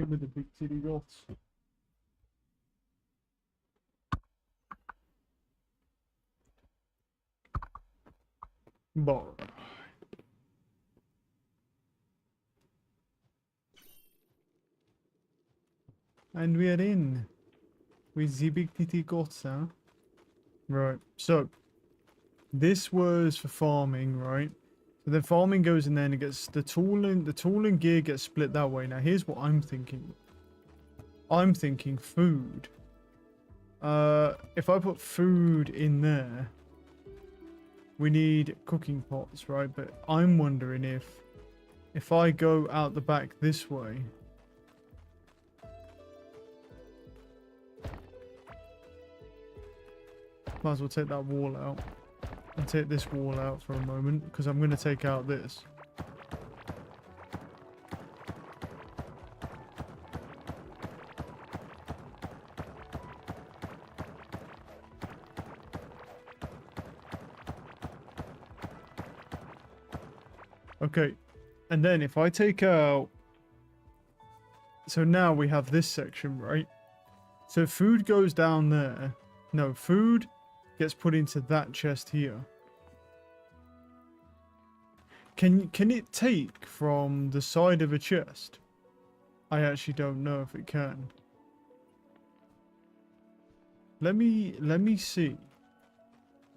Hit with the big titty goths. Bar. And we are in with the big titty goths, huh? Right, so this was for farming, right? So then farming goes in there and it gets the tooling gear gets split that way. Now here's what I'm thinking. I'm thinking food. If I put food in there, we need cooking pots, right? But I'm wondering if I go out the back this way. Might as well take that wall out. And take this wall out for a moment, because I'm going to take out this. Okay, and then if I take out... So now we have this section, right? So food goes down there. No, food gets put into that chest here. Can it take from the side of a chest? I actually don't know if it can. Let me see.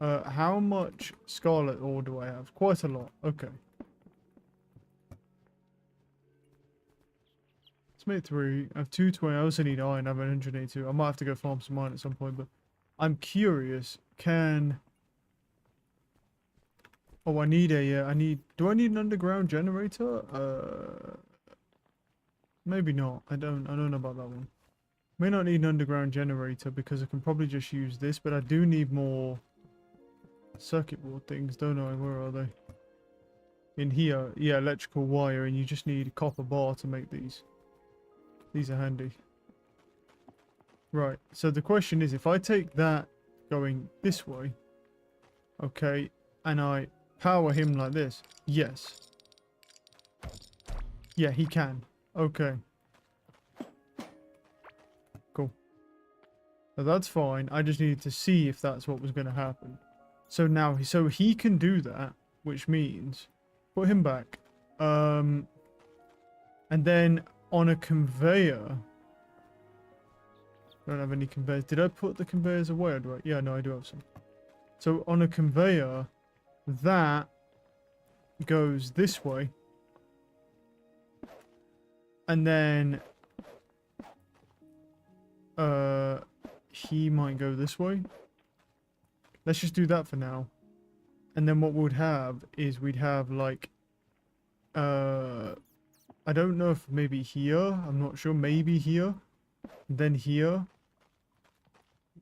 How much scarlet ore do I have? Quite a lot. Okay. Let's make 3. I have 220. I also need iron. I have 182. I might have to go farm some iron at some point, but I'm curious. Can... Oh, I need a, do I need an underground generator? Maybe not. I don't know about that one. May not need an underground generator because I can probably just use this, but I do need more circuit board things, don't I? Where are they? In here, yeah, electrical wire, and you just need a copper bar to make these. These are handy. Right, so the question is, if I take that going this way, okay, and I power him like this, yes. Yeah, he can. Okay. Cool. So that's fine. I just needed to see if that's what was going to happen. So now, so he can do that, which means put him back. And then on a conveyor, I don't have any conveyors. Did I put the conveyors away? Or do I? Yeah, no, I do have some. So on a conveyor, that goes this way. And then he might go this way. Let's just do that for now. And then what we'd have is we'd have like I don't know if maybe here, I'm not sure, maybe here. Then here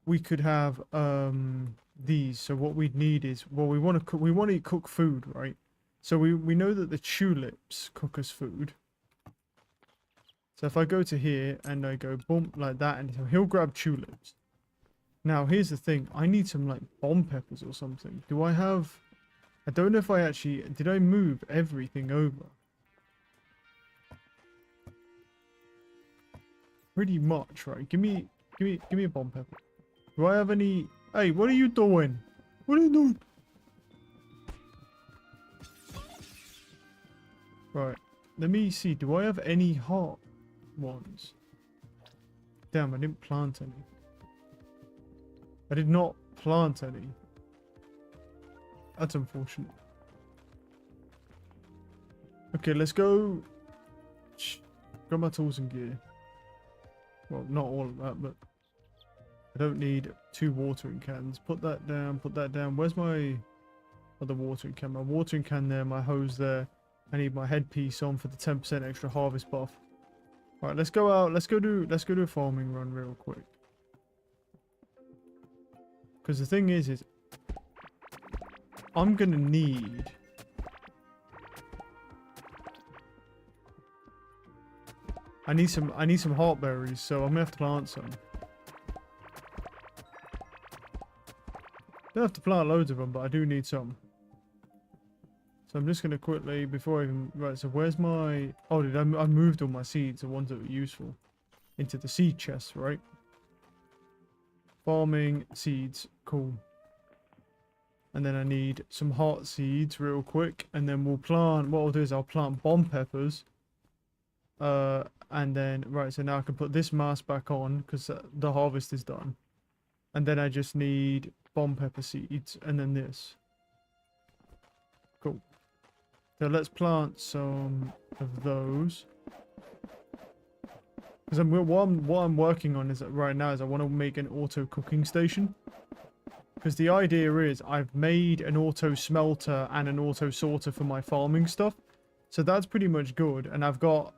we could have these. So what we'd need is, well, we want to cook food, right? So we know that the tulips cook us food. So if I go to here and I go boom like that, and he'll grab tulips. Now here's the thing, I need some like bomb peppers or something. Do I have, I don't know if I actually, did I move everything over? Pretty much, right? Give me a bomb pepper. Do I have any? Hey, what are you doing? What are you doing? Right. Let me see. Do I have any hot ones? Damn, I didn't plant any. I did not plant any. That's unfortunate. Okay, let's go. Got my tools and gear. Well, not all of that, but I don't need 2 watering cans. Put that down, put that down. Where's my other watering can? My watering can there, my hose there. I need my headpiece on for the 10% extra harvest buff. Alright, let's go out. Let's go do a farming run real quick. Because the thing is I'm gonna need I need some heartberries, so I'm gonna have to plant some. Don't have to plant loads of them, but I do need some. So I'm just going to quickly, before I even... Right, so where's my... Oh, I moved all my seeds, the ones that were useful, into the seed chest, right? Farming seeds. Cool. And then I need some heart seeds real quick. And then we'll plant... What I'll do is I'll plant bomb peppers. And then... Right, so now I can put this mask back on because the harvest is done. And then I just need bomb pepper seeds. And then this. Cool. So let's plant some of those. Because what I'm working on is that right now is I want to make an auto cooking station. Because the idea is I've made an auto smelter and an auto sorter for my farming stuff. So that's pretty much good. And I've got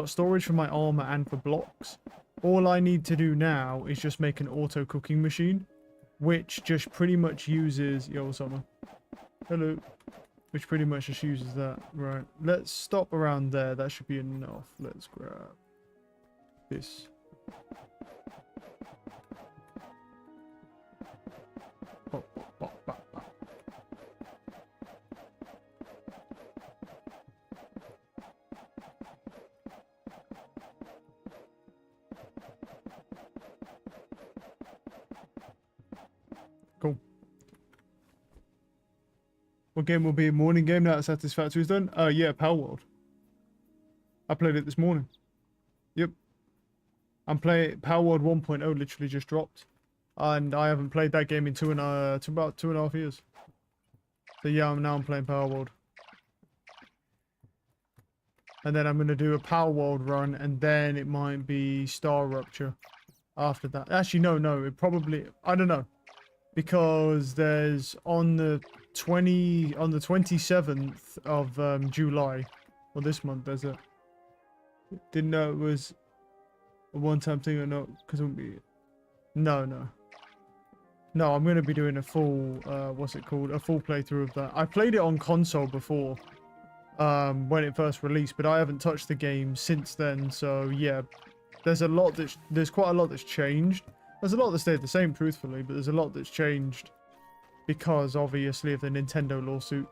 storage for my armor and for blocks. All I need to do now is just make an auto cooking machine, which just pretty much uses... Yo, summer. Hello. Which pretty much just uses that. Right. Let's stop around there. That should be enough. Let's grab this. Pop, pop, pop, pop, pop. Cool. What game will be a morning game now that Satisfactory is done? Yeah, Palworld. I played it this morning. Yep. I'm playing Palworld 1.0 literally just dropped. And I haven't played that game in about 2.5 years. So yeah, I'm playing Palworld. And then I'm going to do a Palworld run and then it might be Star Rupture after that. Actually, no, it probably... I don't know. Because there's on the 27th of July, or this month, there's a... Didn't know it was a one-time thing or not, because it won't be... No, I'm going to be doing a full, what's it called? A full playthrough of that. I played it on console before, when it first released, but I haven't touched the game since then, so yeah. There's quite a lot that's changed. There's a lot that stayed the same, truthfully, but there's a lot that's changed because, obviously, of the Nintendo lawsuit.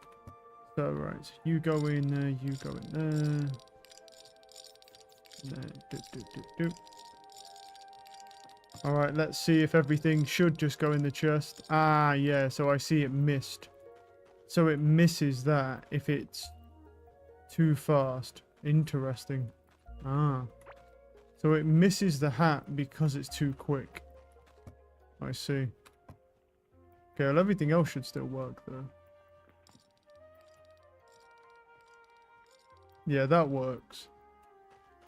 So, right, you go in there, you go in there. Alright, let's see if everything should just go in the chest. Ah, yeah, so I see it missed. So it misses that if it's too fast. Interesting. Ah. So it misses the hat because it's too quick. I see. Okay, well, everything else should still work, though. Yeah, that works.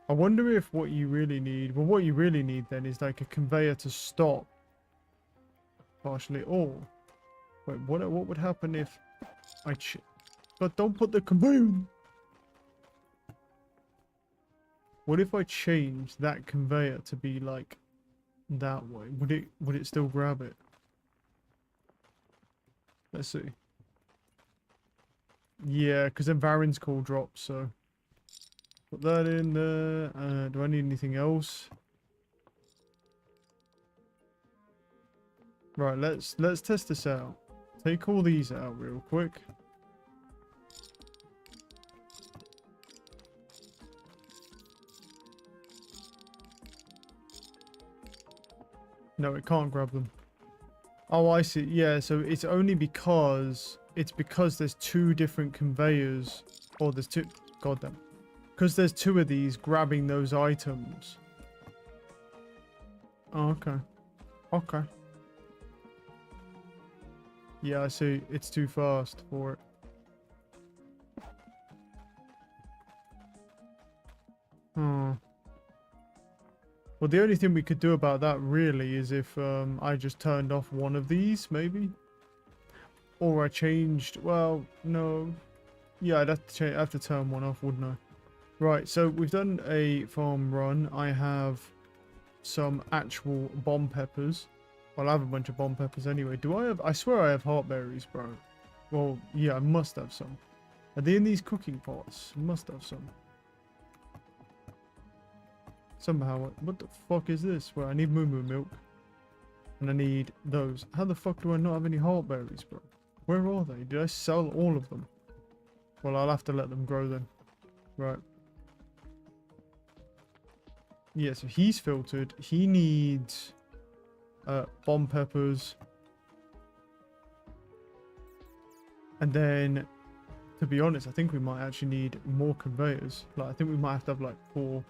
I wonder if what you really need... Well, what you really need, then, is, like, a conveyor to stop. Partially. Or... Wait, what would happen if I... But don't put the conveyor... What if I change that conveyor to be, like... that way? Would it still grab it? Let's see. Yeah, because then Varen's call drops, so put that in there. Do I need anything else? Right, let's test this out. Take all these out real quick. No, it can't grab them. Oh, I see. Yeah, so it's only because... It's because there's two different conveyors. Or there's two... Goddamn. Because there's two of these grabbing those items. Oh, okay. Okay. Yeah, I see. It's too fast for it. Oh. Well, the only thing we could do about that, really, is if I just turned off one of these, maybe? Or I changed... Well, no. Yeah, I'd have to turn one off, wouldn't I? Right, so we've done a farm run. I have some actual bomb peppers. Well, I have a bunch of bomb peppers anyway. Do I have... I swear I have heartberries, bro. Well, yeah, I must have some. Are they in these cooking pots? Must have some. Somehow, what the fuck is this? Well, I need moo moo milk. And I need those. How the fuck do I not have any heartberries, bro? Where are they? Did I sell all of them? Well, I'll have to let them grow then. Right. Yeah, so he's filtered. He needs bomb peppers. And then, to be honest, I think we might actually need more conveyors. Like, I think we might have to have like 4.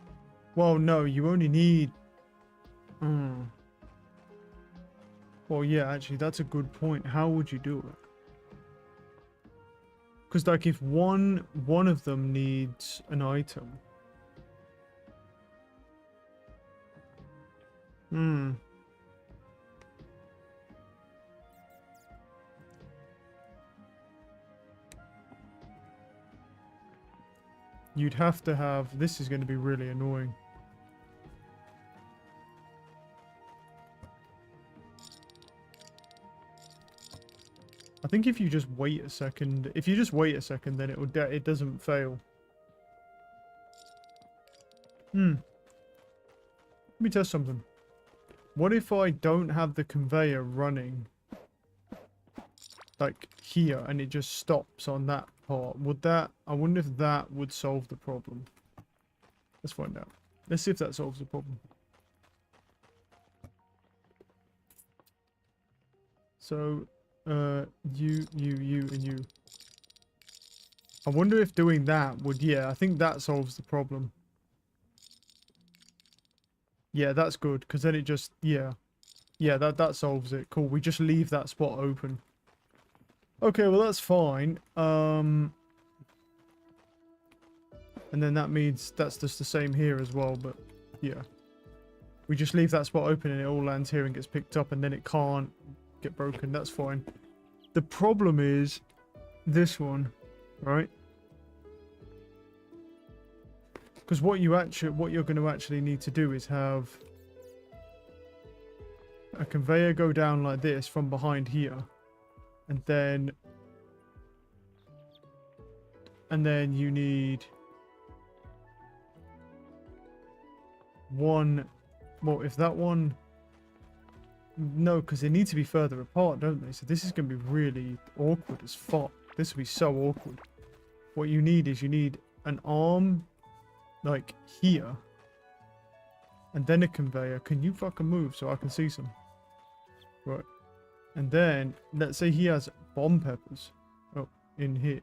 Well, no, you only need... Well, yeah, actually, that's a good point. How would you do it? Because, like, if one of them needs an item... You'd have to have... This is going to be really annoying. I think if you just wait a second... If you just wait a second, then it doesn't fail. Let me test something. What if I don't have the conveyor running, like, here, and it just stops on that part? Would that... I wonder if that would solve the problem. Let's find out. Let's see if that solves the problem. So, you, and you. I wonder if doing that would... Yeah, I think that solves the problem. Yeah, that's good, because then it just... Yeah. Yeah, that solves it. Cool, we just leave that spot open. Okay, well, that's fine. And then that means that's just the same here as well, but... Yeah. We just leave that spot open and it all lands here and gets picked up, and then it can't get broken. That's fine. The problem is this one, right? Because what you're going to actually need to do is have a conveyor go down like this from behind here, and then you need one. Well, if that one... No, because they need to be further apart, don't they? So this is going to be really awkward as fuck. This will be so awkward. What you need is an arm, like, here. And then a conveyor. Can you fucking move so I can see some? Right. And then, let's say he has bomb peppers. Oh, in here.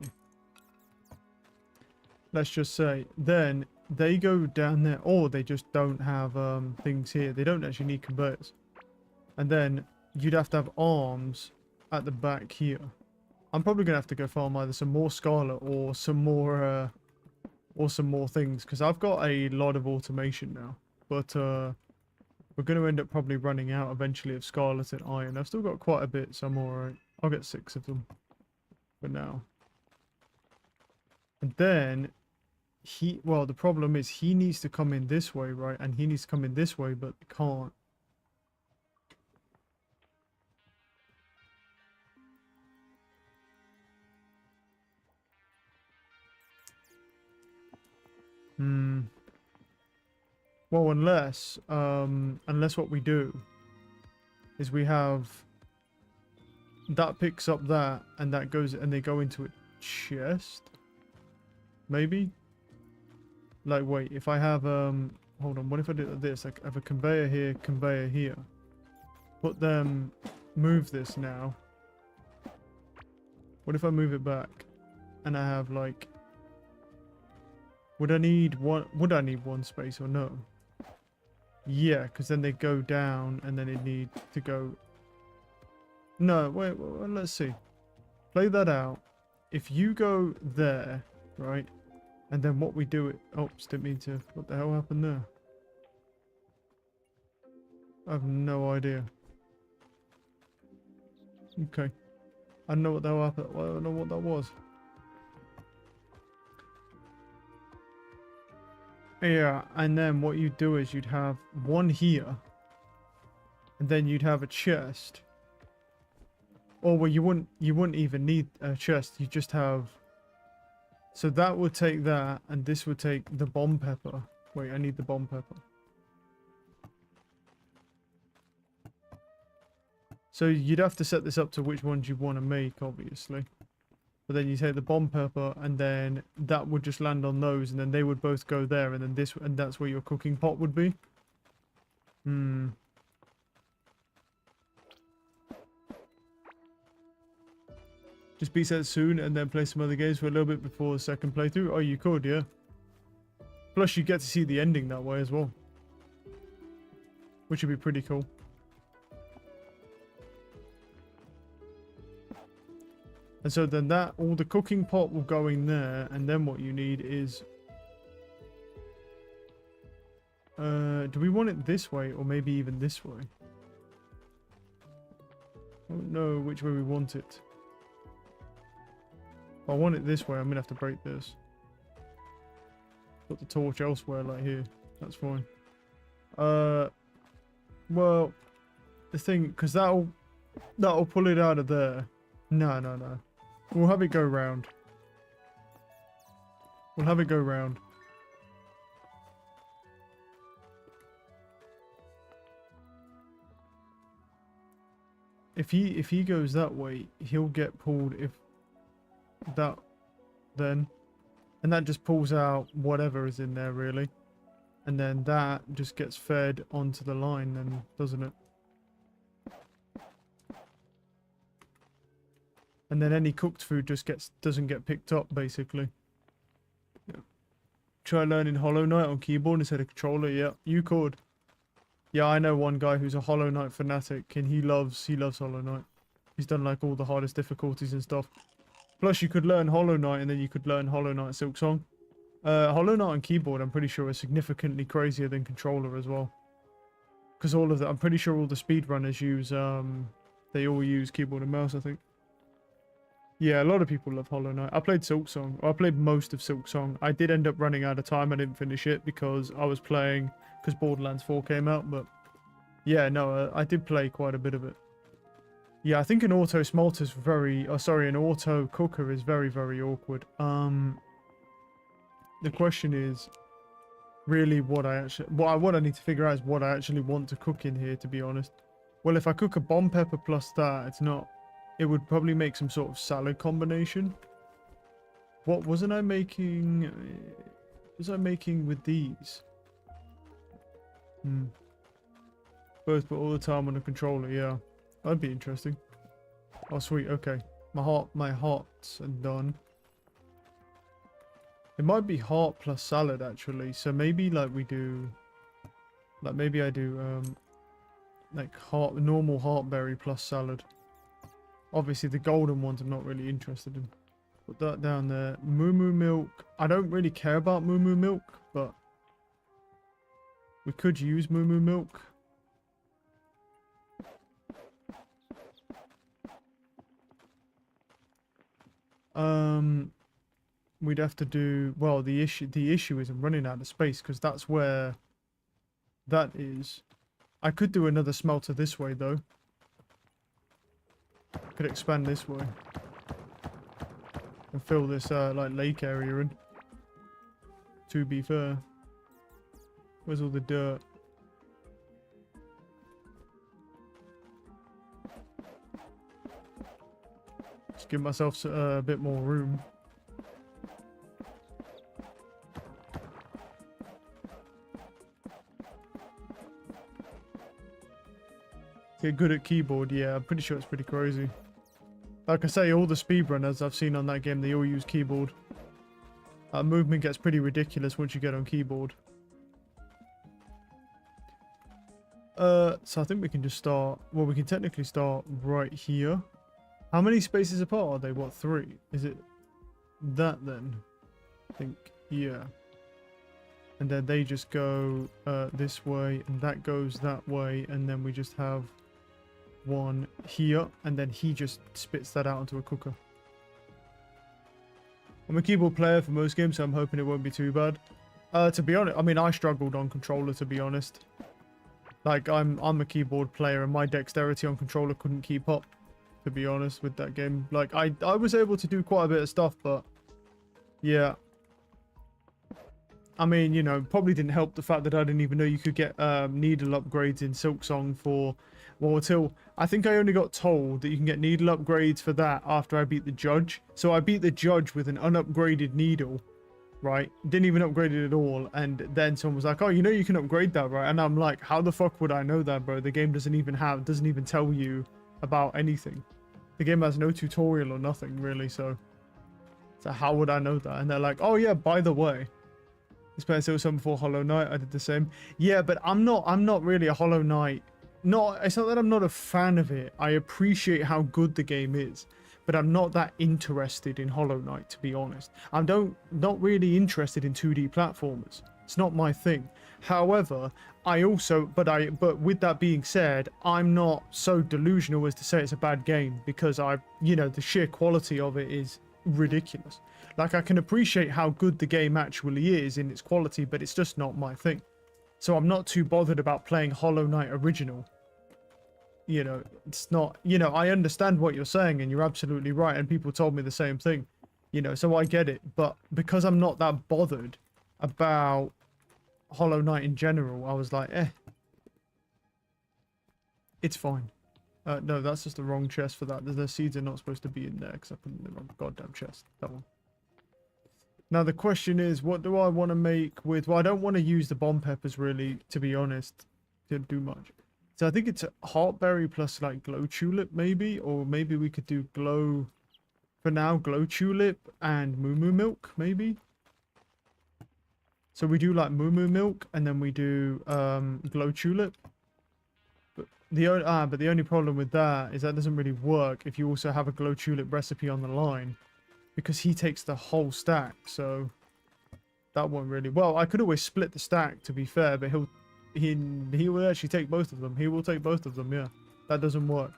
Let's just say, then they go down there, or they just don't have things here. They don't actually need conveyors. And then you'd have to have arms at the back here. I'm probably gonna have to go farm either some more Scarlet or some more things, because I've got a lot of automation now. But we're gonna end up probably running out eventually of Scarlet and Iron. I've still got quite a bit, so I'm alright. I'll get 6 of them for now. And then well, the problem is he needs to come in this way, right? And he needs to come in this way, but can't. Well, unless what we do is we have that picks up that, and that goes, and they go into a chest. Maybe? Like, wait, if I have, hold on, what if I do this? Like, I have a conveyor here. Put them, move this now. What if I move it back? And I have, like, would I need one space or no? Yeah, because then they go down and then it need to go... No, wait, well, let's see. Play that out. If you go there, right? And then what we do... Oops, didn't mean to... What the hell happened there? I have no idea. Okay. I don't know what the hell happened. I don't know what that was. Yeah, and then what you'd do is you'd have one here, and then you'd have a chest. Or well, you wouldn't even need a chest. You just have. So that would take that, and this would take the bomb pepper. Wait, I need the bomb pepper. So you'd have to set this up to which ones you want to make, obviously. But then you take the bomb pepper, and then that would just land on those, and then they would both go there, and then this, and that's where your cooking pot would be. Hmm. Just beat that soon, and then play some other games for a little bit before the second playthrough. Oh, you could, yeah. Plus, you get to see the ending that way as well, which would be pretty cool. And so then that, all the cooking pot will go in there, and then what you need is... do we want it this way, or maybe even this way? I don't know which way we want it. If I want it this way, I'm going to have to break this. Put the torch elsewhere, like here. That's fine. Well, the thing, because that'll pull it out of there. No. We'll have it go round. We'll have it go round. If he goes that way, he'll get pulled if that then. And that just pulls out whatever is in there, really. And then that just gets fed onto the line then, doesn't it? And then any cooked food just doesn't get picked up, basically. Yeah. Try learning Hollow Knight on keyboard instead of controller. Yeah, you could. Yeah, I know one guy who's a Hollow Knight fanatic, and he loves Hollow Knight. He's done like all the hardest difficulties and stuff. Plus, you could learn Hollow Knight, and then you could learn Hollow Knight Silksong. Hollow Knight on keyboard, I'm pretty sure, is significantly crazier than controller as well. Because all of that, I'm pretty sure all the speedrunners use, they all use keyboard and mouse, I think. Yeah, a lot of people love Hollow Knight. I played Silksong. I played most of Silksong. I did end up running out of time. I didn't finish it because I was playing, because Borderlands 4 came out, but yeah, no, I did play quite a bit of it. Yeah, I think an auto smelter is very, an auto cooker is very, very awkward. The question is really what I need to figure out is what I actually want to cook in here, to be honest. Well, if I cook a bomb pepper plus that, it would probably make some sort of salad combination. What wasn't I making? Was I making with these? Both, but all the time on a controller. Yeah, that'd be interesting. Oh, sweet. Okay, my hearts are done. It might be heart plus salad actually. So maybe like we do, like maybe I do like normal heartberry plus salad. Obviously, the golden ones I'm not really interested in. Put that down there. Moo Moo Milk. I don't really care about Moo Moo Milk, but we could use Moo Moo Milk. We'd have to do... Well, the issue is I'm running out of space, because that's where that is. I could do another smelter this way, though. Could expand this way and fill this like lake area in. To be fair, where's all the dirt? Just give myself a bit more room. Get good at keyboard, yeah, I'm pretty sure it's pretty crazy. Like I say, all the speedrunners I've seen on that game, they all use keyboard. Movement gets pretty ridiculous once you get on keyboard. So I think we can just start... Well, we can technically start right here. How many spaces apart are they? What, 3? Is it that then? I think, yeah. And then they just go this way, and that goes that way, and then we just have one here, and then he just spits that out into a cooker. I'm a keyboard player for most games, so I'm hoping it won't be too bad. To be honest, I mean, I struggled on controller, to be honest. Like, I'm a keyboard player, and my dexterity on controller couldn't keep up, to be honest, with that game. Like, I was able to do quite a bit of stuff, but yeah. I mean, you know, probably didn't help the fact that I didn't even know you could get needle upgrades in Silksong for Well, until I think I only got told that you can get needle upgrades for that after I beat the judge. So I beat the judge with an unupgraded needle, right? Didn't even upgrade it at all. And then someone was like, oh, you know you can upgrade that, right? And I'm like, how the fuck would I know that, bro? The game doesn't even tell you about anything. The game has no tutorial or nothing, really, so how would I know that? And they're like, oh yeah, by the way, this player still something before Hollow Knight. I did the same. Yeah, but I'm not really a Hollow Knight. It's not that I'm not a fan of it. I appreciate how good the game is, but I'm not that interested in Hollow Knight, to be honest. I'm not really interested in 2D platformers. It's not my thing. However, but with that being said, I'm not so delusional as to say it's a bad game, because the sheer quality of it is ridiculous. Like, I can appreciate how good the game actually is in its quality, but it's just not my thing. So I'm not too bothered about playing Hollow Knight original. It's not, I understand what you're saying, and you're absolutely right, and people told me the same thing, so I get it. But because I'm not that bothered about Hollow Knight in general, I was like, it's fine. No, that's just the wrong chest for that. The seeds are not supposed to be in there, because I put them in the wrong goddamn chest. That one. Now the question is, what do I want to make with... Well, I don't want to use the bomb peppers, really, to be honest. Didn't do much. So I think it's heartberry plus, like, glow tulip, maybe? Or maybe we could do glow... For now, glow tulip and moo moo milk, maybe? So we do, like, moo moo milk, and then we do glow tulip. But the only problem with that is that doesn't really work if you also have a glow tulip recipe on the line. Because he takes the whole stack, so that won't really... Well, I could always split the stack, to be fair, but he will actually take both of them. He will take both of them, yeah. That doesn't work.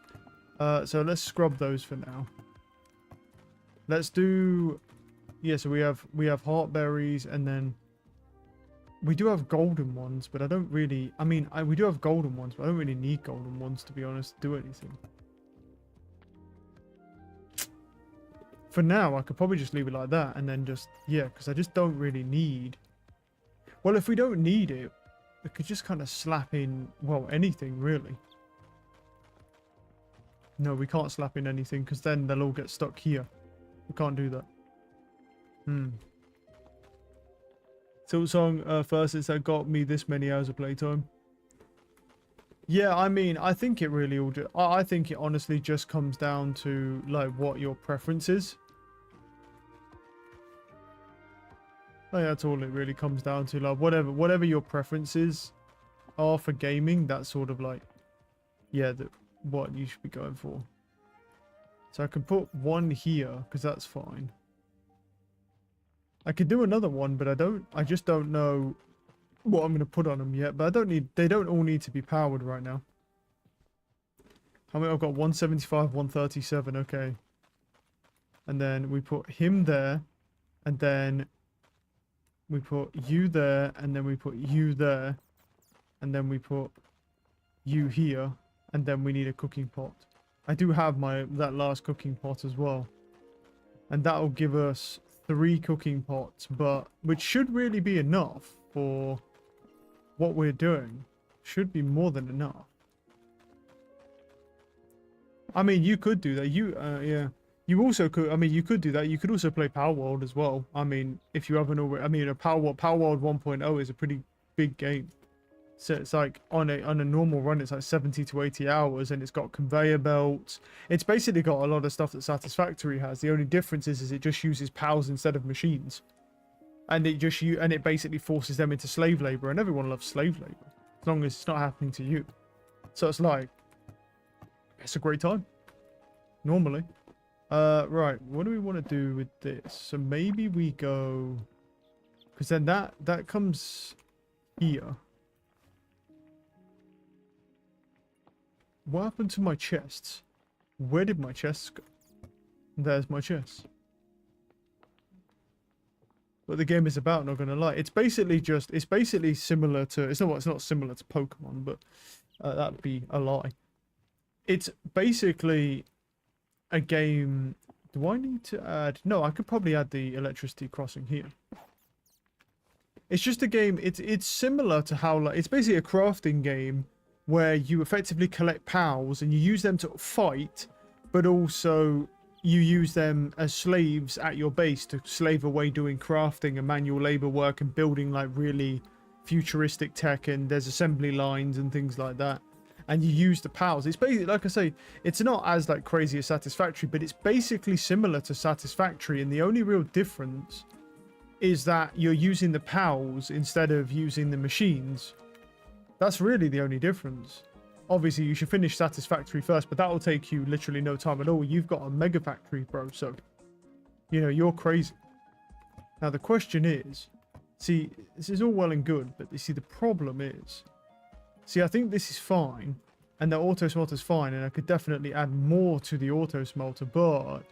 So let's scrub those for now. Let's do... Yeah, so we have heartberries, and then we do have golden ones, but I don't really... I mean, we do have golden ones, but I don't really need golden ones, to be honest, to do anything. For now, I could probably just leave it like that, and then just, yeah, because I just don't really need... Well, if we don't need it, we could just kind of slap in, well, anything, really. No, we can't slap in anything, because then they'll all get stuck here. We can't do that. Silksong first is that got me this many hours of playtime. Yeah, I mean, I think it really all... I think it honestly just comes down to, like, what your preference is. I think that's all it really comes down to. Like, whatever your preferences are for gaming, that's sort of like, yeah, what you should be going for. So I can put one here, because that's fine. I could do another one, but I just don't know what I'm going to put on them yet. But they don't all need to be powered right now. How many? I've got 175, 137, okay. And then we put him there, and then we put you there, and then we put you there, and then we put you here, and then we need a cooking pot. I do have that last cooking pot as well. And that'll give us 3 cooking pots, which should really be enough for what we're doing. Should be more than enough. I mean, you could do that. Yeah. You also could, I mean, you could do that. You could also play Power World as well. I mean, if you haven't already, I mean, Power World 1.0 is a pretty big game. So it's like on a normal run, it's like 70 to 80 hours, and it's got conveyor belts. It's basically got a lot of stuff that Satisfactory has. The only difference is it just uses PALs instead of machines, and it basically forces them into slave labor, and everyone loves slave labor as long as it's not happening to you. So it's like, it's a great time normally. Right, what do we want to do with this? So maybe we go, because then that comes here. What happened to my chests? Where did my chests go? There's my chest. What the game is about, not gonna lie. It's basically similar to, it's not similar to Pokemon, but that'd be a lie. It's basically a game. Do I need to add? No, I could probably add the electricity crossing here. It's just a game. It's similar to how, like, it's basically a crafting game, where you effectively collect pals and you use them to fight, but also you use them as slaves at your base to slave away doing crafting and manual labor work and building like really futuristic tech, and there's assembly lines and things like that. And you use the pals. It's basically, like I say, it's not as like crazy as Satisfactory, but it's basically similar to Satisfactory, and the only real difference is that you're using the pals instead of using the machines. That's really the only difference. Obviously, you should finish Satisfactory first, but that will take you literally no time at all. You've got a mega factory, bro, so, you know, you're crazy. Now, the question is, see, this is all well and good, but you see, the problem is, see, I think this is fine, and the auto smelter's fine, and I could definitely add more to the auto smelter, but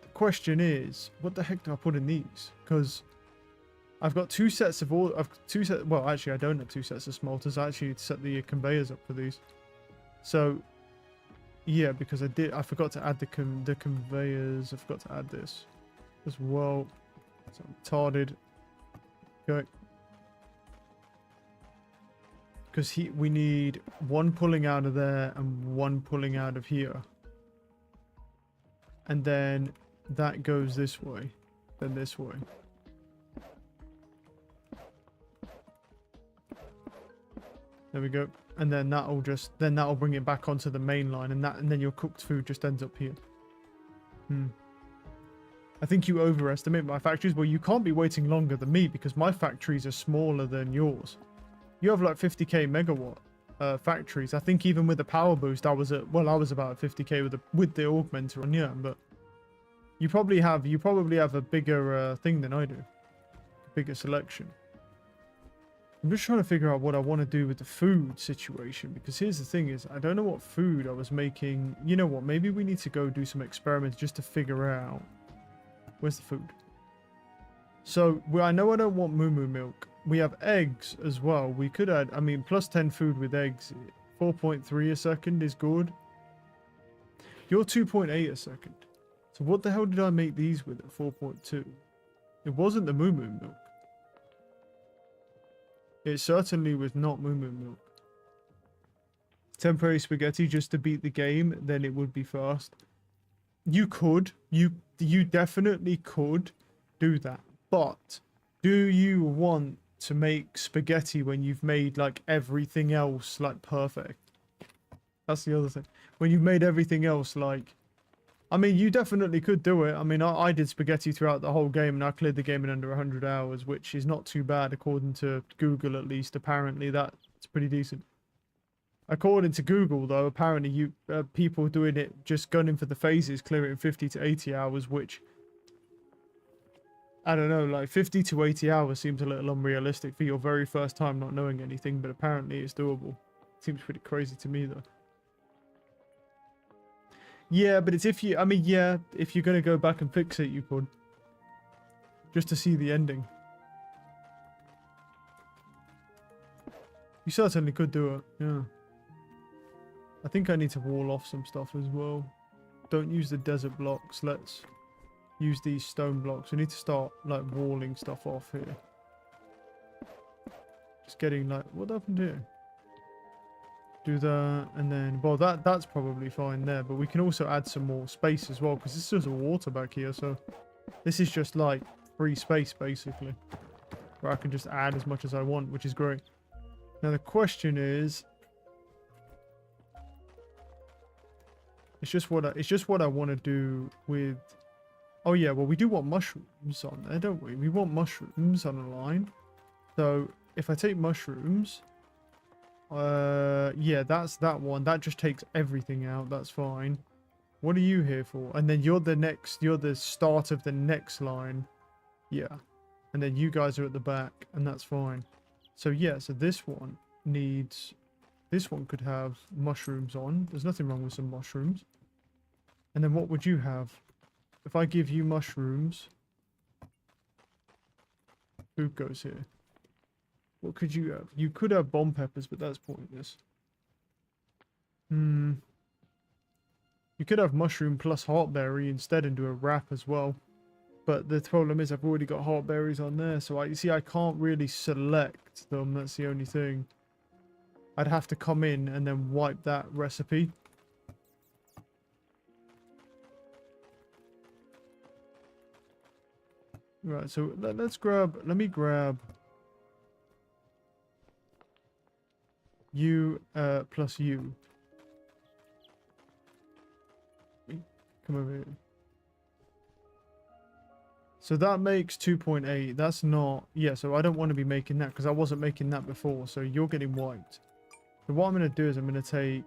the question is, what the heck do I put in these? Because I've got two sets of well, actually, I don't have two sets of smelters. I actually need to set the conveyors up for these. So, yeah, because I forgot to add the conveyors. I forgot to add this as well. So I'm retarded. Okay. Because we need one pulling out of there and one pulling out of here. And then that goes this way, then this way. There we go. And then that'll bring it back onto the main line, and then your cooked food just ends up here. I think you overestimate my factories. Well, you can't be waiting longer than me because my factories are smaller than yours. You have like 50k megawatt factories. I think even with the power boost, I was about 50k with the augmenter on, yeah, but you probably have a bigger thing than I do. A bigger selection. I'm just trying to figure out what I want to do with the food situation, because here's the thing is, I don't know what food I was making. You know what, maybe we need to go do some experiments just to figure out. Where's the food? So, I know I don't want moo milk. We have eggs as well. We could add, I mean, plus 10 food with eggs. 4.3 a second is good. You're 2.8 a second. So what the hell did I make these with at 4.2? It wasn't the moo milk. It certainly was not moo milk. Temporary spaghetti just to beat the game, then it would be fast. You could. You definitely could do that. But do you want to make spaghetti when you've made like everything else like perfect? That's the other thing. When you've made everything else like... I mean, you definitely could do it. I mean, I did spaghetti throughout the whole game, and I cleared the game in under 100 hours, which is not too bad, according to Google at least. Apparently, that's pretty decent. According to Google, though, apparently people doing it, just gunning for the phases, clear it in 50 to 80 hours, which... I don't know, like 50 to 80 hours seems a little unrealistic for your very first time not knowing anything, but apparently it's doable. Seems pretty crazy to me, though. Yeah, but it's if you're going to go back and fix it, you could. Just to see the ending. You certainly could do it, yeah. I think I need to wall off some stuff as well. Don't use the desert blocks, let's use these stone blocks. We need to start, like, walling stuff off here. Just getting, like, what happened here? Do that, and then, well, that's probably fine there, but we can also add some more space as well, because this is all water back here, so this is just like free space basically, where I can just add as much as I want, which is great. Now the question is, it's just what I want to do with... Oh yeah, well, we do want mushrooms on there, don't we? We want mushrooms on a line. So if I take mushrooms, yeah, that's that one. That just takes everything out. That's fine. What are you here for? And then you're the start of the next line. Yeah. And then you guys are at the back, and that's fine. So yeah, so this one could have mushrooms on. There's nothing wrong with some mushrooms. And then what would you have? If I give you mushrooms, food goes here. What could you have? You could have bomb peppers, but that's pointless. You could have mushroom plus heartberry instead and do a wrap as well. But the problem is I've already got heartberries on there, so you see I can't really select them. That's the only thing. I'd have to come in and then wipe that recipe. Right, so let me grab you plus you. Come over here. So that makes 2.8. That's not... Yeah, so I don't want to be making that because I wasn't making that before. So you're getting wiped. So what I'm going to do is I'm going to take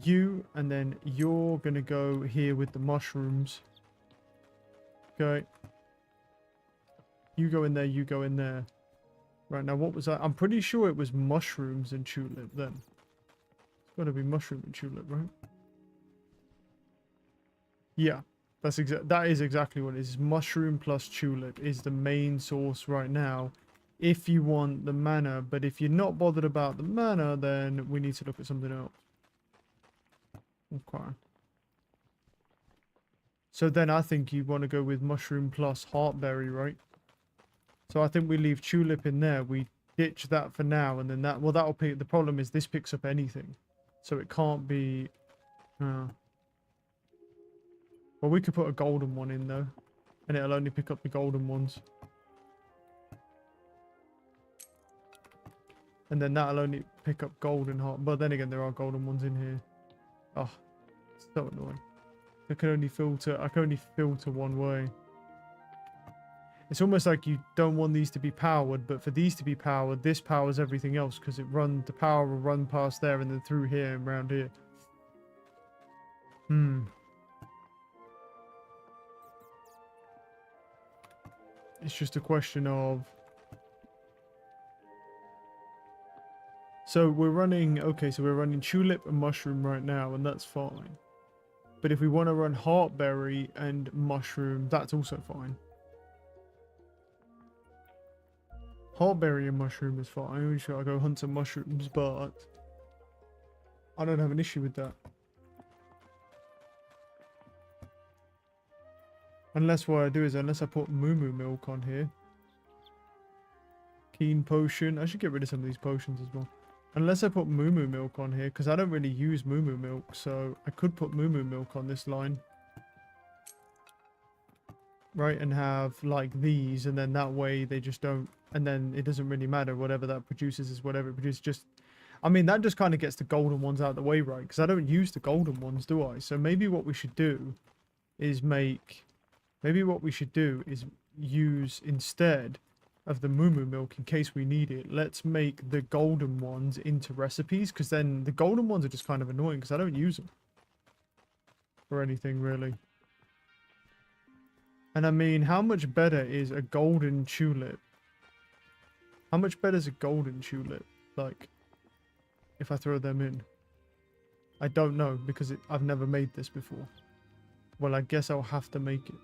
you and then you're going to go here with the mushrooms. Okay. You go in there, you go in there. Right, now what was that? I'm pretty sure it was mushrooms and tulip then. It's got to be mushroom and tulip, right? Yeah. That is exactly what it is. Mushroom plus tulip is the main source right now if you want the mana, but if you're not bothered about the mana, then we need to look at something else. Okay. So then I think you want to go with mushroom plus heartberry, right? So I think we leave tulip in there. We ditch that for now, and then that... Well, that'll pick... The problem is this picks up anything. So it can't be... Well, we could put a golden one in, though. And it'll only pick up the golden ones. And then that'll only pick up golden heart. But then again, there are golden ones in here. Oh, it's so annoying. I can only filter one way. It's almost like you don't want these to be powered, but for these to be powered, this powers everything else because the power will run past there and then through here and around here. It's just a question of... So we're running... Okay, so we're running tulip and mushroom right now, and that's fine. But if we want to run heartberry and mushroom, that's also fine. Heartberry and mushroom is fine. We should go hunt some mushrooms, but I don't have an issue with that. Unless what I do is, unless I put moo milk on here. Keen potion. I should get rid of some of these potions as well. Unless I put moo milk on here, because I don't really use moo milk, so I could put moo milk on this line. Right, and have like these, and then that way they just don't, and then it doesn't really matter. Whatever that produces is whatever it produces. Just, I mean, that just kind of gets the golden ones out of the way, right? Because I don't use the golden ones, do I? So maybe what we should do is use instead of the moo milk in case we need it. Let's make the golden ones into recipes, because then the golden ones are just kind of annoying because I don't use them for anything really. And I mean, how much better is a golden tulip? How much better is a golden tulip? Like, if I throw them in? I don't know, because I've never made this before. Well, I guess I'll have to make it.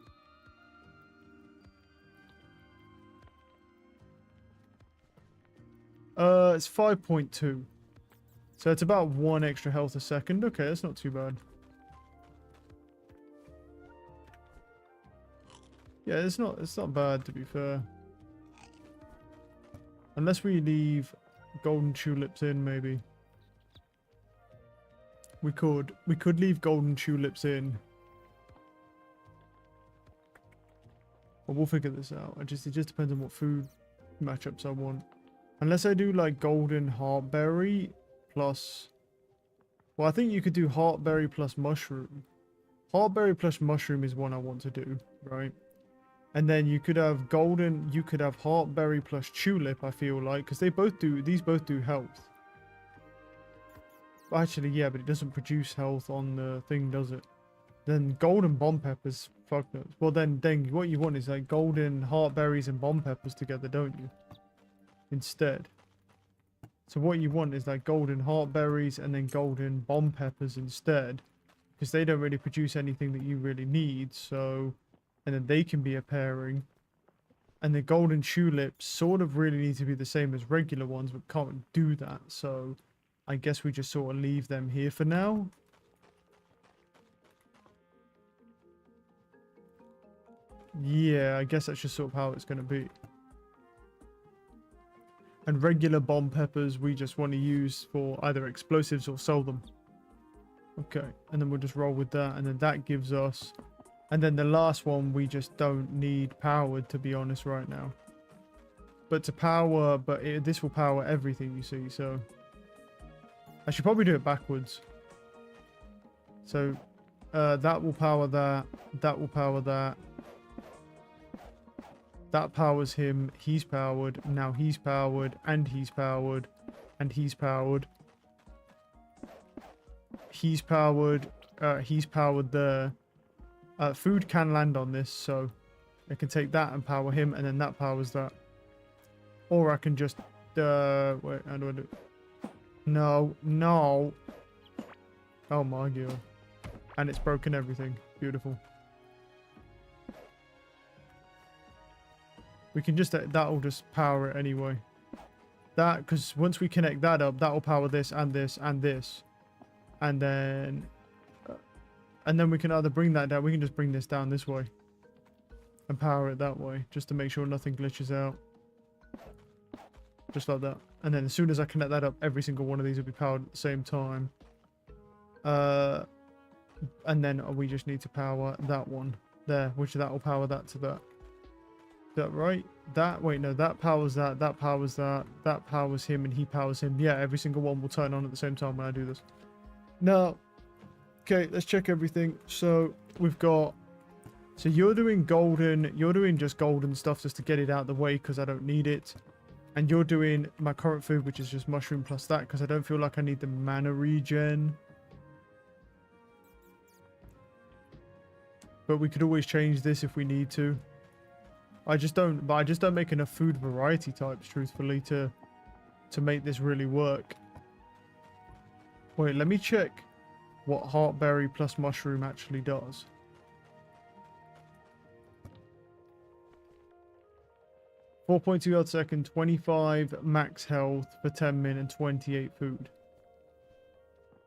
It's 5.2. So it's about 1 extra health a second. Okay, that's not too bad. Yeah, it's not bad, to be fair. Unless we leave golden tulips in, maybe. We could leave golden tulips in. Well, we'll figure this out. It just depends on what food matchups I want. Unless I do like golden heartberry plus... Well, I think you could do heartberry plus mushroom. Heartberry plus mushroom is one I want to do, right? And then you could have heartberry plus tulip, I feel like, because these both do health. Actually, yeah, but it doesn't produce health on the thing, does it? Then golden bomb peppers, fuck no. Well, then what you want is like golden heartberries and bomb peppers together, don't you? Instead. So what you want is like golden heartberries and then golden bomb peppers instead. Because they don't really produce anything that you really need, so... And then they can be a pairing. And the golden tulips sort of really need to be the same as regular ones, but can't do that. So I guess we just sort of leave them here for now. Yeah, I guess that's just sort of how it's going to be. And regular bomb peppers we just want to use for either explosives or sell them. Okay, and then we'll just roll with that, and then that gives us... And then the last one we just don't need powered, to be honest, right now. But to power... this will power everything, you see, so... I should probably do it backwards. So, that will power that. That will power that. That powers him. He's powered. Now he's powered. And he's powered. And he's powered. He's powered. He's powered there. Food can land on this, so I can take that and power him, and then that powers that. Or I can just... wait, how do I do it? No. No. Oh my god. And it's broken everything. Beautiful. We can just... That'll just power it anyway. That, because once we connect that up, that'll power this and this and this. And then we can either bring that down. We can just bring this down this way. And power it that way. Just to make sure nothing glitches out. Just like that. And then as soon as I connect that up, every single one of these will be powered at the same time. And then we just need to power that one there, which that will power that to that. Is that right? That, wait, no, that powers that, that powers that, that powers him, and he powers him. Yeah, every single one will turn on at the same time when I do this. Now, okay, let's check everything. So we've got, so you're doing just golden stuff just to get it out of the way because I don't need it. And you're doing my current food, which is just mushroom plus that, because I don't feel like I need the mana regen. But we could always change this if we need to. I just don't make enough food variety types, truthfully, to make this really work. Wait, let me check what heartberry plus mushroom actually does. .2 yards a second, 25 max health for 10 min and 28 food.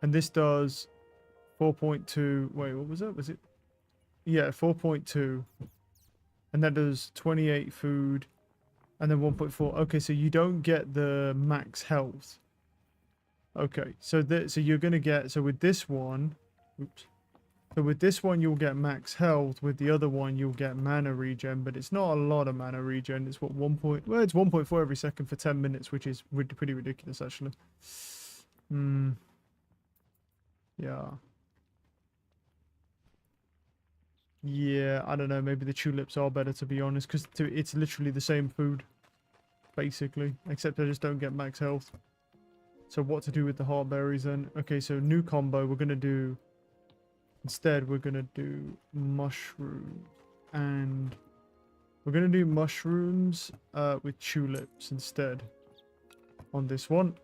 And this does 4.2. Wait, what was that? Was it? Yeah, 4.2. And that does 28 food and then 1.4. Okay, so you don't get the max health. Okay, so you're going to get, so with this one, oops. So with this one, you'll get max health. With the other one, you'll get mana regen, but it's not a lot of mana regen. It's what, well, it's 1.4 every second for 10 minutes, which is pretty ridiculous, actually. Yeah. Yeah, I don't know. Maybe the tulips are better, to be honest, because it's literally the same food, basically, except I just don't get max health. So what to do with the heartberries then? Okay, so new combo. We're going to do... Instead, we're going to do mushroom. And we're going to do mushrooms with tulips instead on this one.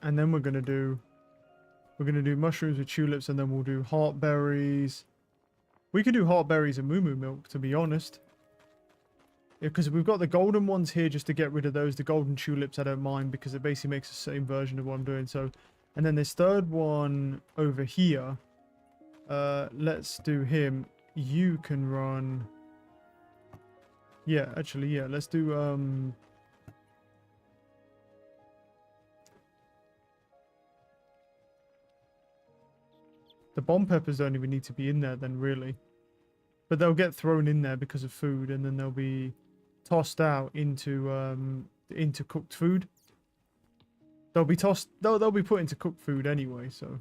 And then we're going to do mushrooms with tulips, and then we'll do heartberries. We could do heartberries and moo milk, to be honest. Because we've got the golden ones here just to get rid of those. The golden tulips I don't mind because it basically makes the same version of what I'm doing. So, and then this third one over here. Let's do him. You can run. Yeah, actually, yeah. Let's do the bomb peppers don't even need to be in there then, really. But they'll get thrown in there because of food, and then they'll be tossed out into cooked food. They'll be tossed. They'll be put into cooked food anyway. So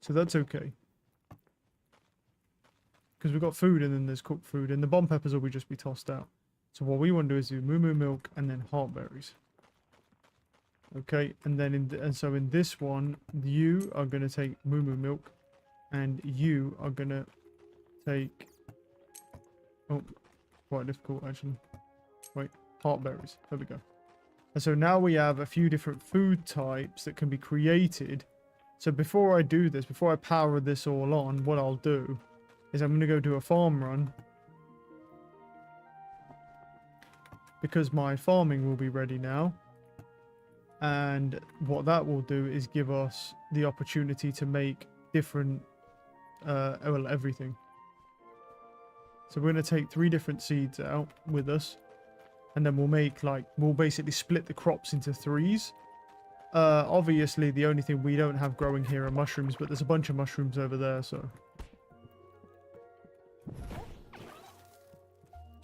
that's okay. Because we've got food and then there's cooked food, and the bomb peppers will just be tossed out. So what we want to do is do moo milk and then heartberries. Okay, and then so in this one, you are going to take moo milk, and you are going to take... Oh, quite difficult actually. Wait, heartberries. There we go. And so now we have a few different food types that can be created. So before I do this, before I power this all on, what I'll do is I'm going to go do a farm run. Because my farming will be ready now. And what that will do is give us the opportunity to make different, well, everything. So we're going to take 3 different seeds out with us. And then we'll make we'll basically split the crops into 3s. Obviously, the only thing we don't have growing here are mushrooms, but there's a bunch of mushrooms over there, so.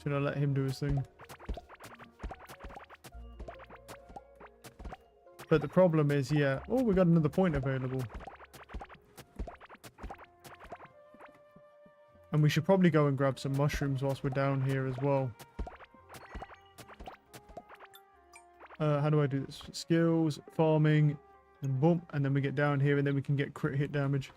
Should I let him do his thing? But the problem is, yeah. Oh, we got another point available. And we should probably go and grab some mushrooms whilst we're down here as well. How do I do this? Skills, farming, and boom. And then we get down here and then we can get crit hit damage.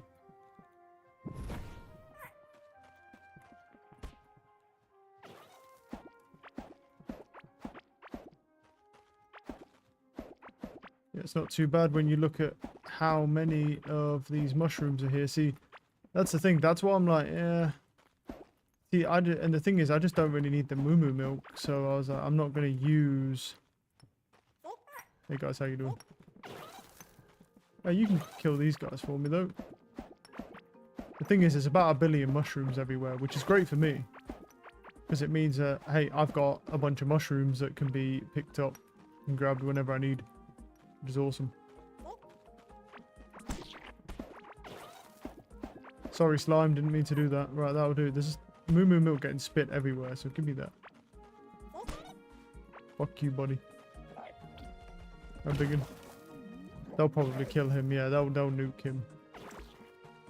Yeah, it's not too bad when you look at how many of these mushrooms are here. See, that's the thing. That's why I'm like, yeah. See, and the thing is, I just don't really need the moo moo milk. So I was like, I'm not going to use... Hey guys, how you doing? Oh, you can kill these guys for me though. The thing is, there's about 1 billion mushrooms everywhere, which is great for me. Because it means that, hey, I've got a bunch of mushrooms that can be picked up and grabbed whenever I need. Which is awesome. Sorry, slime, didn't mean to do that. Right, that'll do. There's moo moo milk getting spit everywhere, so give me that. Fuck you, buddy. I'm digging. They'll probably kill him. Yeah, they'll nuke him.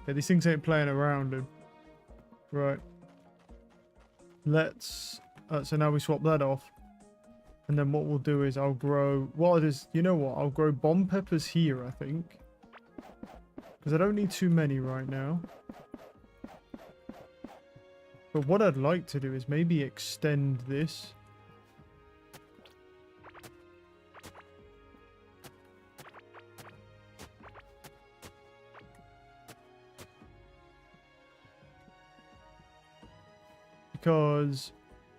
Yeah, these things ain't playing around, dude. Right. Let's... so now we swap that off. And then what we'll do is I'll grow... Well, it is... You know what? I'll grow bomb peppers here, I think. Because I don't need too many right now. But what I'd like to do is maybe extend this. Because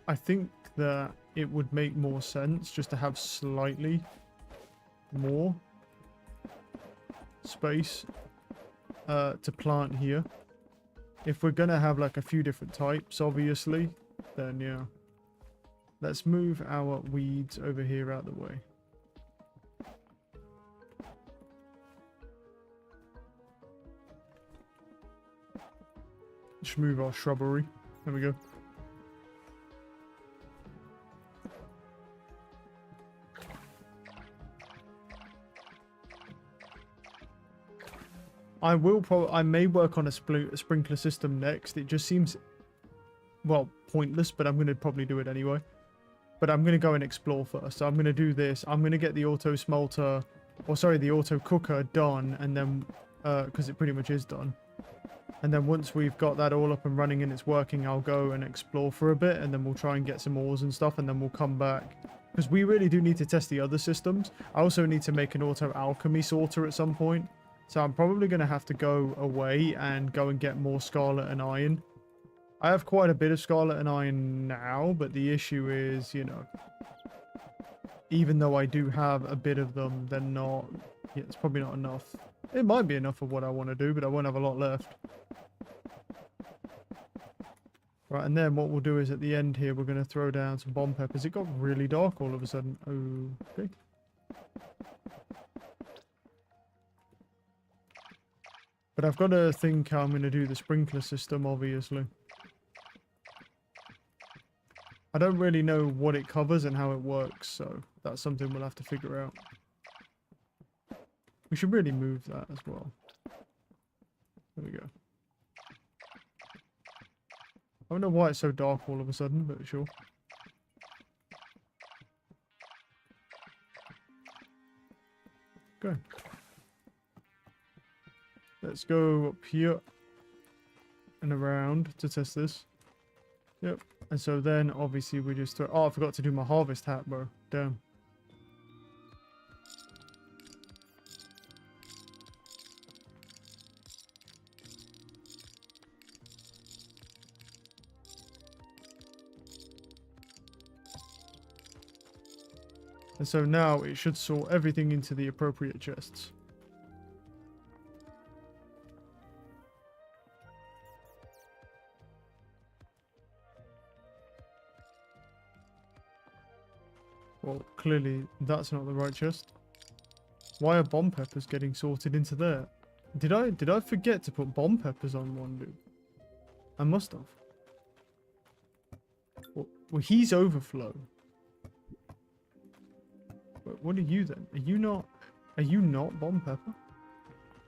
I think that it would make more sense just to have slightly more space to plant here. If we're going to have like a few different types, obviously, then yeah. Let's move our weeds over here out of the way. Let's move our shrubbery. There we go. I may work on a sprinkler system next. It just seems, well, pointless, but I'm going to probably do it anyway. But I'm going to go and explore first. So I'm going to do this. I'm going to get the auto smelter, or sorry, the auto cooker done, and then, because it pretty much is done. And then once we've got that all up and running and it's working, I'll go and explore for a bit, and then we'll try and get some ores and stuff, and then we'll come back. Because we really do need to test the other systems. I also need to make an auto alchemy sorter at some point. So I'm probably going to have to go away and go and get more scarlet and iron. I have quite a bit of scarlet and iron now, but the issue is, you know, even though I do have a bit of them, they're not, yeah, it's probably not enough. It might be enough for what I want to do, but I won't have a lot left. Right, and then what we'll do is at the end here, we're going to throw down some bomb peppers. It got really dark all of a sudden. Okay. But I've got to think how I'm going to do the sprinkler system, obviously. I don't really know what it covers and how it works, so that's something we'll have to figure out. We should really move that as well. There we go. I don't know why it's so dark all of a sudden, but sure. Okay. Let's go up here and around to test this. Yep. And so then obviously we just throw... Oh, I forgot to do my harvest hat, bro. Damn. And so now it should sort everything into the appropriate chests. Well, clearly that's not the right chest. Why are bomb peppers getting sorted into there? Did I forget to put bomb peppers on one, dude? I must have. Well, he's overflow. But what are you then? Are you not? Are you not bomb pepper?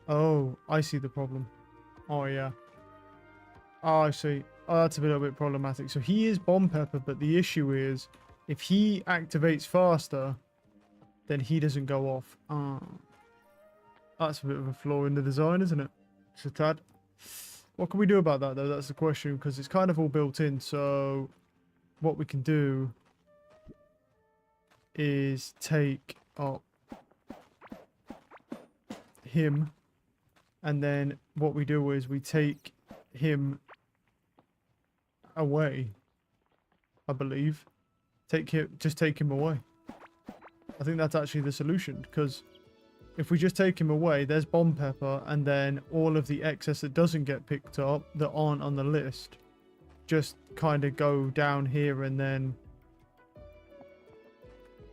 Oh, I see the problem. Oh yeah. Oh, I see. Oh, that's a little bit problematic. So he is bomb pepper, but the issue is, if he activates faster, then he doesn't go off. Ah, that's a bit of a flaw in the design, isn't it? It's a tad. What can we do about that, though? That's the question, because it's kind of all built in. So what we can do is take up him, and then what we do is we take him away, I believe. Just take him away. I think that's actually the solution, because if we just take him away, there's bomb pepper, and then all of the excess that doesn't get picked up, that aren't on the list, just kind of go down here, and then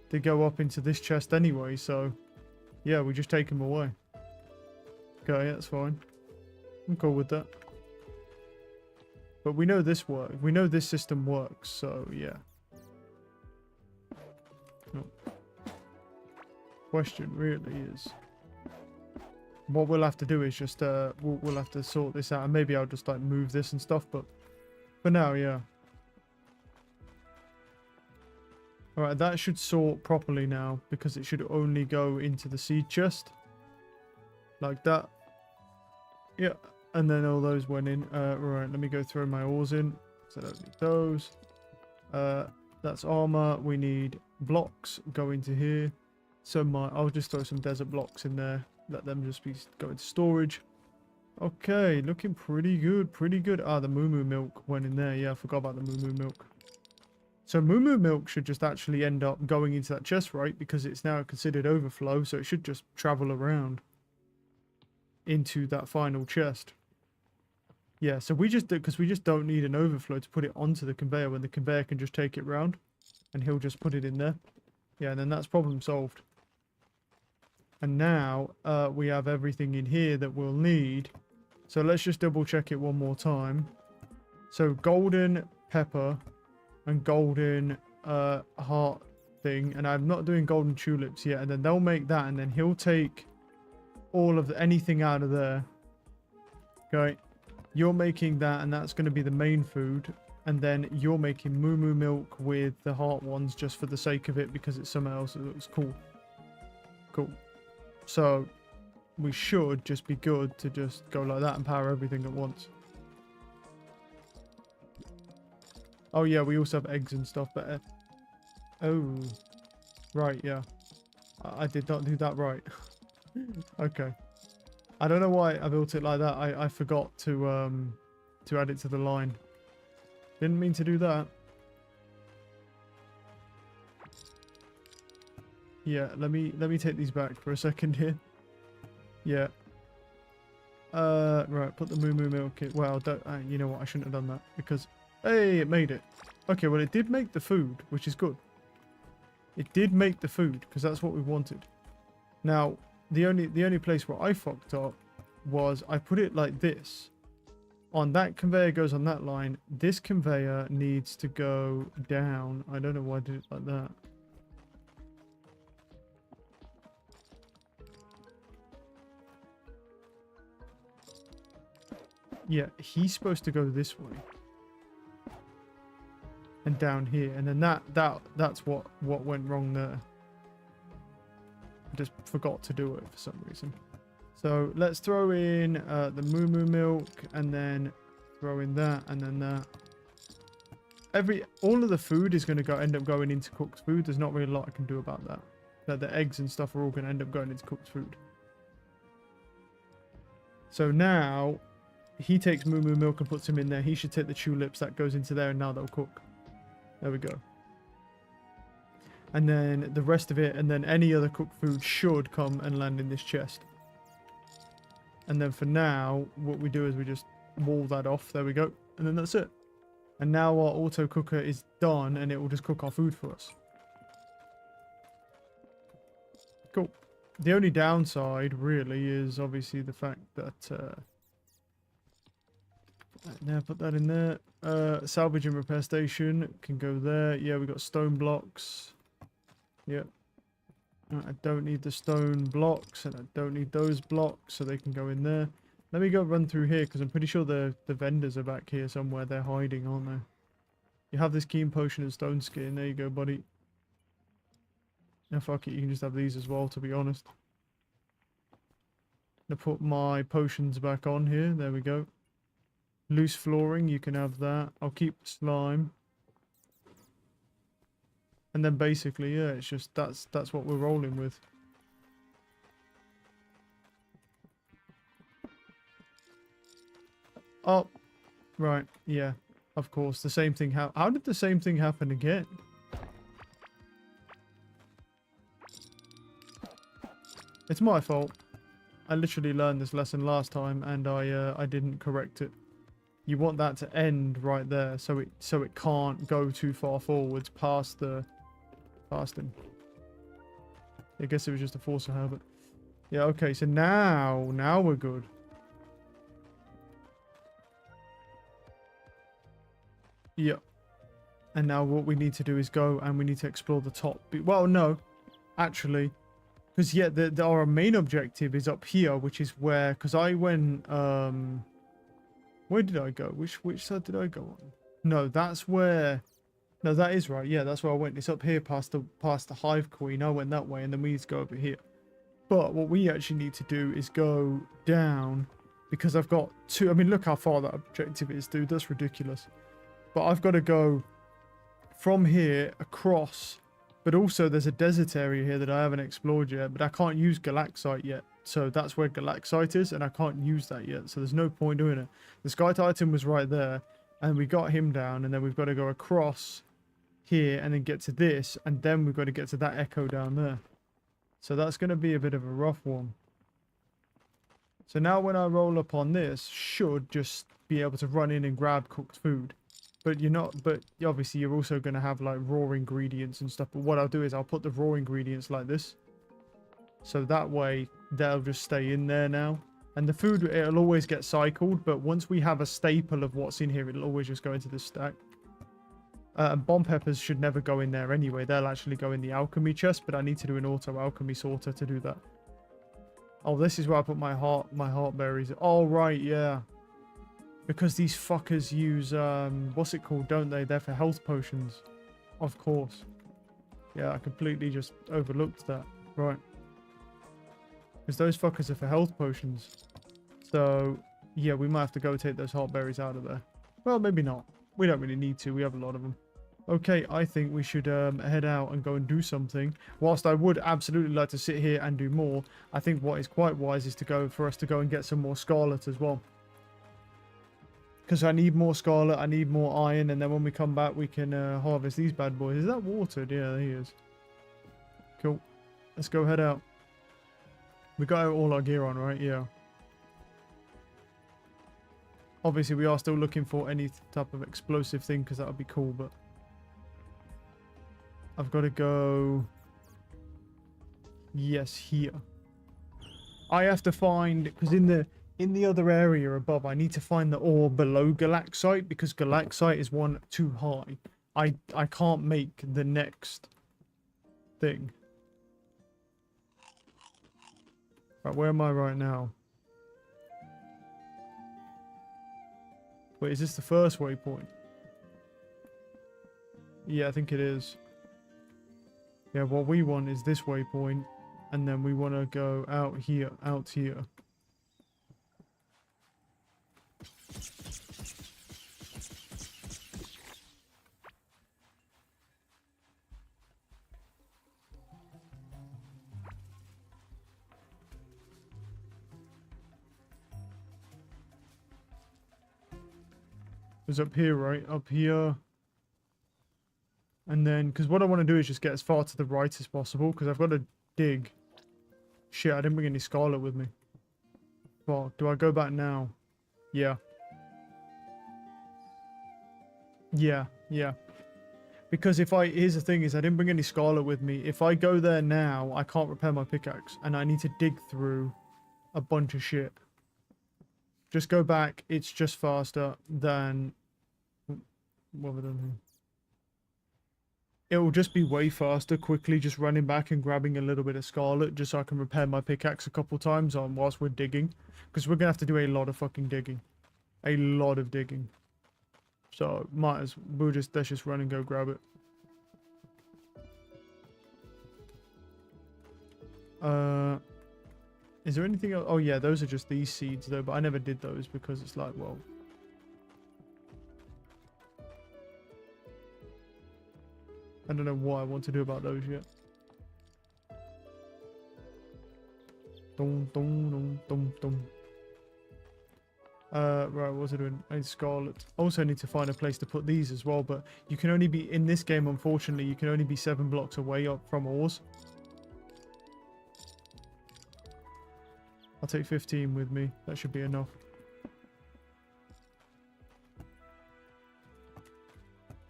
they go up into this chest anyway. So yeah, we just take him away. Okay, that's fine. I'm cool with that. But we know this works. We know this system works, so yeah. No. Question really is, what we'll have to do is just we'll have to sort this out, and maybe I'll just like move this and stuff, but for now, yeah. Alright, that should sort properly now, because it should only go into the seed chest. Like that. Yeah, and then all those went in. Right, let me go throw my ores in. So I don't need those. That's armor. We need blocks. Go into here. So I'll just throw some desert blocks in there. Let them just go into storage. Okay, looking pretty good. Pretty good. Ah, the Moo Moo milk went in there. Yeah, I forgot about the Moo Moo milk. So Moo Moo milk should just actually end up going into that chest, right? Because it's now considered overflow, so it should just travel around into that final chest. Yeah, so we just don't need an overflow to put it onto the conveyor, when the conveyor can just take it round, and he'll just put it in there. Yeah, and then that's problem solved. And now we have everything in here that we'll need. So let's just double check it one more time. So golden pepper and golden heart thing, and I'm not doing golden tulips yet, and then they'll make that, and then he'll take all of anything out of there. Okay, you're making that, and that's going to be the main food, and then you're making Moo Moo milk with the heart ones just for the sake of it, because it's somewhere else that looks cool. Cool. So we should just be good to just go like that and power everything at once. Oh yeah, we also have eggs and stuff, but oh right, yeah, I did not do that right. Okay, I don't know why I built it like that. I forgot to add it to the line. Didn't mean to do that. Yeah, let me take these back for a second here. Yeah. Right, put the Moo Moo milk in. Well, don't, you know what? I shouldn't have done that, because hey, it made it. Okay, well, it did make the food, which is good. It did make the food, because that's what we wanted. Now, the only place where I fucked up was I put it like this. On that conveyor goes on that line. This conveyor needs to go down. I don't know why I did it like that. Yeah, he's supposed to go this way. And down here, and then that's what went wrong there. I just forgot to do it for some reason. So let's throw in the Moo Moo milk, and then throw in that, and then that. All of the food is going to end up going into cooked food. There's not really a lot I can do about that. The eggs and stuff are all going to end up going into cooked food. So now he takes Moo Moo milk and puts him in there. He should take the tulips, that goes into there, and now they'll cook. There we go. And then the rest of it, and then any other cooked food should come and land in this chest. And then for now, what we do is we just wall that off. There we go. And then that's it. And now our auto cooker is done, and it will just cook our food for us. Cool. The only downside, really, is obviously the fact that... put that in there. Salvage and repair station can go there. Yeah, we got stone blocks. Yep. I don't need the stone blocks, and I don't need those blocks, so they can go in there. Let me go run through here, because I'm pretty sure the vendors are back here somewhere. They're hiding, aren't they? You have this keen potion and stone skin. There you go, buddy. Now, fuck it, you can just have these as well, to be honest. I'm gonna put my potions back on here. There we go. Loose flooring, you can have that. I'll keep slime. And then basically, yeah, it's just that's what we're rolling with. Oh, right, yeah, of course. The same thing how did the same thing happen again? It's my fault. I literally learned this lesson last time and I didn't correct it. You want that to end right there so it can't go too far forwards past him. I guess it was just a force of habit. Yeah, okay, so now we're good. Yep. And now what we need to do is go and we need to explore the top. Well, no, actually, because yeah, our main objective is up here, which is where, because I went, where did I go? Which side did I go on? No, that's where, no, that is right. Yeah, that's where I went. It's up here past the Hive Queen. I went that way, and then we need to go over here. But what we actually need to do is go down, because I've got two. I mean, look how far that objective is, dude. That's ridiculous. But I've got to go from here across. But also there's a desert area here that I haven't explored yet, but I can't use Galaxite yet. So that's where Galaxite is, and I can't use that yet. So there's no point doing it. The Sky Titan was right there, and we got him down, and then we've got to go across here and then get to this, and then we've got to get to that echo down there. So that's going to be a bit of a rough one. So now when I roll up on this, should just be able to run in and grab cooked food. But you're not, but obviously you're also going to have like raw ingredients and stuff. But what I'll do is I'll put the raw ingredients like this. So that way they'll just stay in there now. And the food, it'll always get cycled. But once we have a staple of what's in here, it'll always just go into this stack. And bomb peppers should never go in there anyway. They'll actually go in the alchemy chest. But I need to do an auto alchemy sorter to do that. Oh, this is where I put my heart berries. Oh, right, yeah. Because these fuckers use, what's it called, don't they? They're for health potions. Of course. Yeah, I completely just overlooked that. Right. Because those fuckers are for health potions. So, yeah, we might have to go take those heart berries out of there. Well, maybe not. We don't really need to. We have a lot of them. Okay, I think we should head out and go and do something. Whilst I would absolutely like to sit here and do more, I think what is quite wise is for us to go and get some more scarlet as well. Because I need more scarlet, I need more iron, and then when we come back, we can harvest these bad boys. Is that watered? Yeah, there he is. Cool. Let's go head out. We got all our gear on, right? Yeah. Obviously, we are still looking for any type of explosive thing, because that would be cool, but... I've got to go... Yes, here. I have to find... Because in the other area above, I need to find the ore below Galaxite, because Galaxite is one too high. I can't make the next thing. Right, where am I right now? Wait, is this the first waypoint? Yeah, I think it is. Yeah, what we want is this waypoint, and then we want to go out here. It was up here, right? Up here. And then, because what I want to do is just get as far to the right as possible, because I've got to dig. Shit, I didn't bring any scarlet with me. Well, do I go back now? Yeah. Yeah. Because here's the thing is I didn't bring any Scarlet with me. If I go there now, I can't repair my pickaxe and I need to dig through a bunch of shit. Just go back. It's just faster than... What have I done here? It will just be way faster, quickly just running back and grabbing a little bit of Scarlet just so I can repair my pickaxe a couple times on whilst we're digging. Because we're going to have to do a lot of fucking digging. A lot of digging. So, let's just run and go grab it. Is there anything else? Oh yeah, those are just these seeds though, but I never did those because it's like, well... I don't know what I want to do about those yet. Dum, dum, dum, dum, dum. Right, what was I doing? I need Scarlet. Also need to find a place to put these as well, but you can only be, in this game, unfortunately, you can only be 7 blocks away up from ores. I'll take 15 with me. That should be enough.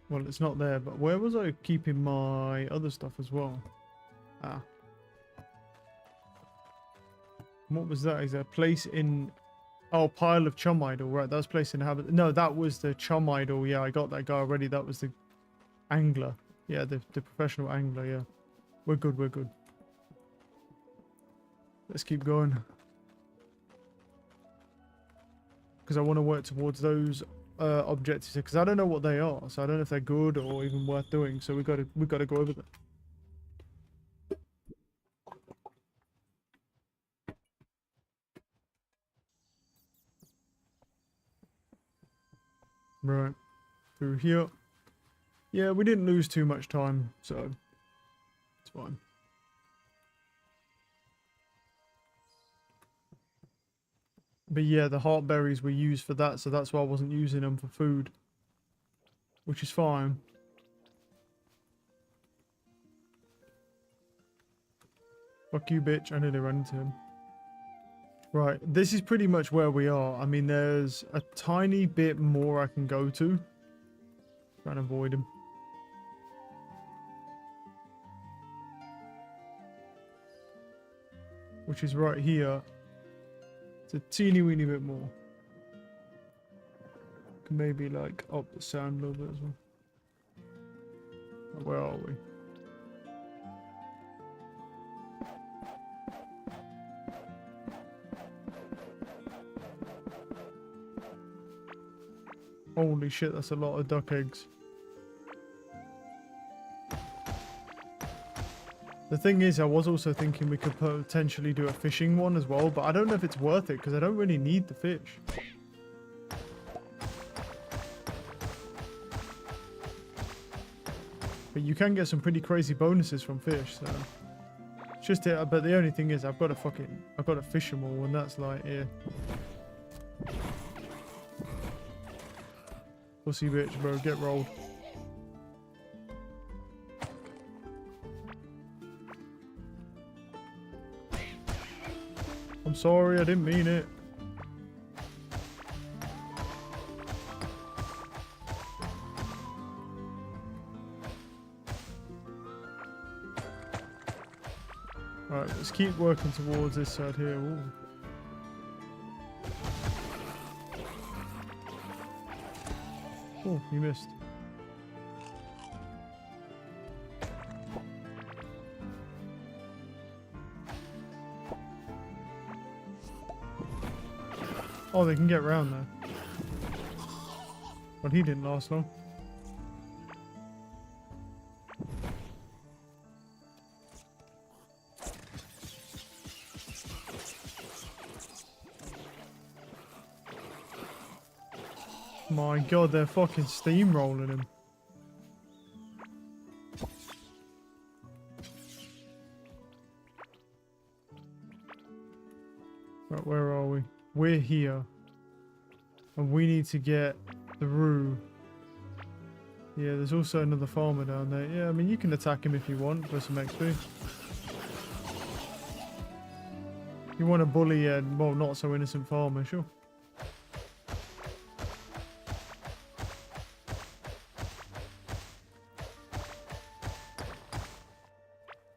Well, it's not there, but where was I keeping my other stuff as well? Ah. What was that? Is there a place in... Oh, pile of chum idol. Right, that was placed in habit. No, that was the chum idol. Yeah, I got that guy already. That was the angler. Yeah, the professional angler, yeah. We're good, we're good. Let's keep going. Because I want to work towards those objectives, because I don't know what they are, so I don't know if they're good or even worth doing. So we got to go over them. Right, through here. Yeah, we didn't lose too much time, so it's fine. But yeah, the heart berries were used for that, so that's why I wasn't using them for food. Which is fine. Fuck you, bitch. I nearly ran into him. Right, this is pretty much where we are. I mean, there's a tiny bit more I can go to. Try and avoid him. Which is right here. It's a teeny weeny bit more. Can maybe like up the sound a little bit as well. Where are we? Holy shit, that's a lot of duck eggs. The thing is, I was also thinking we could potentially do a fishing one as well, but I don't know if it's worth it because I don't really need the fish. But you can get some pretty crazy bonuses from fish, so... It's just it, but the only thing is, I've got to fish them all, and that's like, yeah. Pussy bitch, bro, get rolled. I'm sorry, I didn't mean it. Right, let's keep working towards this side here. Ooh. Oh, you missed. Oh, they can get around there. But he didn't last long. My god, they're fucking steamrolling him. Right, where are we? We're here. And we need to get through. Yeah, there's also another farmer down there. Yeah, I mean, you can attack him if you want for some XP. You want to bully a, well, not so innocent farmer, sure.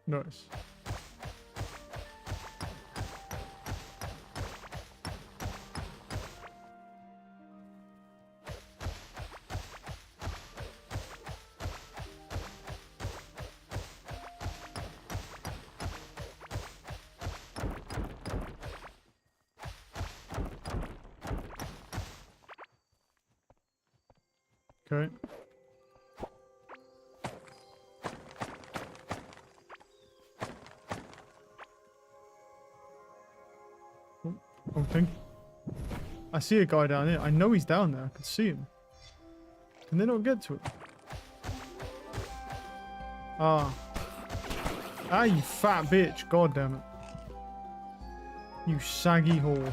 Nice. Okay. Wrong thing. I see a guy down here. I know he's down there. I can see him. Can they not get to him? Ah. Ah, you fat bitch. God damn it. You saggy whore.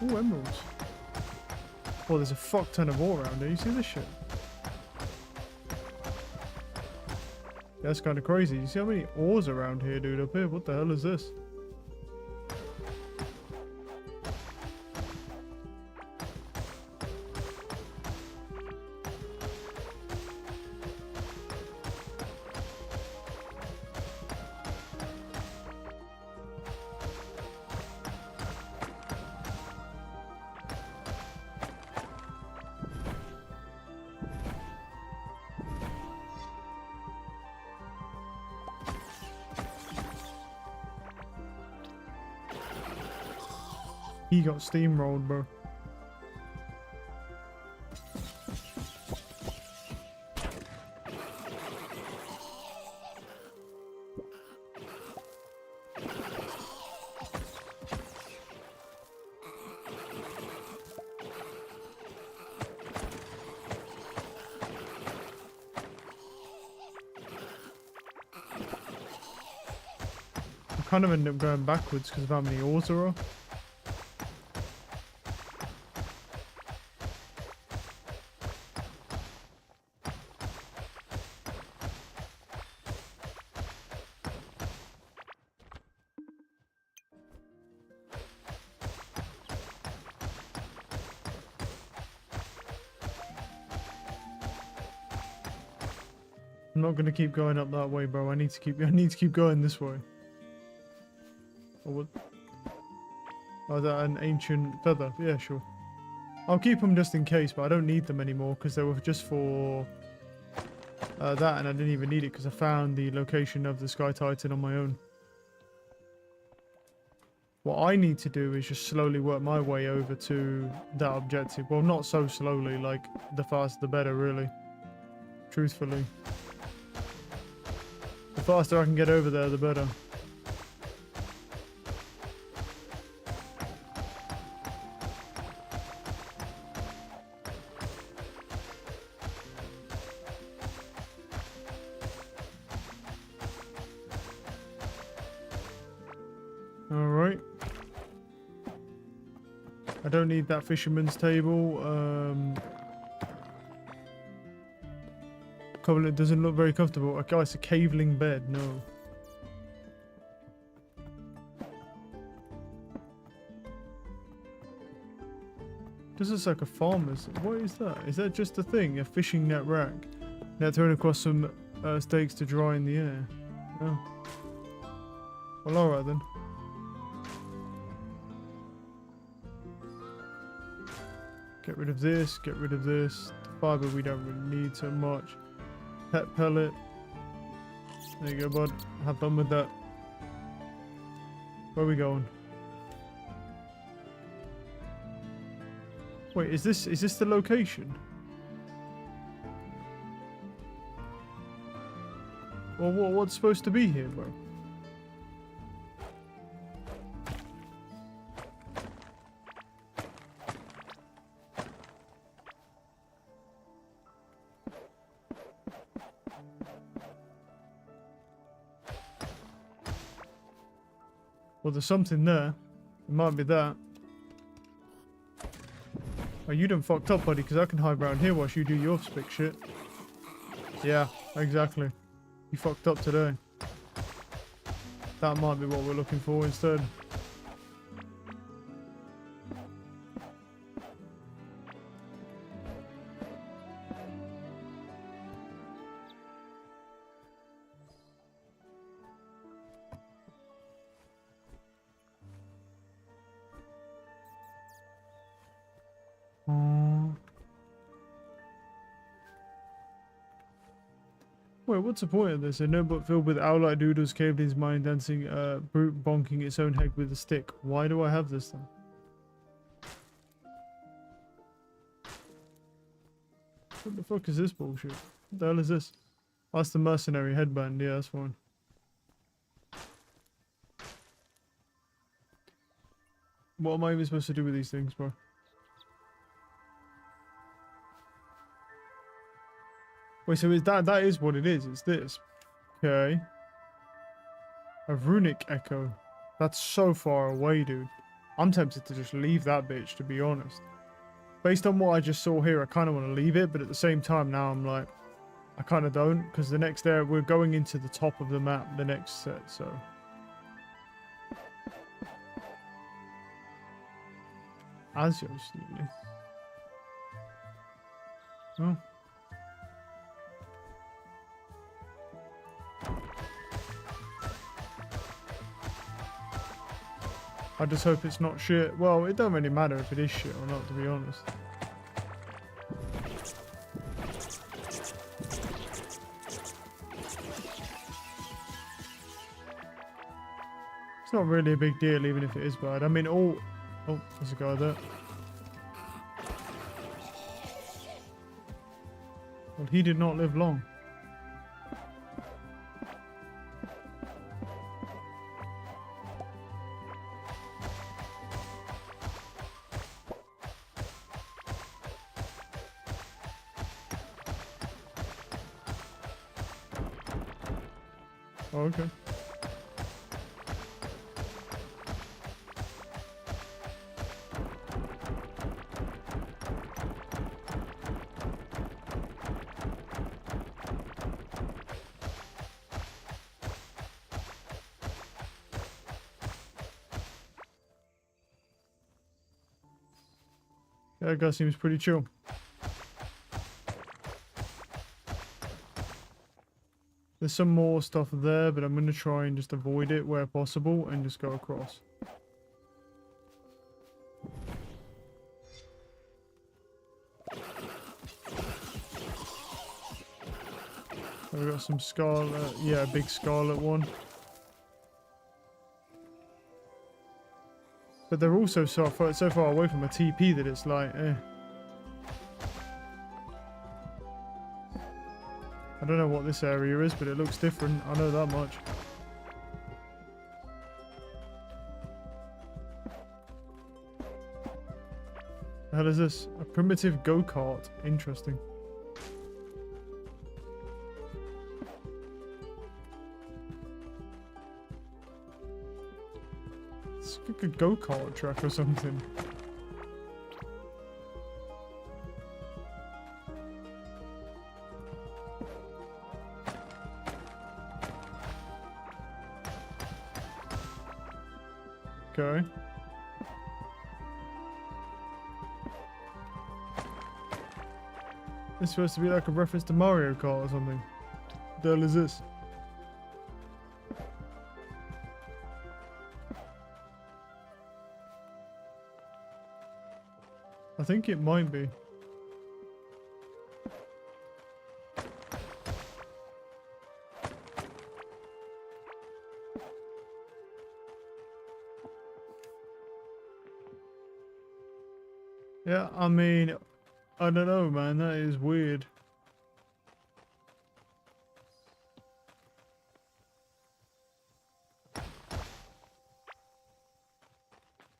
Ooh, emeralds. Oh, there's a fuck ton of ore around here. You see this shit? That's kind of crazy. You see how many ores around here, dude? Up here? What the hell is this? He got steamrolled, bro. I kind of end up going backwards because of how many ores there are. I'm not gonna keep going up that way, bro. I need to keep going this way. Oh, what? Oh, is that an ancient feather? Yeah, sure. I'll keep them just in case, but I don't need them anymore because they were just for that, and I didn't even need it because I found the location of the Sky Titan on my own. What I need to do is just slowly work my way over to that objective. Well, not so slowly, like the faster the better, really. Truthfully. The faster I can get over there, the better. Alright. I don't need that fisherman's table. It doesn't look very comfortable. Okay, it's a caveling bed. No. This is like a farmer's. What is that? Is that just a thing? A fishing net rack? Now thrown across some stakes to dry in the air. Oh. Well, alright then. Get rid of this. Get rid of this. The fiber we don't really need so much. Pet pellet. There you go, bud. Have fun with that. Where are we going? Wait, is this the location? Well, what's supposed to be here, bro? Well, there's something there. It might be that. Oh, you done fucked up, buddy, because I can hide around here whilst you do your spick shit. Yeah, exactly. You fucked up today. That might be what we're looking for instead. Wait, what's the point of this? A notebook filled with owl-like doodles, cavelins, mine dancing, brute bonking its own head with a stick. Why do I have this then? What the fuck is this bullshit? What the hell is this? Oh, that's the mercenary headband. Yeah, that's fine. What am I even supposed to do with these things, bro? Wait, so is that is what it is? It's this. Okay. A runic echo. That's so far away, dude. I'm tempted to just leave that bitch, to be honest. Based on what I just saw here, I kind of want to leave it, but at the same time now I'm like, I kind of don't, because the next area, we're going into the top of the map, the next set, so. Asio Sneaky. Oh. I just hope it's not shit. Well, it don't really matter if it is shit or not, to be honest. It's not really a big deal, even if it is bad. I mean, all... Oh, there's a guy there. Well, he did not live long. Oh, okay. That guy seems pretty chill. There's some more stuff there, but I'm going to try and just avoid it where possible and just go across. We've got some scarlet, yeah, a big scarlet one. But they're also so far away from a TP that it's like, eh. I don't know what this area is, but it looks different. I know that much. The hell is this? A primitive go-kart. Interesting. It's like a go-kart track or something. Okay. It's supposed to be like a reference to Mario Kart or something. What the hell is this? I think it might be. Yeah, I mean, I don't know, man. That is weird.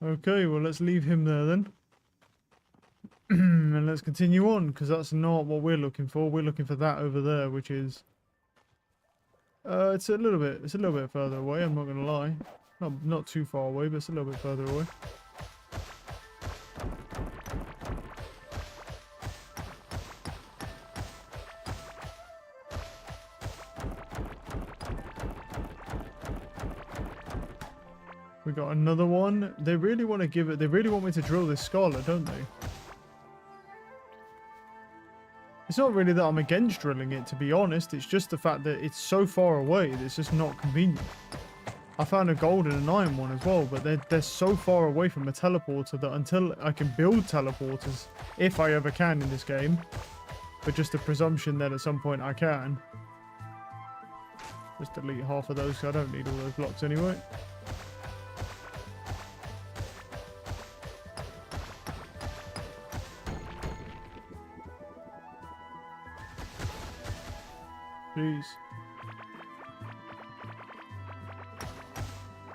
Okay, well, let's leave him there then. And let's continue on, because that's not what we're looking for. We're looking for that over there, which is... it's a little bit further away, I'm not going to lie. Not too far away, but it's a little bit further away. We got another one. They really want to give it... They really want me to drill this Scarlet, don't they? It's not really that I'm against drilling it, to be honest. It's just the fact that it's so far away that it's just not convenient. I found a gold and an iron one as well, but they're so far away from a teleporter that until I can build teleporters, if I ever can in this game, but just a presumption that at some point I can, Just delete half of those, so I don't need all those blocks anyway. Jeez.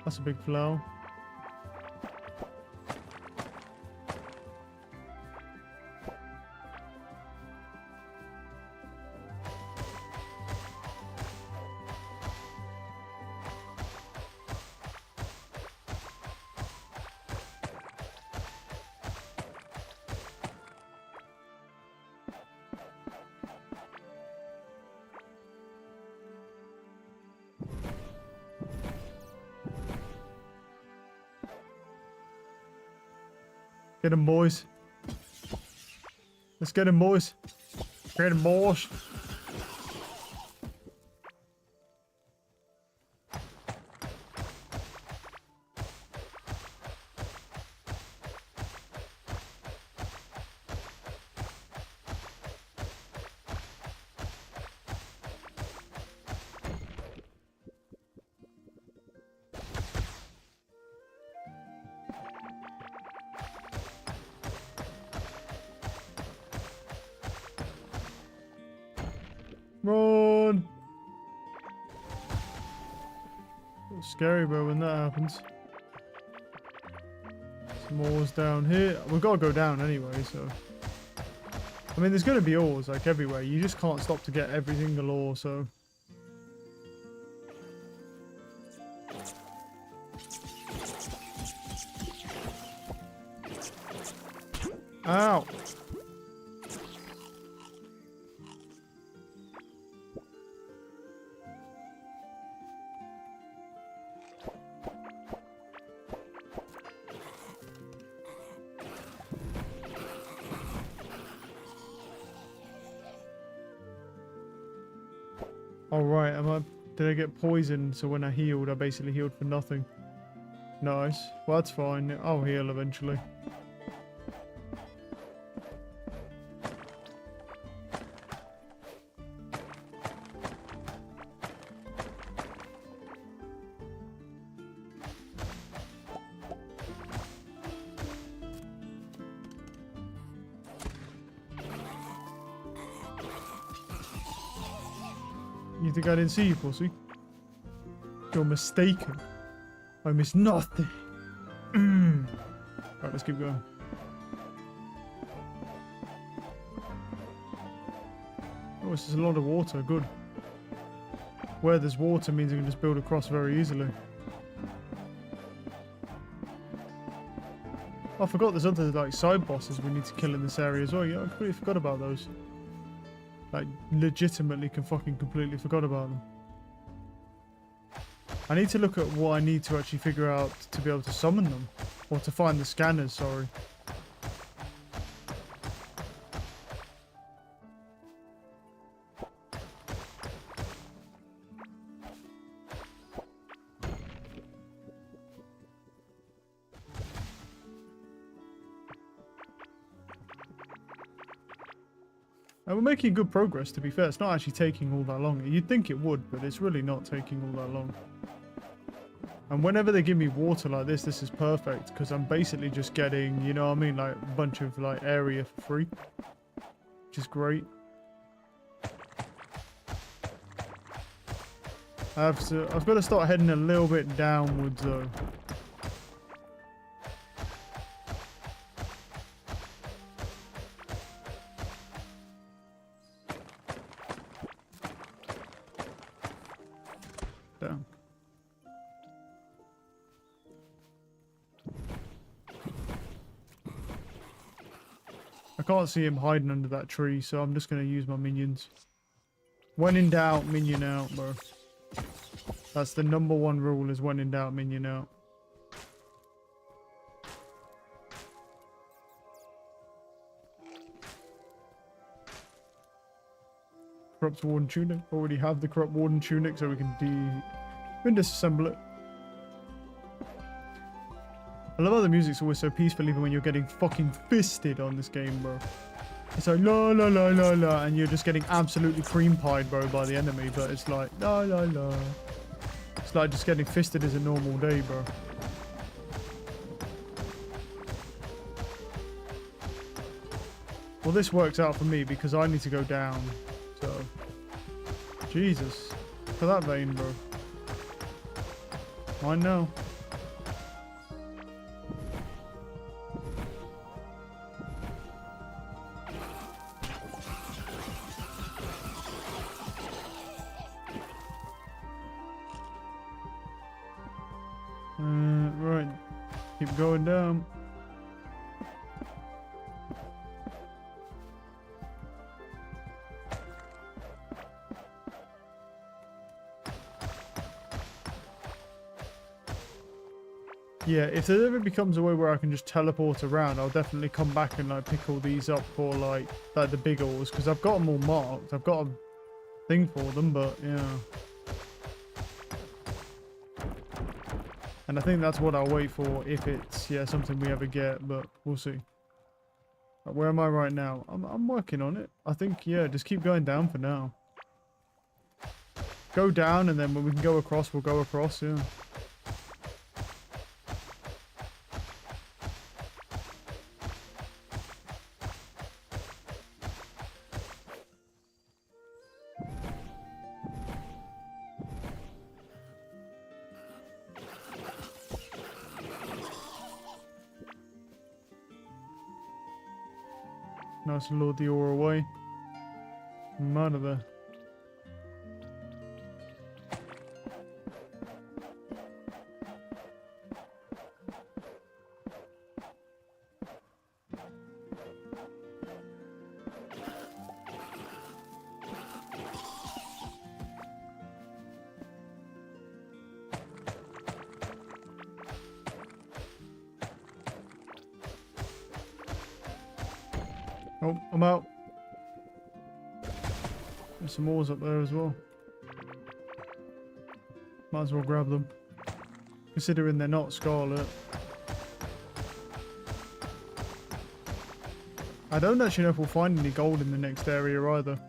That's a big flower. Get him, boys. Let's get him, boys. Get him, boys. Run! It's scary, bro, when that happens. Some ores down here. We've got to go down anyway, so... I mean, there's going to be ores, like, everywhere. You just can't stop to get every single ore, so... Ow! Alright, did I get poisoned? So when I healed, I basically healed for nothing. Nice. Well, that's fine. I'll heal eventually. You think I didn't see you, pussy? You're mistaken. I missed nothing. Right, let's keep going. Oh, this is a lot of water. Good. Where there's water means you can just build across very easily. Oh, I forgot there's other like side bosses we need to kill in this area as well. Yeah, I completely forgot about those. Like, legitimately completely forgot about them. I need to look at what I need to actually figure out to be able to summon them. Or to find the scanners, sorry. And we're making good progress, to be fair. It's not actually taking all that long. You'd think it would, but it's really not taking all that long. And whenever they give me water like this is perfect, because I'm basically just getting, you know what I mean, like a bunch of like area for free, which is great. I've got to start heading a little bit downwards though. Down. I can't see him hiding under that tree, so I'm just going to use my minions. When in doubt, minion out, bro. That's the #1 rule, is when in doubt, minion out. Corrupt Warden Tunic. Already have the Corrupt Warden Tunic, so we can disassemble it. I love how the music's always so peaceful even when you're getting fucking fisted on this game, bro. It's like la la la la la, and you're just getting absolutely cream pied, bro, by the enemy. But it's like la la la. It's like just getting fisted as a normal day, bro. Well, this works out for me because I need to go down. So, Jesus, for that vein, bro. I know. Right. Keep going down. Yeah, if there ever becomes a way where I can just teleport around, I'll definitely come back and like pick all these up for like the big ores, because I've got them all marked. I've got a thing for them, but yeah. And I think that's what I'll wait for if it's something we ever get, but we'll see. Where am I right now? I'm working on it. I think just keep going down for now. Go down, and then when we can go across, we'll go across. Yeah. Nice to load the ore away. I'm out of there. Oh, I'm out. There's some ores up there as well. Might as well grab them. Considering they're not scarlet. I don't actually know if we'll find any gold in the next area either.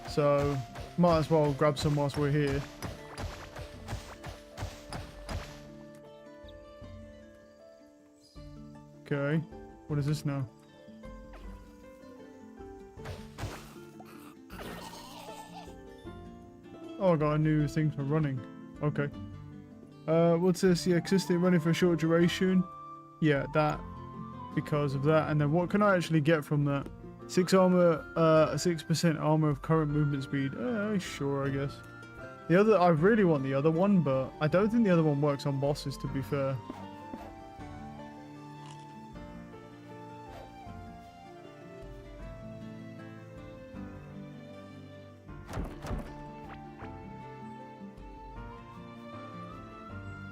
So, might as well grab some whilst we're here. Okay. What is this now? Oh, I got a new thing for running. Okay. What's this? Yeah, existing running for a short duration. Yeah, that. Because of that. And then what can I actually get from that? 6 armor, 6% armor of current movement speed. Sure, I guess. The other, I really want the other one, but I don't think the other one works on bosses, to be fair.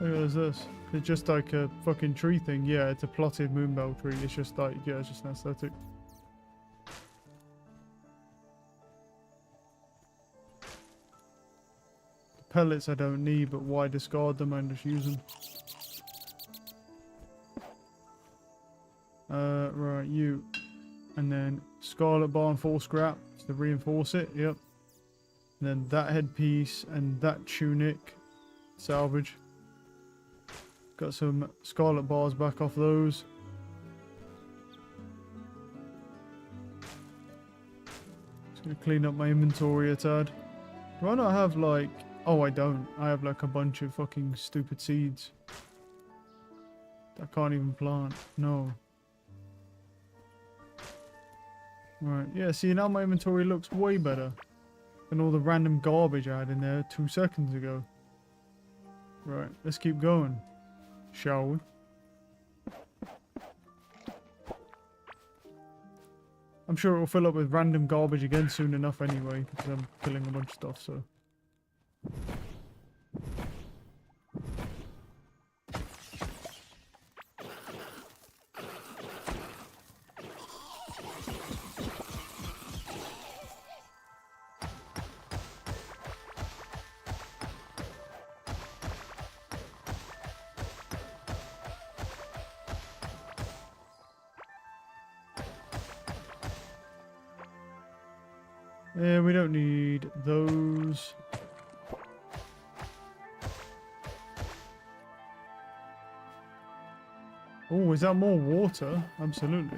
What is this? It's just like a fucking tree thing. Yeah, it's a plotted moonbell tree. It's just like, yeah, it's just an aesthetic. The pellets I don't need, but why discard them and just use them? Right, you. And then Scarlet Bar and 4 scrap to reinforce it. Yep. And then that headpiece and that tunic. Salvage. Got some Scarlet Bars back off those. Just gonna clean up my inventory a tad. Do I not have like... Oh, I don't. I have like a bunch of fucking stupid seeds. I can't even plant. No. Right, yeah, see now my inventory looks way better than all the random garbage I had in there 2 seconds ago. Right, let's keep going. Shall we? I'm sure it will fill up with random garbage again soon enough anyway, because I'm killing a bunch of stuff, so... Yeah, we don't need those. Oh, is that more water? Absolutely.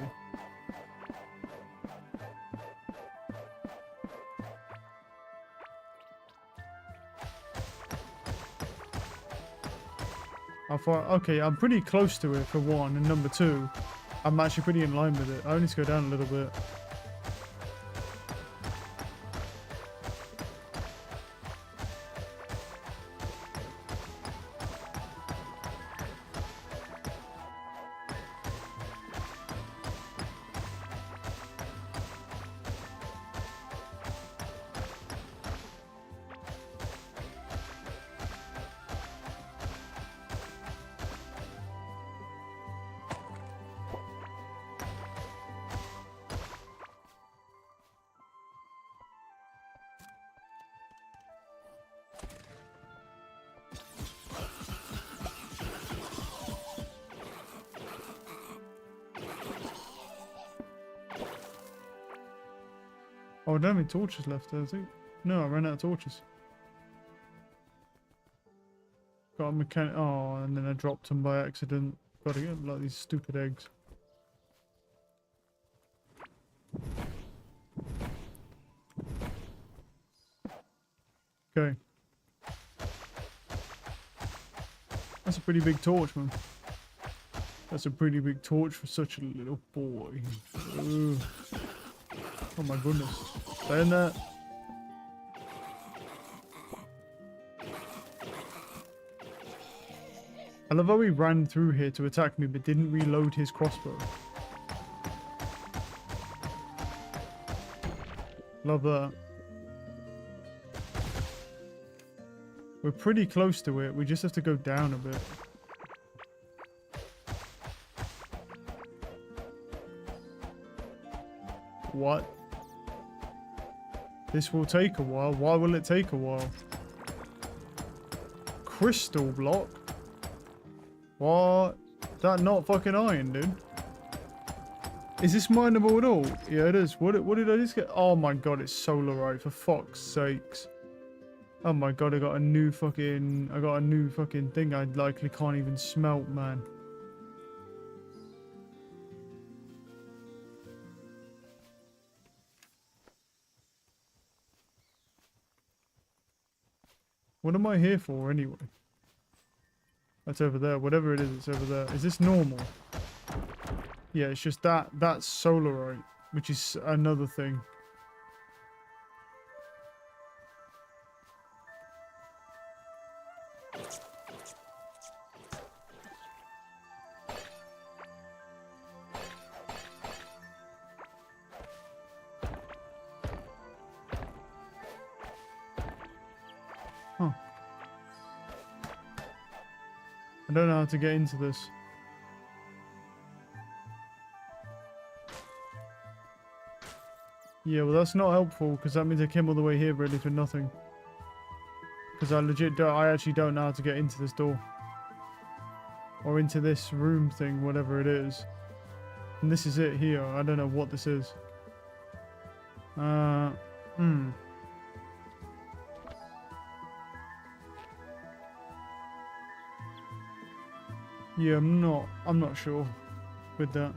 How far? Okay, I'm pretty close to it for one, and number two, I'm actually pretty in line with it. I only need to go down a little bit. Oh, I don't have any torches left, I think. No, I ran out of torches. Got a mechanic. Oh, and then I dropped them by accident. Gotta get like these stupid eggs. Okay. That's a pretty big torch, man. That's a pretty big torch for such a little boy. Ugh. Oh my goodness. Stay in there. I love how he ran through here to attack me but didn't reload his crossbow. Love that. We're pretty close to it. We just have to go down a bit. What? This will take a while. Why will it take a while? Crystal block? What? Is that not fucking iron, dude? Is this mineable at all? Yeah, it is. What did I just get? Oh my god, it's solarite, for fuck's sakes. Oh my god, I got a new fucking thing I likely can't even smelt, man. What am I here for anyway? That's over there. Whatever it is, it's over there. Is this normal? Yeah, it's just that's solarite, which is another thing. Huh. I don't know how to get into this. Yeah, well that's not helpful because that means I came all the way here really for nothing. Because I actually don't know how to get into this door. Or into this room thing, whatever it is. And this is it here. I don't know what this is. Yeah, I'm not sure with that.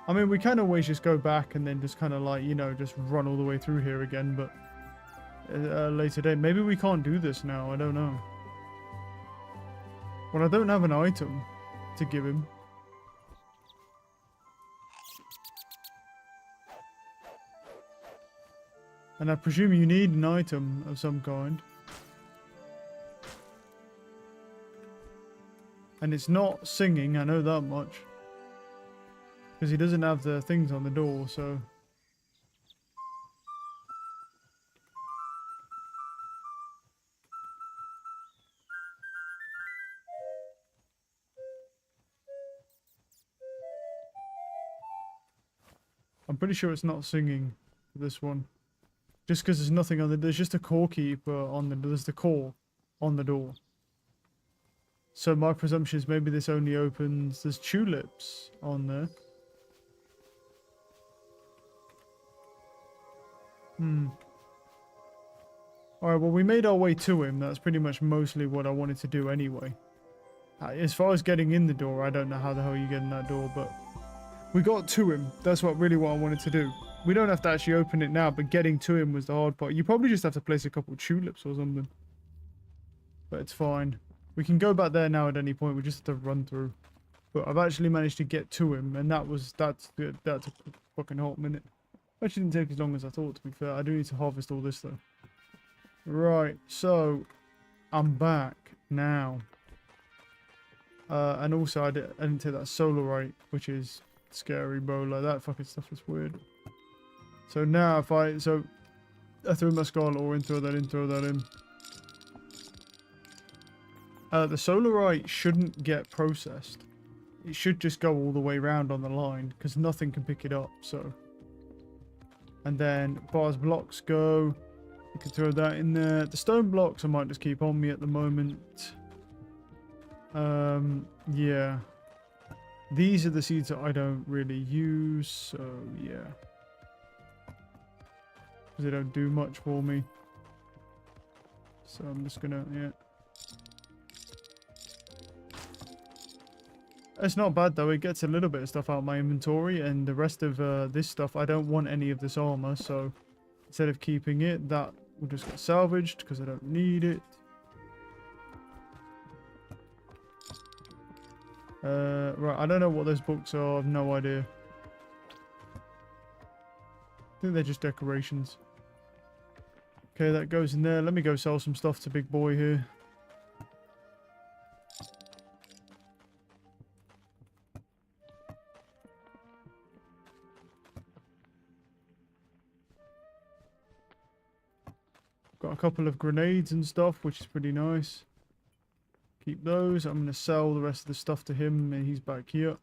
I mean, we can always just go back and then just kind of like, you know, just run all the way through here again, but later date. Maybe we can't do this now, I don't know. Well, I don't have an item to give him. And I presume you need an item of some kind. And it's not singing, I know that much. Because he doesn't have the things on the door, so... I'm pretty sure it's not singing for this one. Just because there's nothing on the... There's just a core keeper on the... There's the core on the door. So my presumption is maybe this only opens... There's tulips on there. Alright, well, we made our way to him. That's pretty much mostly what I wanted to do anyway. As far as getting in the door, I don't know how the hell you get in that door, but we got to him. That's what I wanted to do. We don't have to actually open it now, but getting to him was the hard part. You probably just have to place a couple of tulips or something. But it's fine. We can go back there now at any point. We just have to run through. But I've actually managed to get to him, and that's good. That took a fucking hot minute. Actually didn't take as long as I thought, to be fair. I do need to harvest all this, though. Right, so I'm back now. And also I didn't take that solarite, which is scary, bro. Like, that fucking stuff is weird. So now if I threw my scarlet ore in, throw that in, throw that in. The solarite shouldn't get processed. It should just go all the way around on the line, because nothing can pick it up, so. And then bars blocks go. You can throw that in there. The stone blocks I might just keep on me at the moment. Yeah. These are the seeds that I don't really use, so yeah. Because they don't do much for me. So I'm just gonna, yeah. It's not bad though, it gets a little bit of stuff out of my inventory, and the rest of this stuff, I don't want any of this armor, so instead of keeping it, that will just get salvaged because I don't need it. Right, I don't know what those books are, I've no idea. I think they're just decorations. Okay, that goes in there. Let me go sell some stuff to Big Boy here. Got a couple of grenades and stuff, which is pretty nice. Keep those. I'm going to sell the rest of the stuff to him, and he's back here.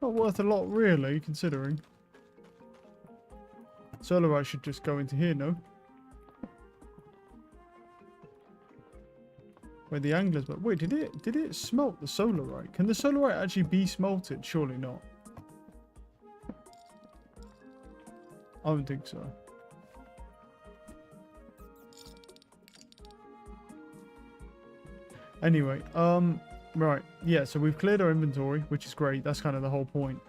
Not worth a lot, really, considering. Solarite should just go into here, no? Where the anglers... But wait, did it smelt the solarite? Can the solarite actually be smelted? Surely not. I don't think so. Anyway, right. Yeah, so we've cleared our inventory, which is great. That's kind of the whole point.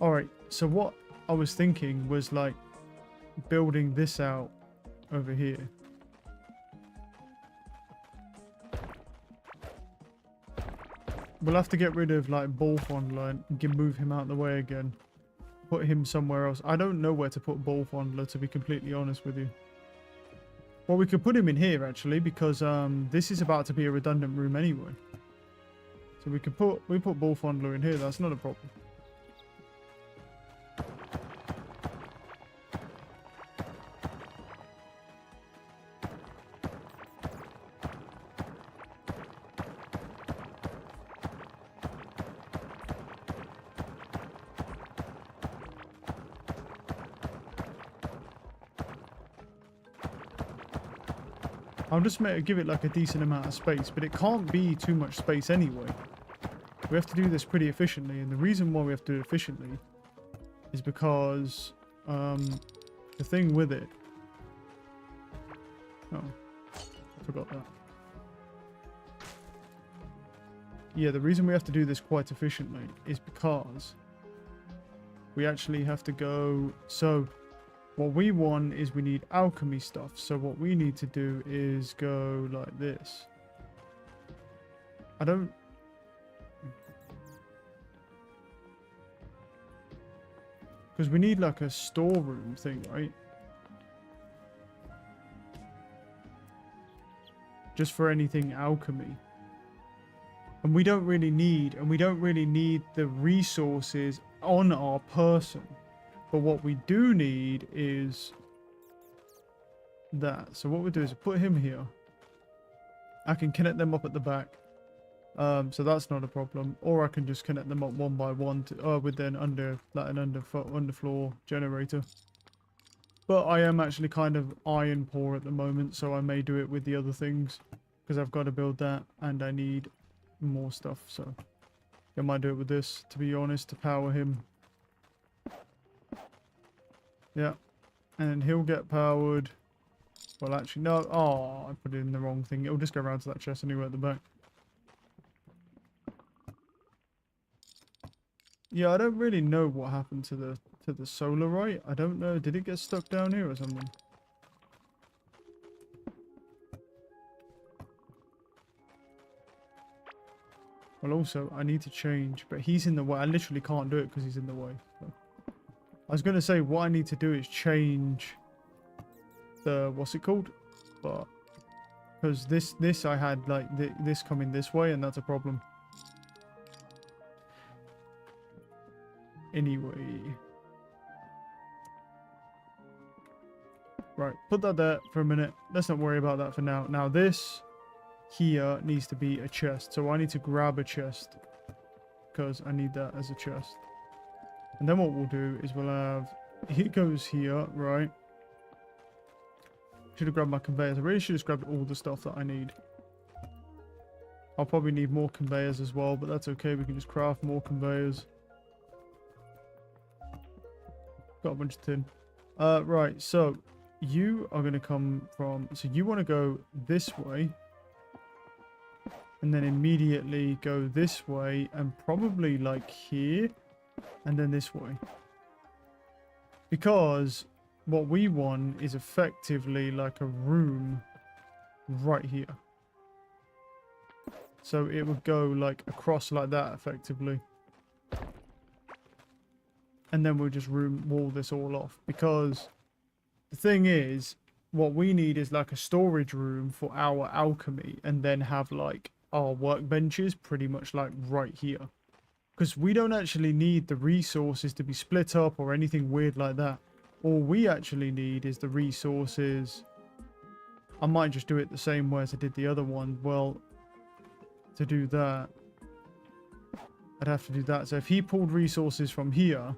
Alright, so what I was thinking was, like, building this out over here. We'll have to get rid of, like, Bullfondler and move him out of the way again. Put him somewhere else. I don't know where to put Bullfondler, to be completely honest with you. Well, we could put him in here, actually, because this is about to be a redundant room anyway. So we put Bullfondler in here. That's not a problem. I'll just give it like a decent amount of space, but it can't be too much space anyway. We have to do this pretty efficiently, and the reason why we have to do it efficiently is because the thing with it... Oh, I forgot that. Yeah, the reason we have to do this quite efficiently is because we actually have to go... So... What we want is we need alchemy stuff. So what we need to do is go like this. I don't... Because we need like a storeroom thing, right? Just for anything alchemy. And we don't really need the resources on our person. But what we do need is that. So what we do is put him here. I can connect them up at the back. So that's not a problem. Or I can just connect them up one by one to, with an underfloor generator. But I am actually kind of iron poor at the moment, so I may do it with the other things. Because I've got to build that and I need more stuff. So I might do it with this, to be honest, to power him. Yeah. And he'll get powered. Well, actually, no. Oh, I put it in the wrong thing. It'll just go around to that chest anyway at the back. Yeah, I don't really know what happened to the solarite. I don't know. Did it get stuck down here or something? Well, also, I need to change, but he's in the way. I literally can't do it because he's in the way. So. I was going to say what I need to do is change the, what's it called? But, because this I had, like, this coming this way, and that's a problem. Anyway. Right, put that there for a minute. Let's not worry about that for now. Now, this here needs to be a chest. So I need to grab a chest because I need that as a chest. And then what we'll do is we'll have, it goes here, right? Should have grabbed my conveyors. I really should have grabbed all the stuff that I need. I'll probably need more conveyors as well, but that's okay. We can just craft more conveyors. Got a bunch of tin. Right, so you are going to come from, so you want to go this way. And then immediately go this way and probably like here. And then this way. Because what we want is effectively like a room right here. So it would go like across like that effectively. And then we'll just wall this all off. Because the thing is, what we need is like a storage room for our alchemy. And then have like our workbenches pretty much like right here. Because we don't actually need the resources to be split up or anything weird like that. All we actually need is the resources. I might just do it the same way as I did the other one. Well, to do that, I'd have to do that. So if he pulled resources from here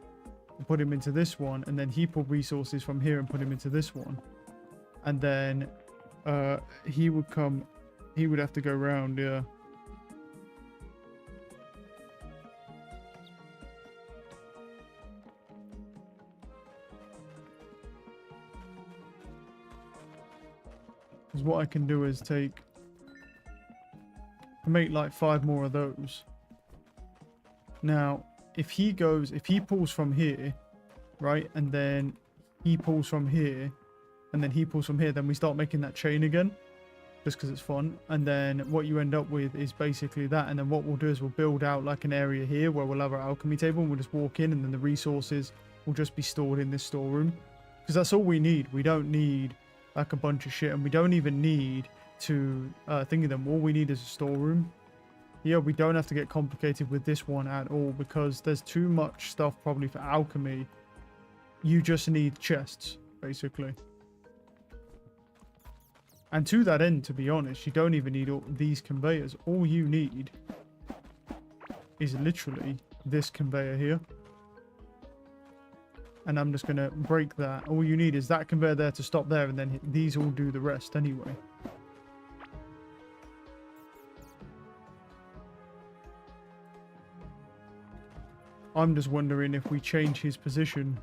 and put him into this one, and then he pulled resources from here and put him into this one, and then he would come, he would have to go around, yeah. Because what I can do is make like 5 more of those. Now, if he pulls from here, right, and then he pulls from here, and then he pulls from here, then we start making that chain again, just because it's fun. And then what you end up with is basically that. And then what we'll do is we'll build out like an area here where we'll have our alchemy table, and we'll just walk in, and then the resources will just be stored in this storeroom. Because that's all we need. We don't need like a bunch of shit, and we don't even need to think of them. All we need is a storeroom. Yeah, we don't have to get complicated with this one at all, because there's too much stuff probably for alchemy. You just need chests, basically. And to that end, to be honest, you don't even need all these conveyors. All you need is literally this conveyor here. And I'm just going to break that. All you need is that conveyor there to stop there, and then these all do the rest anyway. I'm just wondering if we change his position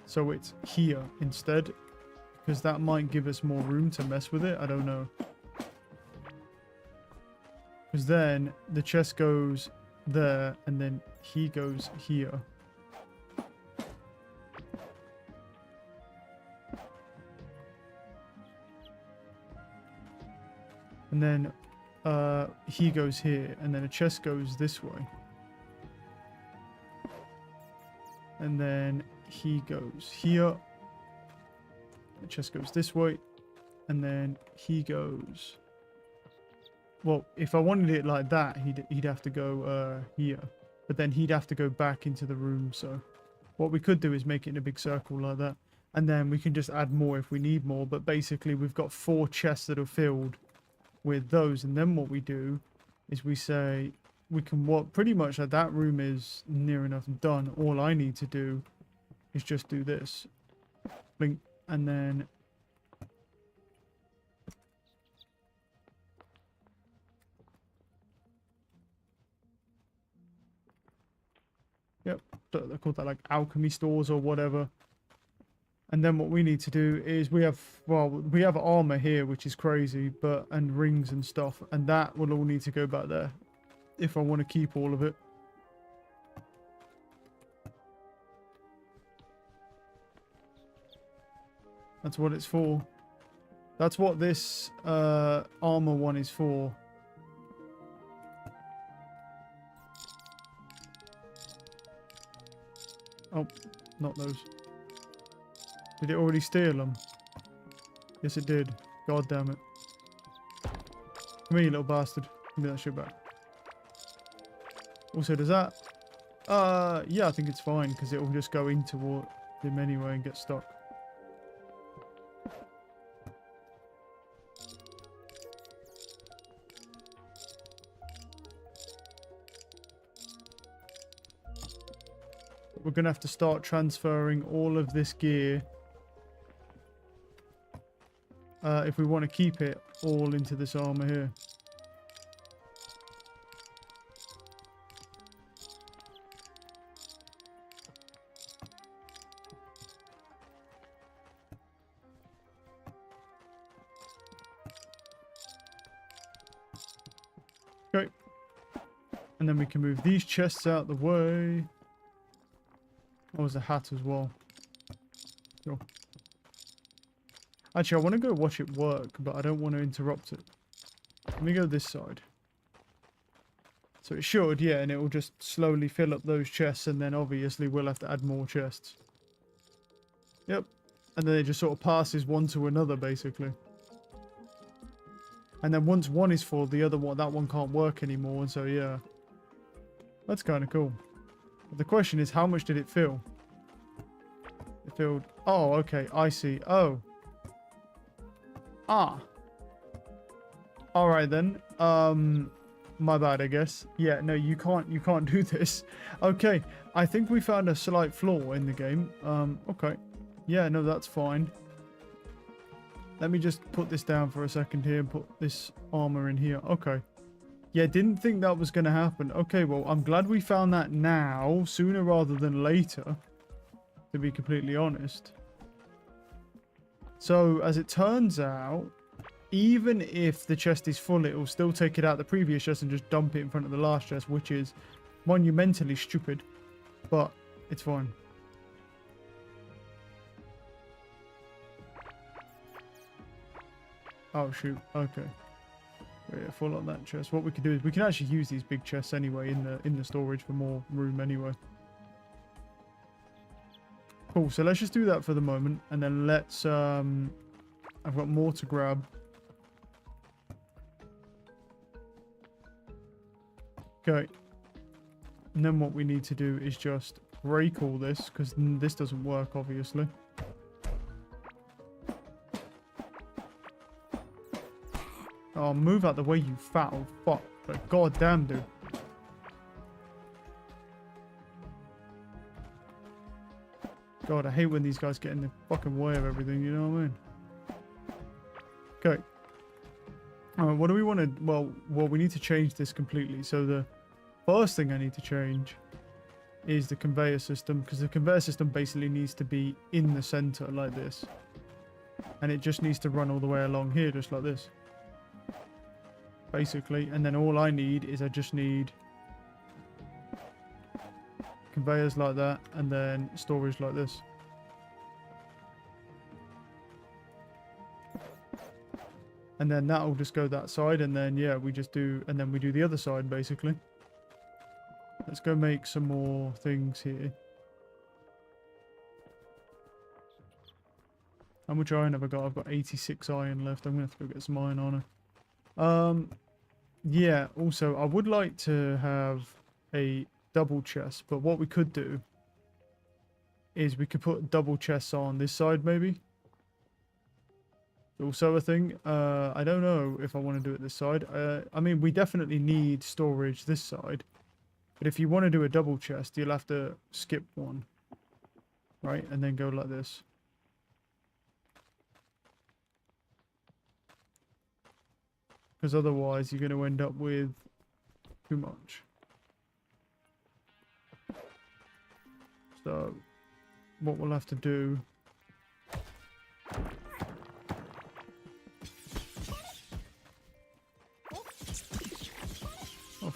so it's here instead, because that might give us more room to mess with it. I don't know. Because then the chest goes there, and then he goes here. And then he goes here, and then a chest goes this way. And then he goes here. The chest goes this way. And then he goes... Well, if I wanted it like that, he'd have to go here. But then he'd have to go back into the room, so... What we could do is make it in a big circle like that. And then we can just add more if we need more. But basically, we've got 4 chests that are filled with those. And then what we do is we say... We can walk pretty much like that room is near enough done. All I need to do is just do this. Blink. And then... Yep. They call that like alchemy stores or whatever. And then what we need to do is we have armor here, which is crazy, and rings and stuff, and that will all need to go back there if I want to keep all of it. That's what it's for. That's what this armor one is for. Oh, not those. Did it already steal them? Yes, it did. God damn it. Come here, you little bastard. Give me that shit back. Also, does that... yeah, I think it's fine, because it will just go into him anyway and get stuck. We're going to have to start transferring all of this gear if we want to keep it all into this armor here. Okay. And then we can move these chests out the way. Oh, there's a hat as well. Sure. Actually, I want to go watch it work, but I don't want to interrupt it. Let me go this side. So it should, yeah, and it will just slowly fill up those chests, and then obviously we'll have to add more chests. Yep. And then it just sort of passes one to another, basically. And then once one is full, the other one, that one can't work anymore, and so yeah. That's kind of cool. But the question is, how much did it fill? It filled... Oh, okay, I see. Oh. Ah. Alright then. My bad, I guess. Yeah, no, you can't do this. Okay, I think we found a slight flaw in the game. Okay. Yeah, no, that's fine. Let me just put this down for a second here and put this armor in here. Okay. Yeah, didn't think that was going to happen. Okay, well, I'm glad we found that now, sooner rather than later, to be completely honest. So, as it turns out, even if the chest is full, it will still take it out the previous chest and just dump it in front of the last chest, which is monumentally stupid, but it's fine. Oh, shoot. Okay. Yeah, full on that chest. What we could do is we can actually use these big chests anyway in the storage for more room anyway. Cool. So let's just do that for the moment, and then let's I've got more to grab. Okay. And then what we need to do is just break all this, because this doesn't work obviously. Oh, move out the way, you fat old fuck. But goddamn, dude. God, I hate when these guys get in the fucking way of everything, you know what I mean? Okay. What do we want to... Well, we need to change this completely. So the first thing I need to change is the conveyor system, because the conveyor system basically needs to be in the center like this. And it just needs to run all the way along here, just like this. Basically, and then all I need is I just need conveyors like that, and then storage like this. And then that'll just go that side, and then yeah, we just do, and then we do the other side basically. Let's go make some more things here. How much iron have I got? I've got 86 iron left. I'm gonna have to go get some iron on it. Yeah, also I would like to have a double chest, but what we could do is we could put double chests on this side maybe. Also a thing. I don't know if I want to do it this side. I mean, we definitely need storage this side, but if you want to do a double chest, you'll have to skip one, right, and then go like this. Because otherwise you're going to end up with too much. So what we'll have to do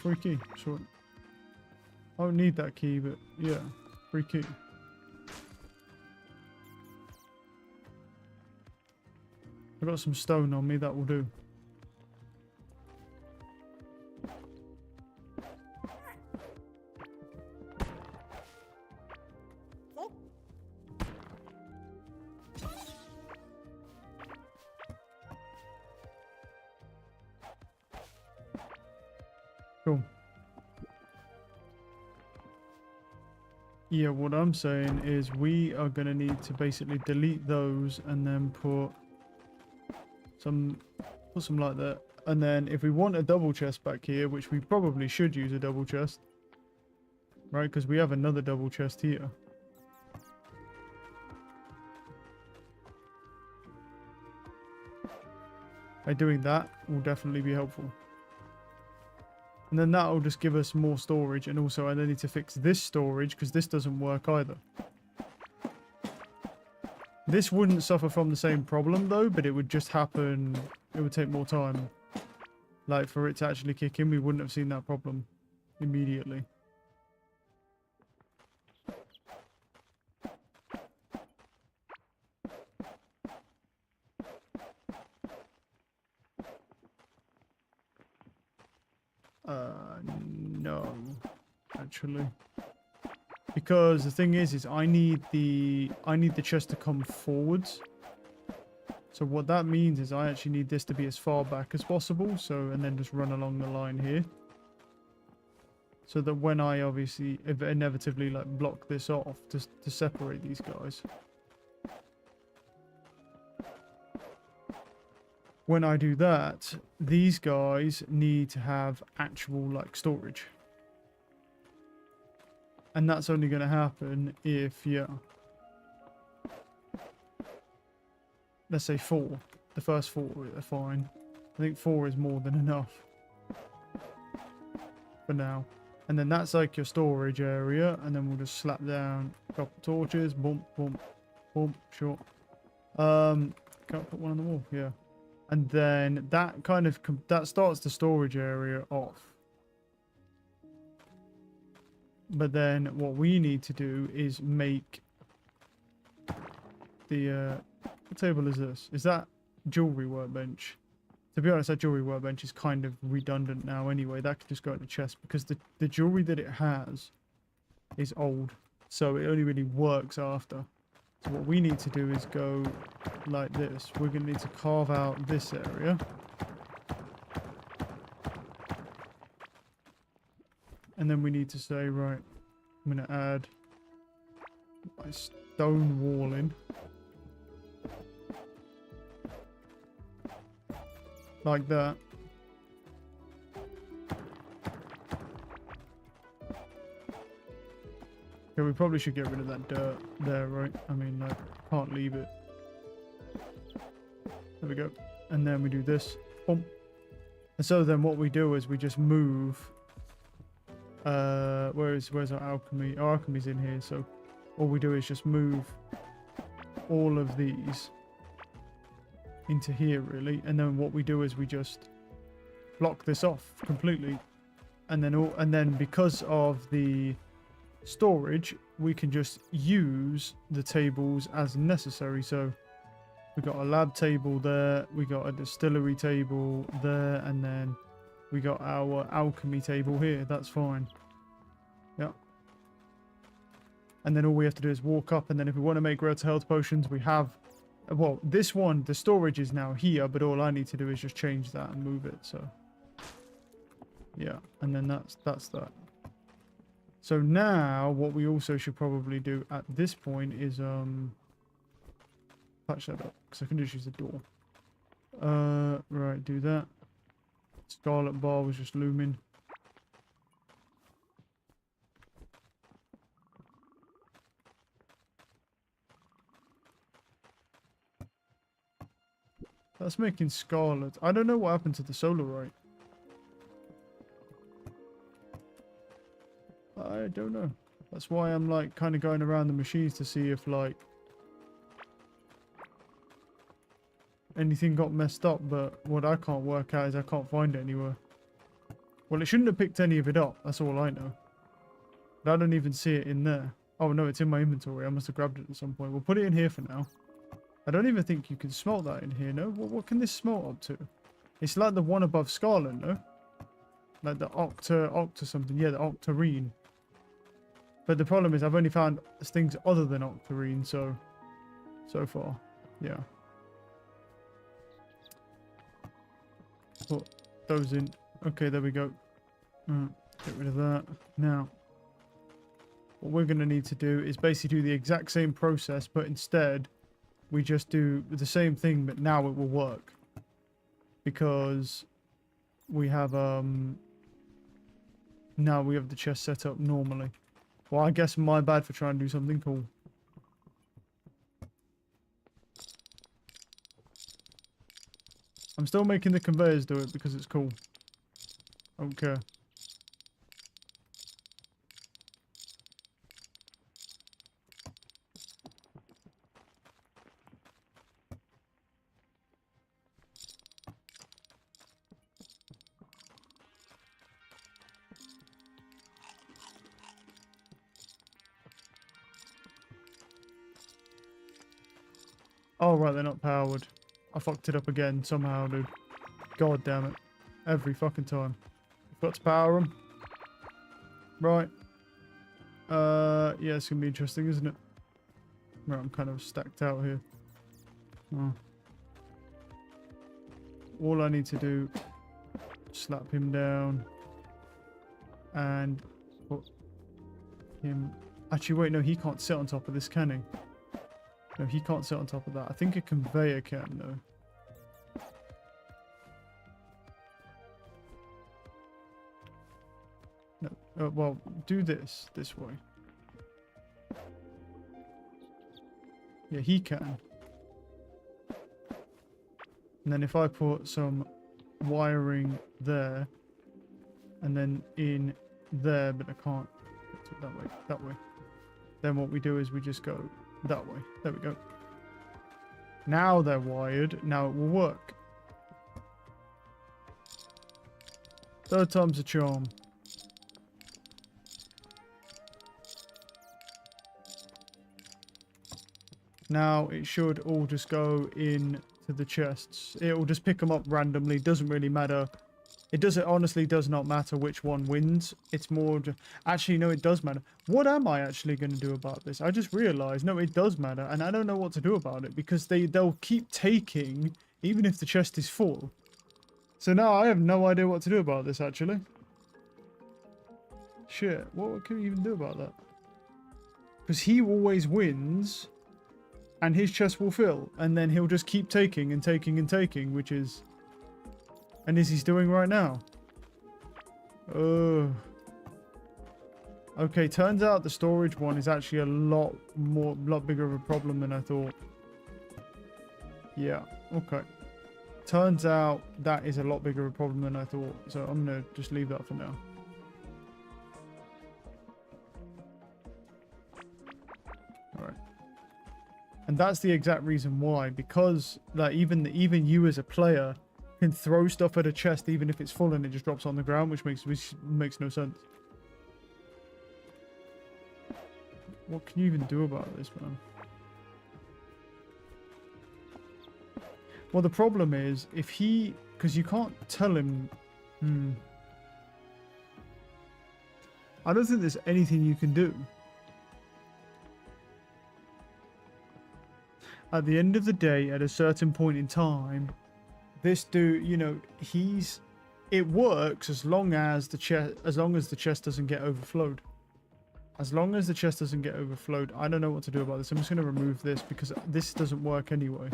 free key. Sure. I don't need that key, but yeah, free key. I got some stone on me, that will do. Cool. Yeah, what I'm saying is we are going to need to basically delete those and then put some like that. And then if we want a double chest back here, which we probably should use a double chest, right? Because we have another double chest here. By doing that will definitely be helpful. And then that will just give us more storage. And also I need to fix this storage because this doesn't work either. This wouldn't suffer from the same problem though, but it would just happen. It would take more time. Like for it to actually kick in, we wouldn't have seen that problem immediately. No, actually, because the thing is I need the chest to come forwards. So what that means is I actually need this to be as far back as possible. So, and then just run along the line here. So that when I obviously inevitably like block this off to separate these guys. When I do that, these guys need to have actual like storage. And that's only going to happen if, yeah, let's say 4. The first 4 are fine. I think 4 is more than enough for now. And then that's like your storage area. And then we'll just slap down a couple torches. Boom, boom, boom, sure. Can't put one on the wall, yeah. And then that kind of, that starts the storage area off. But then what we need to do is make the, what table is this? Is that jewelry workbench? To be honest, that jewelry workbench is kind of redundant now anyway. That could just go in the chest because the jewelry that it has is old. So it only really works after. So what we need to do is go like this. We're going to need to carve out this area. And then we need to say, right, I'm going to add my stone wall in. Like that. Yeah, we probably should get rid of that dirt there, right? I mean, I can't leave it. There we go. And then we do this. Boom. And so then what we do is we just move. Where's our alchemy? Our alchemy's in here. So all we do is just move all of these into here, really. And then what we do is we just block this off completely. And then because of the storage, we can just use the tables as necessary. So we got a lab table there, we got a distillery table there, and then we got our alchemy table here. That's fine. Yeah. And then all we have to do is walk up, and then if we want to make greater health potions, we have, well, this one, the storage is now here, but all I need to do is just change that and move it. So yeah, and then that's that. So now what we also should probably do at this point is patch that up, because I can just use the door. Right, do that. Scarlet bar was just looming. That's making scarlet. I don't know what happened to the solarite. I don't know. That's why I'm like kind of going around the machines to see if like anything got messed up, but what I can't work out is I can't find it anywhere. Well, it shouldn't have picked any of it up. That's all I know. But I don't even see it in there. Oh, no, it's in my inventory. I must have grabbed it at some point. We'll put it in here for now. I don't even think you can smelt that in here, no? What can this smelt up to? It's like the one above Scarlet, no? Like the Octa something. Yeah, the Octarine. But the problem is I've only found things other than Octarine, so far. Yeah. Put those in. Okay, there we go. Get rid of that. Now, what we're going to need to do is basically do the exact same process, but instead we just do the same thing, but now it will work. Because we have, now we have the chest set up normally. Well, I guess my bad for trying to do something cool. I'm still making the conveyors do it because it's cool. I don't care. Oh, right, they're not powered. I fucked it up again somehow, dude. God damn it. Every fucking time. I've got to power them. Right. Yeah, it's going to be interesting, isn't it? Right, I'm kind of stacked out here. Oh. All I need to do, slap him down. And put him... Actually, wait, no, he can't sit on top of this, can he? No, he can't sit on top of that. I think a conveyor can, though. No. Well, do this way. Yeah, he can. And then if I put some wiring there, and then in there, but I can't put it that way. Then what we do is we just go that way. There we go. Now they're wired. Now it will work. Third time's a charm. Now it should all just go in to the chests. It will just pick them up randomly. Doesn't really matter. It honestly does not matter which one wins. It's more actually, no, it does matter. What am I actually going to do about this? I just realized, no, it does matter. And I don't know what to do about it because they'll keep taking even if the chest is full. So now I have no idea what to do about this, actually. Shit, what can we even do about that? Because he always wins and his chest will fill. And then he'll just keep taking and taking and taking, which is... And is he's doing right now? Okay, turns out the storage one is actually a lot bigger of a problem than I thought. Yeah, okay. Turns out that is a lot bigger of a problem than I thought. So I'm going to just leave that for now. Alright. And that's the exact reason why. Because that even you as a player can throw stuff at a chest even if it's full and it just drops on the ground, which makes no sense. What can you even do about this, man? Well, the problem is if because you can't tell him. I don't think there's anything you can do. At the end of the day, at a certain point in time, this dude, you know, it works as long as the chest doesn't get overflowed. As long as the chest doesn't get overflowed, I don't know what to do about this. I'm just going to remove this because this doesn't work anyway.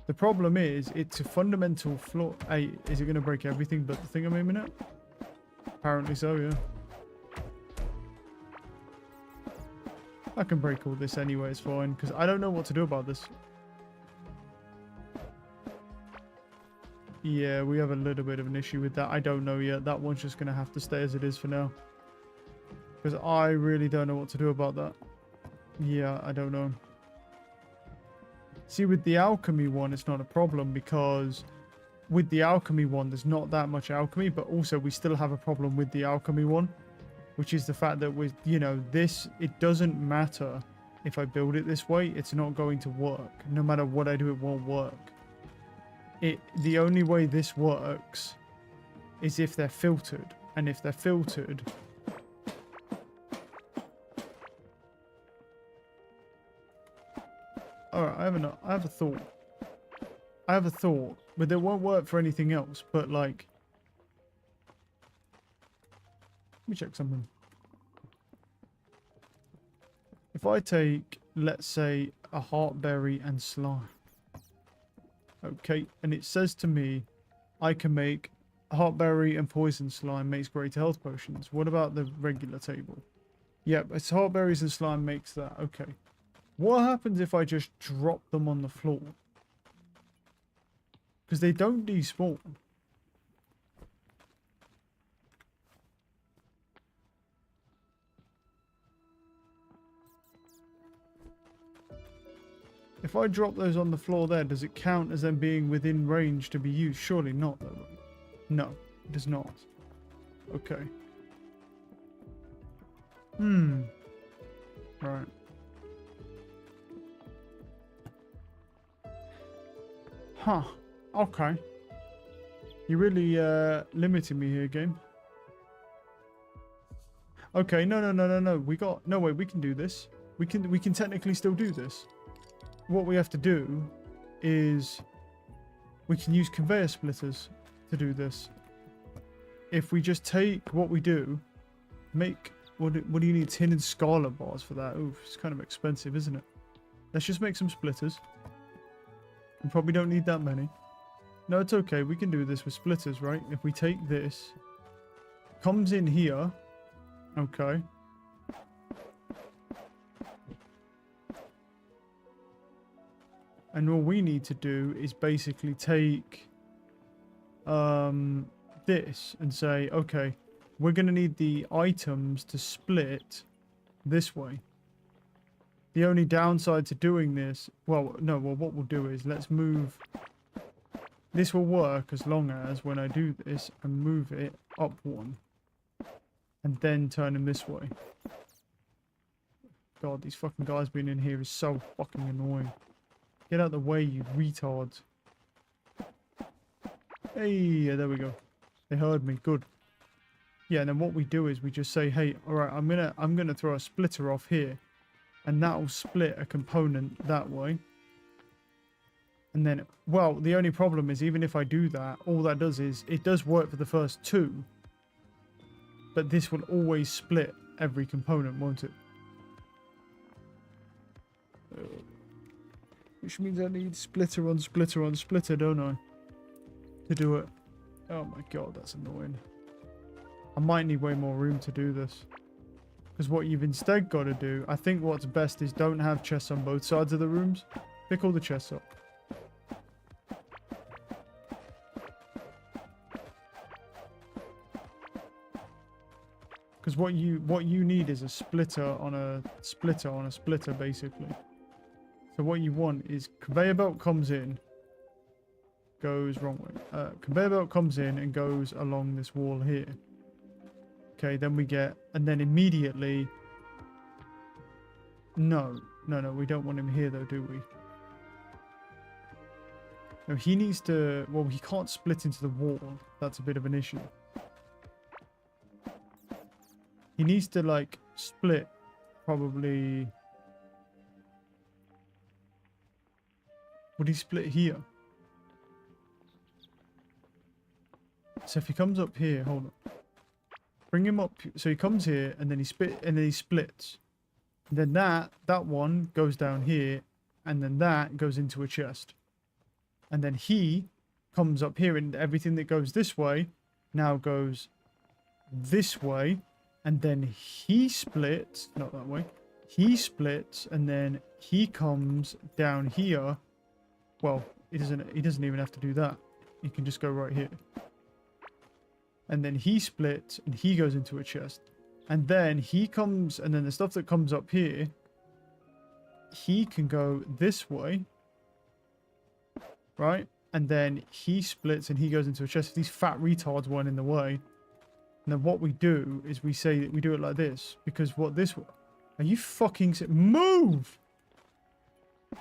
The problem is, it's a fundamental flaw. Hey, is it going to break everything but the thing I'm aiming at? Apparently so, yeah. I can break all this anyway, it's fine, because I don't know what to do about this. Yeah, we have a little bit of an issue with that. I don't know yet. That one's just going to have to stay as it is for now. Because I really don't know what to do about that. Yeah, I don't know. See, with the alchemy one, it's not a problem because with the alchemy one, there's not that much alchemy, but also we still have a problem with the alchemy one, which is the fact that with, you know, this, it doesn't matter if I build it this way, it's not going to work. No matter what I do, it won't work. The only way this works is if they're filtered, and if they're filtered, alright, I have a thought. I have a thought, but it won't work for anything else, but like, let me check something. If I take, let's say, a heartberry and slime, okay, and it says to me I can make heartberry and poison slime makes greater health potions. What about the regular table? Yep, it's heartberries and slime makes that. Okay. What happens if I just drop them on the floor? Because they don't despawn. If I drop those on the floor there, does it count as them being within range to be used? Surely not, though. No, it does not. Okay. Right. Huh. Okay. You really limited me here, game. Okay, no. We got no way. We can do this. We can technically still do this. What we have to do is we can use conveyor splitters to do this. If we just take what we do, make what do you need? Tin and scarlet bars for that? Oof, it's kind of expensive, isn't it? Let's just make some splitters. We probably don't need that many. No, it's okay. We can do this with splitters, right? If we take this, comes in here. Okay. And all we need to do is basically take this and say, okay, we're going to need the items to split this way. The only downside to doing this, well, what we'll do is let's move. This will work as long as when I do this, I move it up one and then turn them this way. God, these fucking guys being in here is so fucking annoying. Get out of the way, you retards. Hey, yeah, there we go. They heard me. Good. Yeah, and then what we do is we just say, hey, all right, I'm gonna throw a splitter off here, and that'll split a component that way. And then, well, the only problem is even if I do that, all that does is it does work for the first two, but this will always split every component, won't it? Which means I need splitter on splitter on splitter, don't I? To do it. Oh my god, that's annoying. I might need way more room to do this. Because what you've instead got to do, I think what's best is don't have chests on both sides of the rooms. Pick all the chests up. Because what you need is a splitter on a splitter, basically. So what you want is conveyor belt comes in, goes wrong way. Conveyor belt comes in and goes along this wall here. Okay, then we get, and then immediately. No, we don't want him here though, do we? No, he needs to. Well, he can't split into the wall. That's a bit of an issue. He needs to like split, probably. Would he split here? So if he comes up here, hold on. Bring him up. So he comes here and then he splits. And then that one goes down here, and then that goes into a chest. And then he comes up here, and everything that goes this way now goes this way, and then he splits, not that way. He splits, and then he comes down here. Well, he doesn't even have to do that. He can just go right here. And then he splits and he goes into a chest. And then he comes, and then the stuff that comes up here, he can go this way. Right? and then he splits and he goes into a chest. These fat retards weren't in the way. And then what we do is we say that we do it like this, because what this... Are you fucking... Move!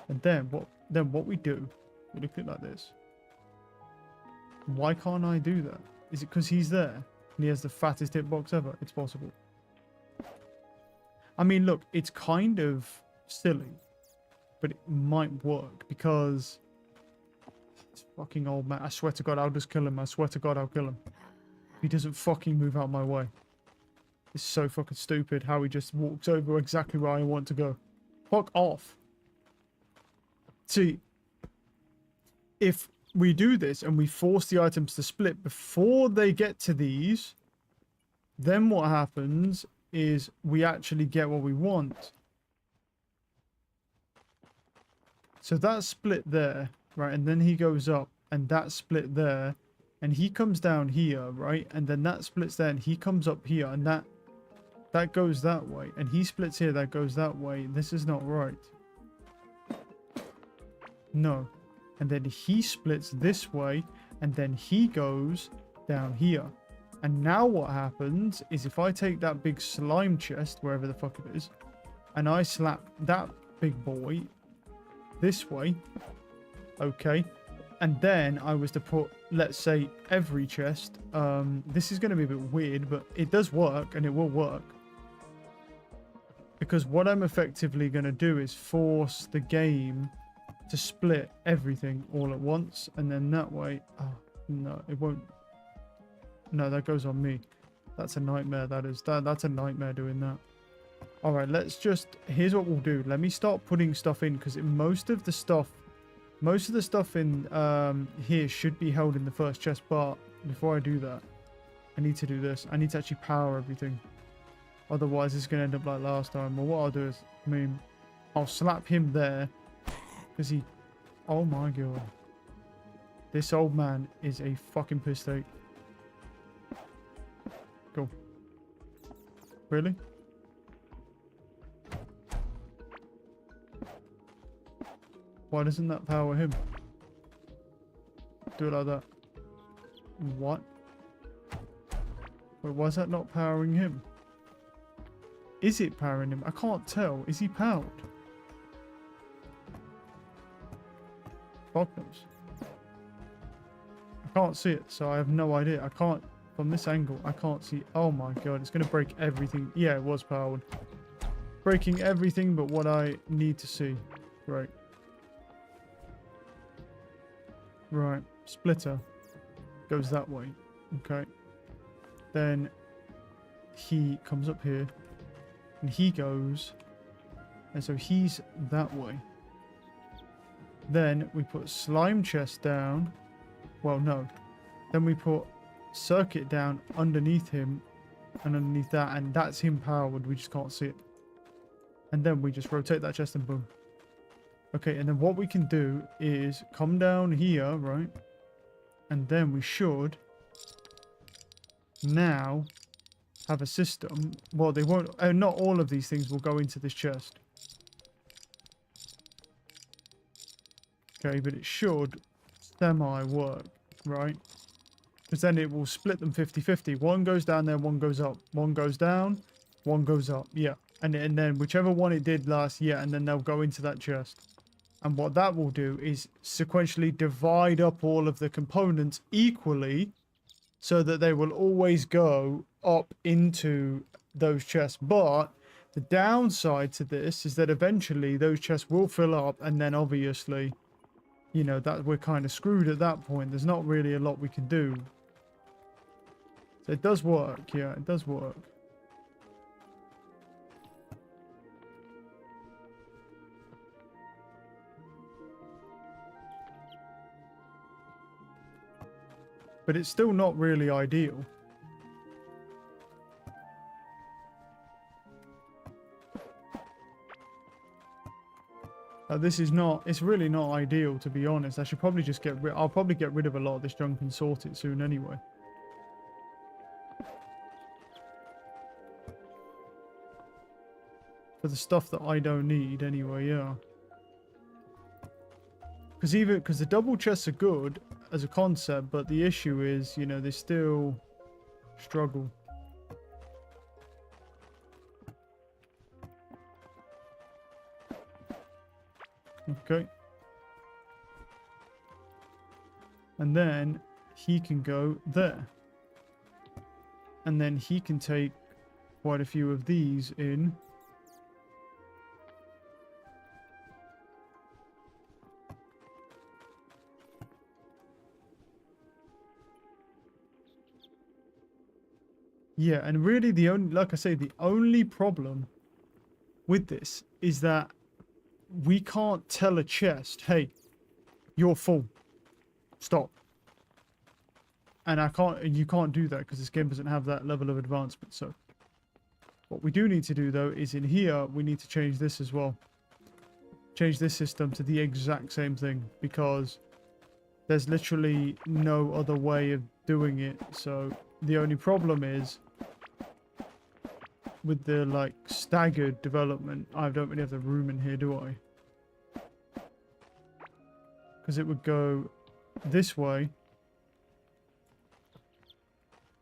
And then what we do, we look at it like this. Why can't I do that? Is it because he's there and he has the fattest hitbox ever? It's possible. I mean, look, it's kind of silly, but it might work because this fucking old man. I swear to God, I'll just kill him. I swear to God, I'll kill him. He doesn't fucking move out my way. It's so fucking stupid how he just walks over exactly where I want to go. Fuck off. See, if we do this and we force the items to split before they get to these, then what happens is we actually get what we want. So that's split there, right? And then he goes up and that's split there and he comes down here, right? And then that splits there and he comes up here and that goes that way and he splits here, that goes that way. This is not right. No. And then he splits this way and then he goes down here. And now what happens is if I take that big slime chest, wherever the fuck it is, and I slap that big boy this way, okay, and then I was to put, let's say, every chest, this is going to be a bit weird, but it does work and it will work. Because what I'm effectively going to do is force the game to split everything all at once, and then that way, oh, no, it won't. No, that goes on me. That's a nightmare. That's a nightmare doing that. All right, let's just... Here's what we'll do. Let me start putting stuff in, because most of the stuff in here should be held in the first chest. But before I do that, I need to do this. I need to actually power everything. Otherwise, it's going to end up like last time. Well, what I'll do is, I'll slap him there, because he... Oh my God. This old man is a fucking piss take. Go. Really? Why doesn't that power him? Do it like that. What? Wait, why is that not powering him? Is it powering him? I can't tell. Is he powered? Fuck knows. I can't see it, so I have no idea. I can't... From this angle, I can't see... Oh my God, it's going to break everything. Yeah, it was powered. Breaking everything but what I need to see. Right. Right. Splitter. Goes that way. Okay. Then he comes up here. And he goes... And so he's that way. Then we put slime chest down. Well, no. Then we put... circuit down underneath him and underneath that, and that's him powered. We just can't see it. And then we just rotate that chest and boom. Okay, and then what we can do is come down here, right? And then we should now have a system. Well, they won't, not all of these things will go into this chest. Okay, but it should semi work, right? Because then it will split them 50-50. One goes down there, one goes up. One goes down, one goes up. Yeah. And then whichever one it did last, yeah, and then they'll go into that chest. And what that will do is sequentially divide up all of the components equally so that they will always go up into those chests. But the downside to this is that eventually those chests will fill up, and then obviously, you know, that we're kind of screwed at that point. There's not really a lot we can do. So it does work, yeah, it does work. But it's still not really ideal. This is not, it's really not ideal, to be honest. I should probably just I'll probably get rid of a lot of this junk and sort it soon anyway. For the stuff that I don't need anyway, yeah. Because the double chests are good as a concept, but the issue is, you know, they still struggle. Okay. And then he can go there. And then he can take quite a few of these in. Yeah, and really the only, like I say, the only problem with this is that we can't tell a chest, hey, you're full. Stop. And you can't do that because this game doesn't have that level of advancement. So what we do need to do though is in here, we need to change this as well. Change this system to the exact same thing because there's literally no other way of doing it. So the only problem is with the like staggered development, I don't really have the room in here, do I? Because it would go this way.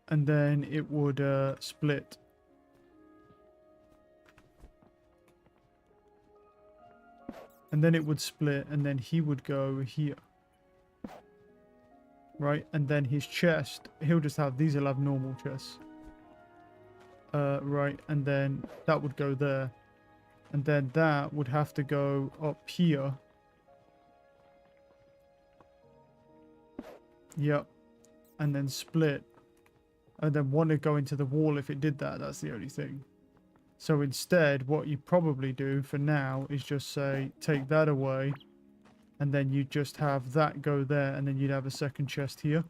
And then it would split. And then it would split, and then he would go here. Right? And then his chest, he'll just have, these will have normal chests. Right, and then that would go there. And then that would have to go up here. Yep. And then split. And then one would go into the wall if it did that. That's the only thing. So instead, what you probably do for now is just say, take that away. And then you just have that go there. And then you'd have a second chest here.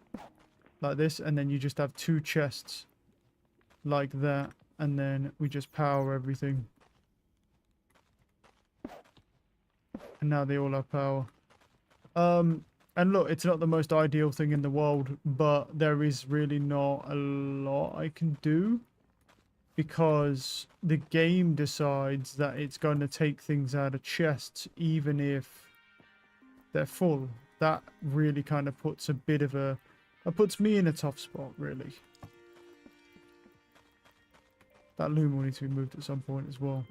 Like this. And then you just have two chests. Like that. And then we just power everything. And now they all have power. And look, it's not the most ideal thing in the world, but there is really not a lot I can do because the game decides that it's going to take things out of chests even if they're full. That really kind of puts a bit of a... That puts me in a tough spot, really. That loom will need to be moved at some point as well.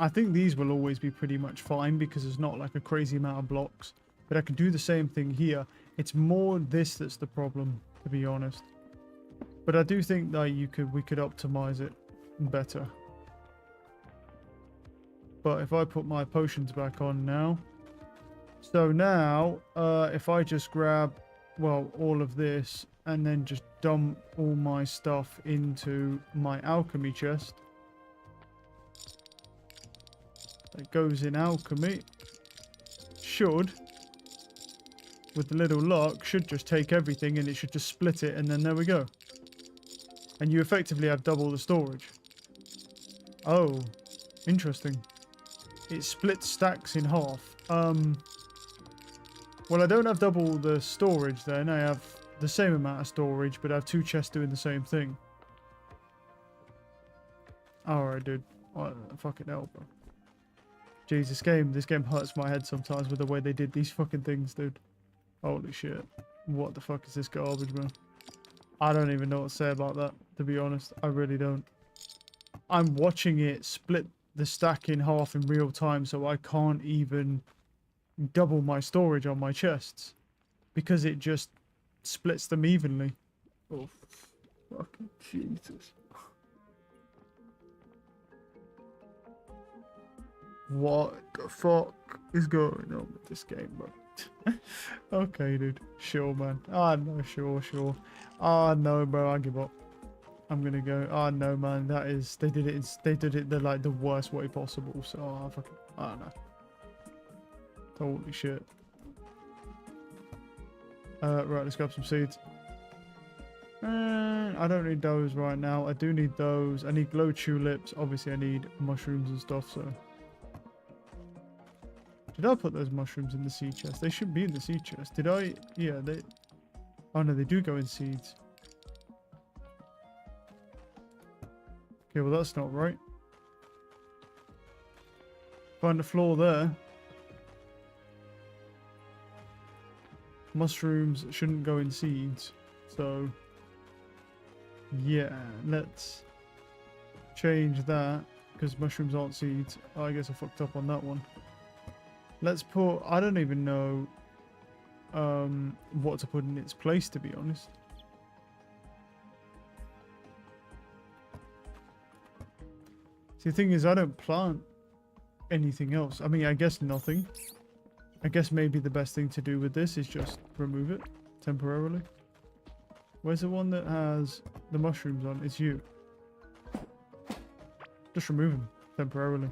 I think these will always be pretty much fine because there's not like a crazy amount of blocks. But I can do the same thing here. It's more this that's the problem, to be honest. But I do think that we could optimize it better. But if I put my potions back on now. So now, if I just grab, well, all of this and then just dump all my stuff into my alchemy chest. That goes in alchemy. Should, with a little luck, should just take everything and it should just split it and then there we go. And you effectively have double the storage. Oh, interesting. It splits stacks in half. Well, I don't have double the storage then. I have the same amount of storage, but I have two chests doing the same thing. Alright, dude. Oh, fucking hell, bro. Jeez, this game hurts my head sometimes with the way they did these fucking things, dude. Holy shit. What the fuck is this garbage, man? I don't even know what to say about that, to be honest. I really don't. I'm watching it split the stack in half in real time, so I can't even double my storage on my chests. Because it just splits them evenly. Oh, fucking Jesus. What the fuck is going on with this game, bro? Okay, dude. Sure, man. Ah, no, sure. Ah, no, bro. I give up. I'm gonna go. Ah, no, man. That is. They did it the worst way possible. So, I fucking. I don't know. Holy shit. Right. Let's grab some seeds. I don't need those right now. I do need those. I need glow tulips. Obviously, I need mushrooms and stuff. So. Did I put those mushrooms in the seed chest? They should be in the seed chest. Did I? Yeah, they... Oh, no, they do go in seeds. Okay, well, that's not right. Find the floor there. Mushrooms shouldn't go in seeds. So, yeah, let's change that. Because mushrooms aren't seeds. Oh, I guess I fucked up on that one. Let's put... I don't even know what to put in its place, to be honest. See, the thing is, I don't plant anything else. I mean, I guess nothing. I guess maybe the best thing to do with this is just remove it temporarily. Where's the one that has the mushrooms on? It's you. Just remove them temporarily.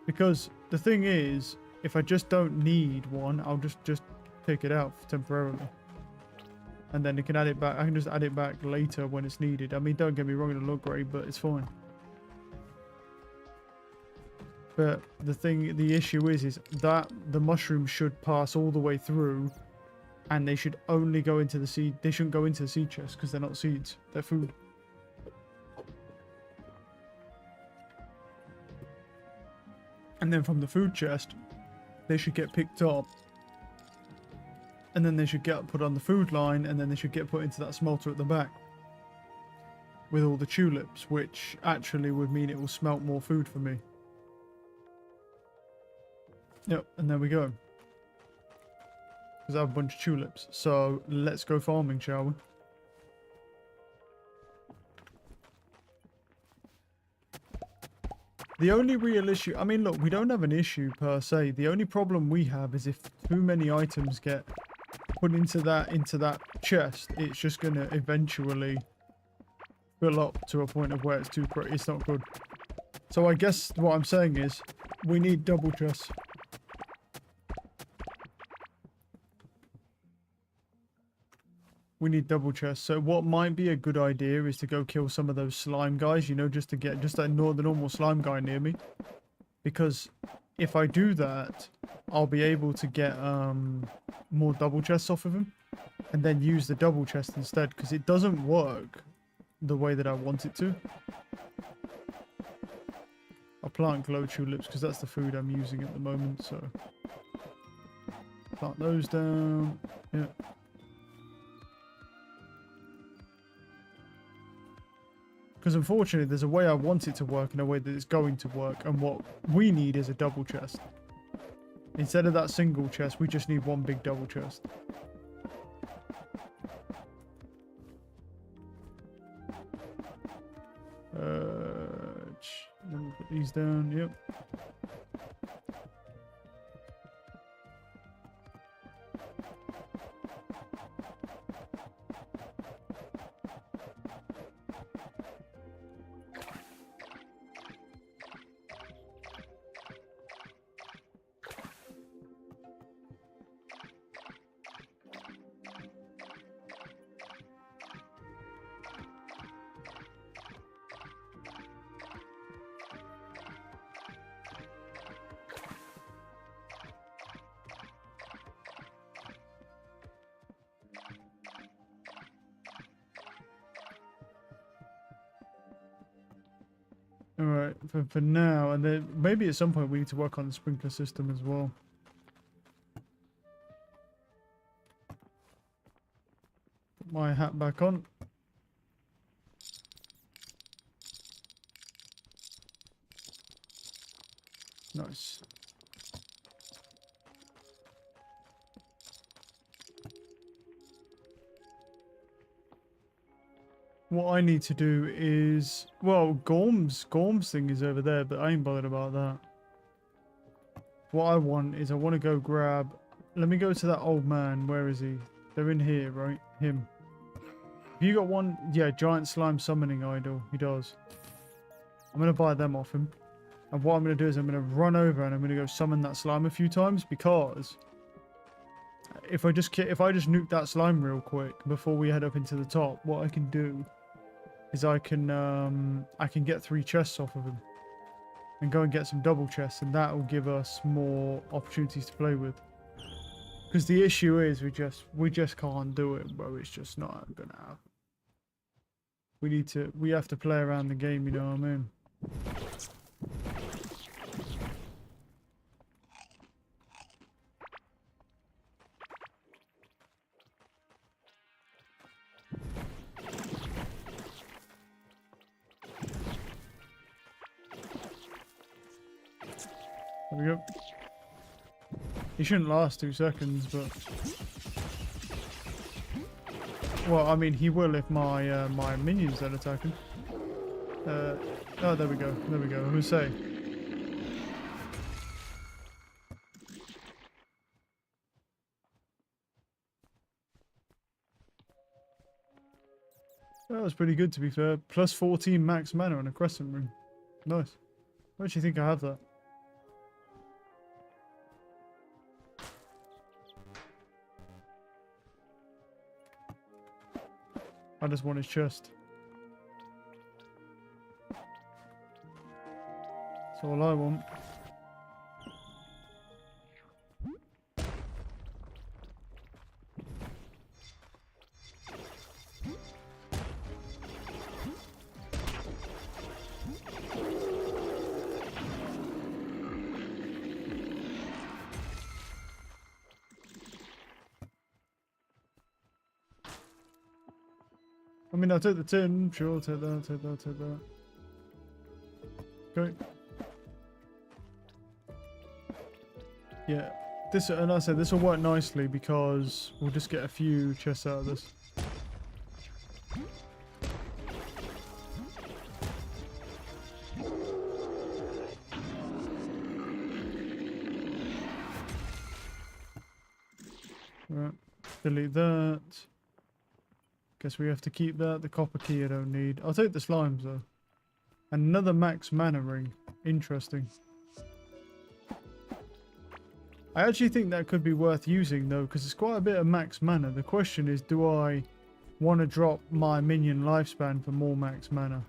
Because the thing is, if I just don't need one, I'll just take it out temporarily. And then I can add it back. I can just add it back later when it's needed. I mean, don't get me wrong, it'll look great, but it's fine. But the issue is that the mushrooms should pass all the way through, and they should only go into the seed. They shouldn't go into the seed chest because they're not seeds; they're food. And then from the food chest, they should get picked up, and then they should get put on the food line, and then they should get put into that smelter at the back with all the tulips, which actually would mean it will smelt more food for me. Yep, and there we go. Because I have a bunch of tulips. So let's go farming, shall we? The only real issue... I mean, look, we don't have an issue per se. The only problem we have is if too many items get put into that chest, it's just going to eventually fill up to a point of where it's not good. So I guess what I'm saying is we need double chests. We need double chests. So what might be a good idea is to go kill some of those slime guys, you know, just to get the normal slime guy near me. Because if I do that, I'll be able to get more double chests off of him. And then use the double chest instead, because it doesn't work the way that I want it to. I'll plant glow tulips because that's the food I'm using at the moment, so plant those down. Yeah. Because unfortunately, there's a way I want it to work and a way that it's going to work. And what we need is a double chest. Instead of that single chest, we just need one big double chest. Let me put these down. Yep. Alright, for now, and then maybe at some point we need to work on the sprinkler system as well. Put my hat back on. Nice. What I need to do is... Well, Gorm's thing is over there, but I ain't bothered about that. What I want is I want to go grab... Let me go to that old man. Where is he? They're in here, right? Him. Have you got one? Yeah, giant slime summoning idol. He does. I'm going to buy them off him. And what I'm going to do is I'm going to run over and I'm going to go summon that slime a few times, because... If I just nuke that slime real quick before we head up into the top, what I can do is I can get 3 chests off of him and go and get some double chests, and that will give us more opportunities to play with. Because the issue is we just can't do it, bro. It's just not gonna happen. We have to play around the game, you know what I mean? There we go. He shouldn't last 2 seconds, but... Well, I mean, he will if my my minions don't attack him. Oh, there we go. There we go. Who say? That was pretty good, to be fair. Plus 14 max mana on a crescent ring. Nice. Why do you think I have that? I just want his chest. That's all I want. I mean, I'll take the tin. Sure, I'll take that, take that, take that. Okay. Yeah. This, and I said this will work nicely because we'll just get a few chests out of this. Right. Delete that. Guess we have to keep that. The copper key I don't need. I'll take the slimes though. Another max mana ring. Interesting. I actually think that could be worth using though, because it's quite a bit of max mana. The question is, do I want to drop my minion lifespan for more max mana?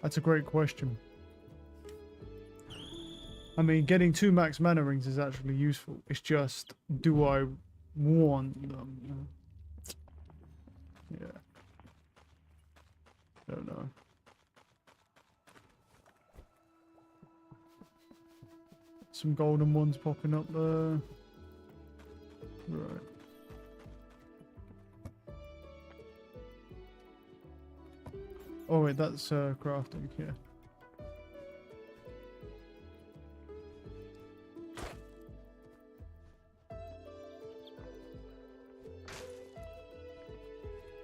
That's a great question. I mean, getting 2 max mana rings is actually useful. It's just, do I want them? Yeah. Don't know. Some golden ones popping up there. Right. Oh wait, that's crafting, yeah.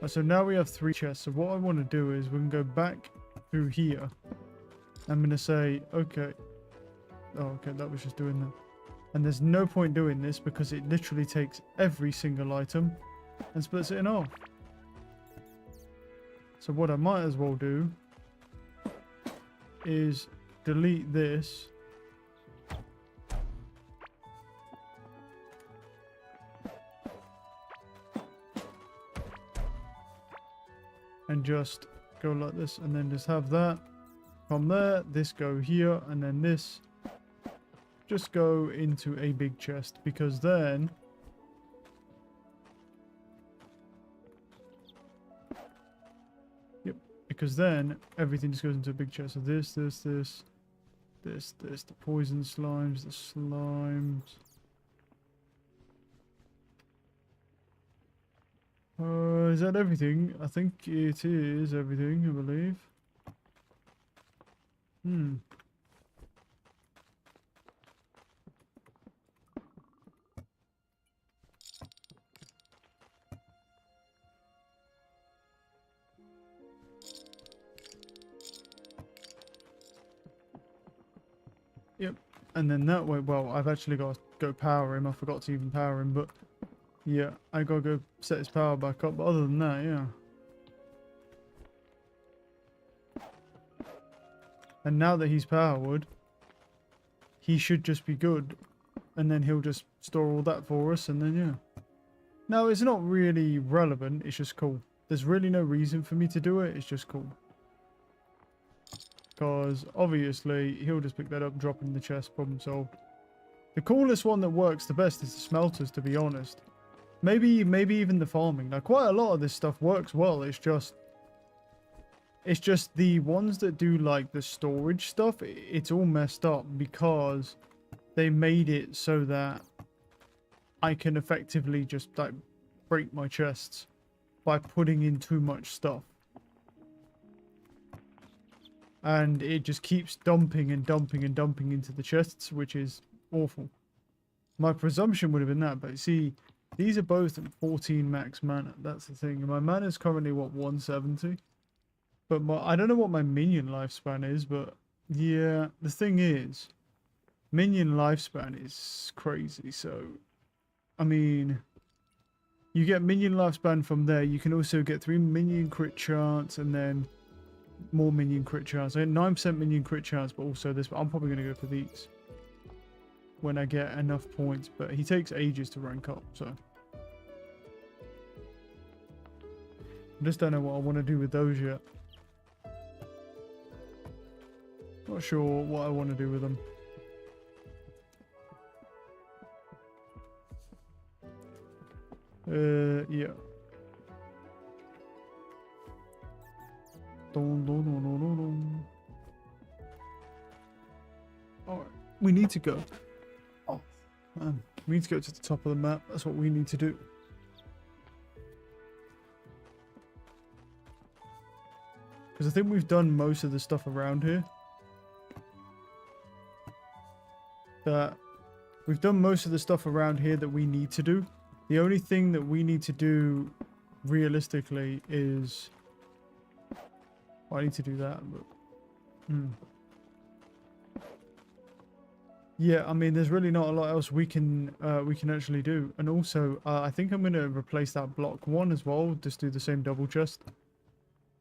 So now we have 3 chests. So what I want to do is we can go back through here. I'm going to say, okay. Oh, okay, that was just doing that. And there's no point doing this because it literally takes every single item and splits it in half. So what I might as well do is delete this. And just go like this, and then just have that from there, this go here, and then this just go into a big chest, because then because then everything just goes into a big chest. So this, the poison slimes, the slimes. Is that everything? I think it is everything, I believe. Yep, and then that way, well, I've actually got to go power him. I forgot to even power him, but yeah, I gotta go set his power back up. But other than that, yeah. And now that he's powered, he should just be good. And then he'll just store all that for us, and then yeah. No, it's not really relevant, it's just cool. There's really no reason for me to do it, it's just cool. Because obviously, he'll just pick that up, drop it in the chest, problem solved. The coolest one that works the best is the smelters, to be honest. Maybe even the farming. Now, quite a lot of this stuff works well. It's just the ones that do like the storage stuff. It's all messed up because they made it so that I can effectively just like break my chests by putting in too much stuff. and it just keeps dumping and dumping and dumping into the chests, which is awful. My presumption would have been that, but see, these are both 14 max mana. That's the thing. My mana is currently, what, 170? But I don't know what my minion lifespan is, but yeah, the thing is, minion lifespan is crazy. So, I mean, you get minion lifespan from there. You can also get 3 minion crit chance and then more minion crit chance. I get 9% minion crit chance, but also this. But I'm probably going to go for these when I get enough points. But he takes ages to rank up, so I just don't know what I want to do with those yet. Not sure what I want to do with them. Yeah. Alright, we need to go. Oh, man. We need to go to the top of the map. That's what we need to do. Because I think we've done most of the stuff around here. We've done most of the stuff around here that we need to do. The only thing that we need to do realistically is... Well, I need to do that, but... Yeah, I mean, there's really not a lot else we can actually do. And also, I think I'm going to replace that block 1 as well. Just do the same double chest.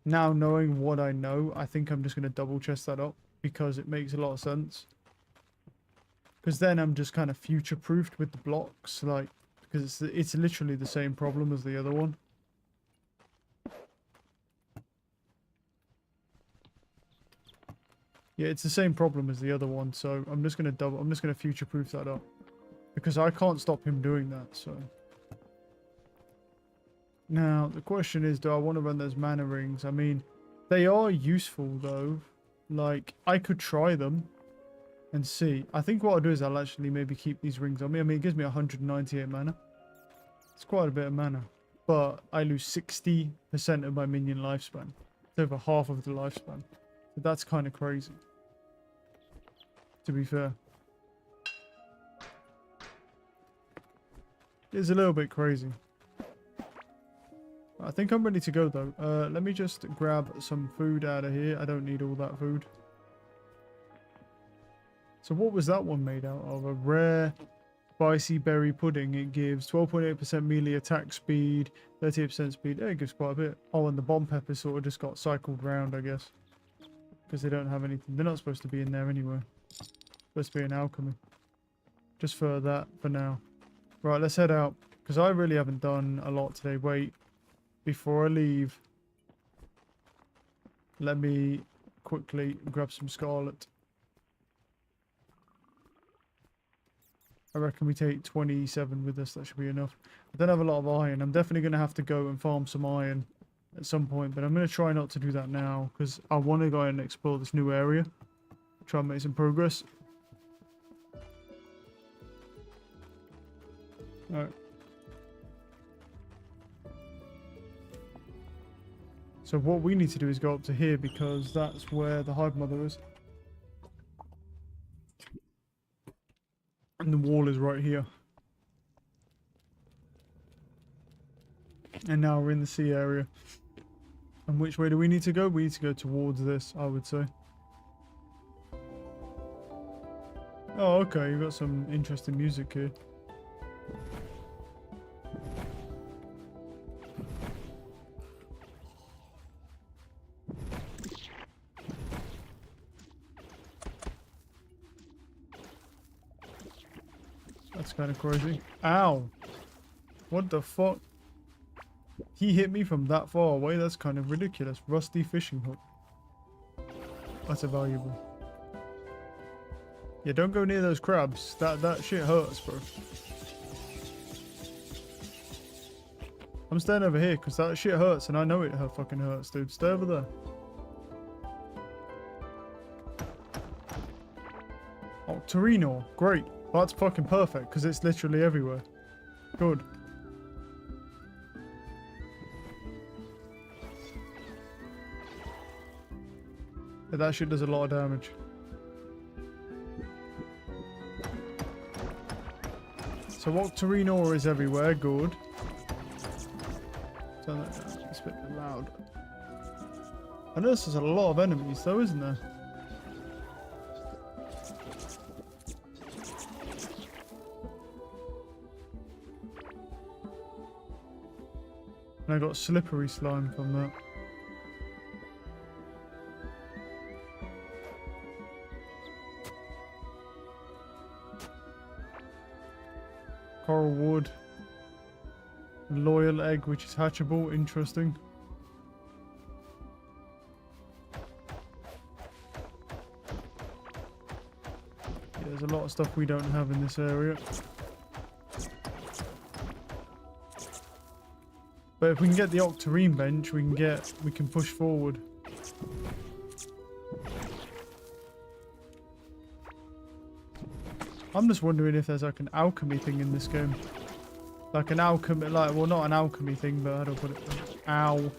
Now, knowing what I know, I think I'm just going to double chest that up. Because it makes a lot of sense. Because then I'm just kind of future-proofed with the blocks. Like, because it's literally the same problem as the other one. Yeah, it's the same problem as the other one, so I'm just gonna future-proof that up. Because I can't stop him doing that, so. Now, the question is, do I want to run those mana rings? I mean, they are useful, though. Like, I could try them and see. I think what I'll do is I'll actually maybe keep these rings on me. I mean, it gives me 198 mana. It's quite a bit of mana. But I lose 60% of my minion lifespan. It's over half of the lifespan. So that's kind of crazy. To be fair. It's a little bit crazy. I think I'm ready to go though. Let me just grab some food out of here. I don't need all that food. So what was that one made out of? A rare spicy berry pudding. It gives 12.8% melee attack speed, 38% speed. Yeah, it gives quite a bit. Oh, and the bomb pepper sort of just got cycled round, I guess. Because they don't have anything. They're not supposed to be in there anyway. Supposed to be an alchemy. Just for that for now. Right, let's head out. Because I really haven't done a lot today. Wait. Before I leave, let me quickly grab some scarlet. I reckon we take 27 with us. That should be enough. I don't have a lot of iron. I'm definitely going to have to go and farm some iron at some point. But I'm going to try not to do that now. Because I want to go and explore this new area. Try and make some progress. Alright. So what we need to do is go up to here because that's where the hive mother is. And the wall is right here. And now we're in the sea area. And which way do we need to go? We need to go towards this, I would say. Oh, okay. You've got some interesting music here. That's kind of crazy. Ow! What the fuck? He hit me from that far away? That's kind of ridiculous. Rusty fishing hook. That's a valuable. Yeah, don't go near those crabs. That shit hurts, bro. I'm staying over here because that shit hurts and I know it fucking hurts, dude. Stay over there. Oh, Torino. Great. Well, that's fucking perfect because it's literally everywhere. Good. But that shit does a lot of damage. So Octarine ore is everywhere, good. Turn that down, it's a bit loud. I notice there's a lot of enemies though, isn't there? And I got slippery slime from that. Coral wood. Loyal egg, which is hatchable. Interesting. Yeah, there's a lot of stuff we don't have in this area. But if we can get the Octarine bench, we can push forward. I'm just wondering if there's like an alchemy thing in this game. Like an alchemy, well, not an alchemy thing, but how do I put it? Ow.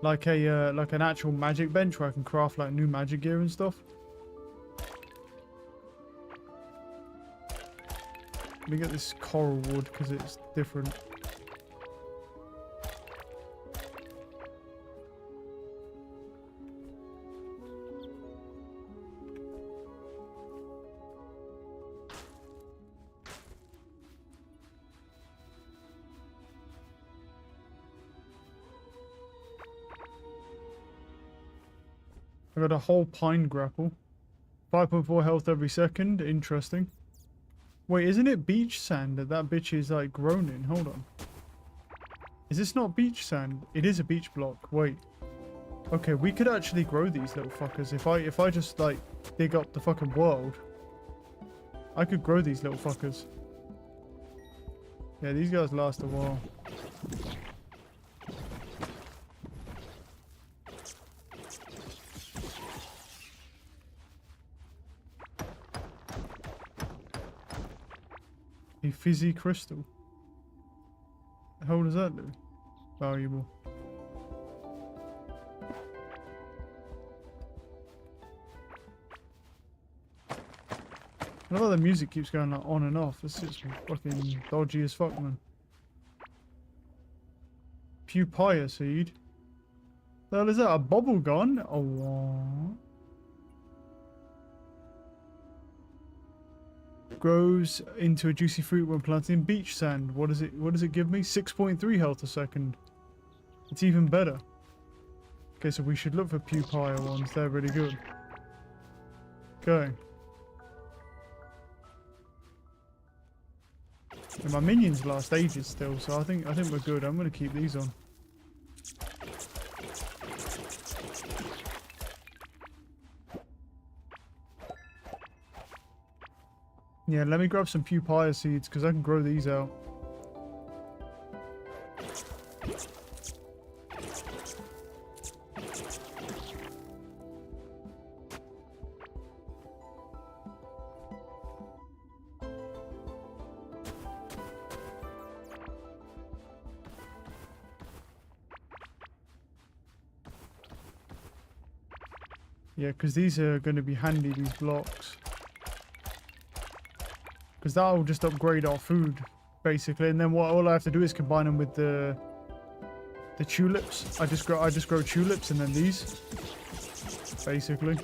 Like like an actual magic bench where I can craft like new magic gear and stuff. Let me get this coral wood because it's different. I got a whole pine grapple. 5.4 health every second. Interesting. Wait, isn't it beach sand that bitch is like grown in? Hold on. Is this not beach sand? It is a beach block. Wait. Okay, we could actually grow these little fuckers. If I just like dig up the fucking world, I could grow these little fuckers. Yeah, these guys last a while. A fizzy crystal. The hell does that do? Valuable. I love how the music keeps going like on and off. This is fucking dodgy as fuck, man. Pupaya seed. The hell is that? A bubble gun? Oh, what? Grows into a juicy fruit when planted in beach sand. What does it give me? 6.3 health a second. It's even better. Okay, so we should look for Pupaya ones. They're really good. Okay. And my minions last ages still, so I think we're good. I'm gonna keep these on. Yeah, let me grab some Pupaya seeds because I can grow these out. Yeah, because these are going to be handy, these blocks. Because that'll just upgrade our food, basically. And then all I have to do is combine them with the tulips. I just grow tulips and then these, basically.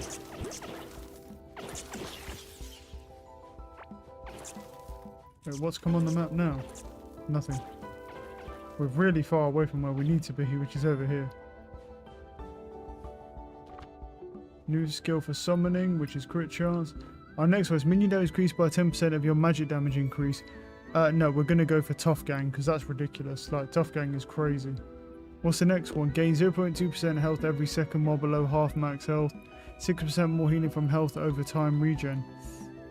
Wait, what's come on the map now? Nothing. We're really far away from where we need to be, which is over here. New skill for summoning, which is crit chance. Our next one is minion damage increased by 10% of your magic damage increase. No, we're going to go for Tough Gang, because that's ridiculous. Like, Tough Gang is crazy. What's the next one? Gain 0.2% health every second while below half max health. 6% more healing from health over time regen.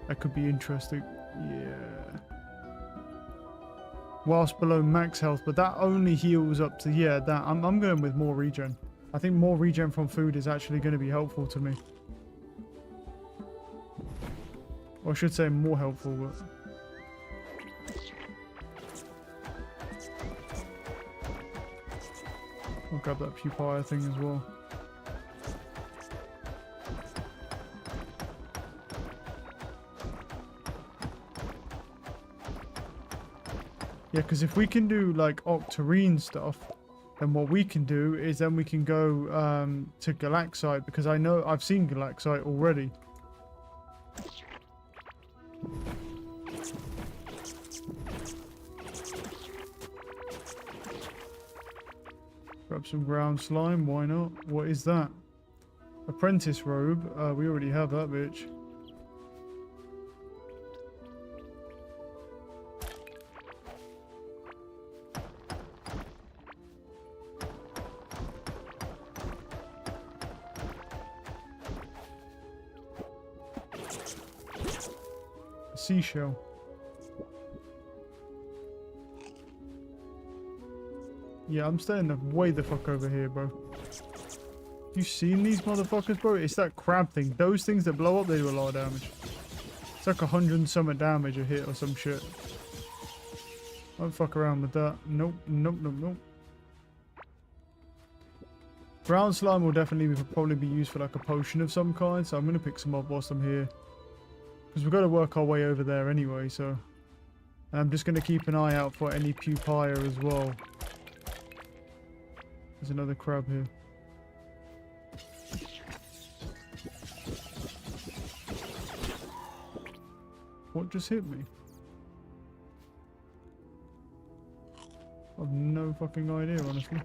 That could be interesting. Yeah. Whilst below max health, but that only heals up to, yeah, that. I'm going with more regen. I think more regen from food is actually going to be helpful to me. Or I should say more helpful, but... I'll grab that Pupaya thing as well. Yeah, because if we can do like Octarine stuff, then what we can do is then we can go to Galaxite, because I know I've seen Galaxite already. Grab some ground slime, why not? What is that? Apprentice robe. We already have that bitch. A seashell. Yeah, I'm staying way the fuck over here, bro. You seen these motherfuckers, bro? It's that crab thing. Those things that blow up, they do a lot of damage. It's like 100 and something damage a hit or some shit. Don't fuck around with that. Nope, nope, nope, nope. Ground slime will definitely probably be used for like a potion of some kind, so I'm going to pick some up whilst I'm here. Because we've got to work our way over there anyway, so... And I'm just going to keep an eye out for any pupaya as well. There's another crab here. What just hit me? I've no fucking idea, honestly.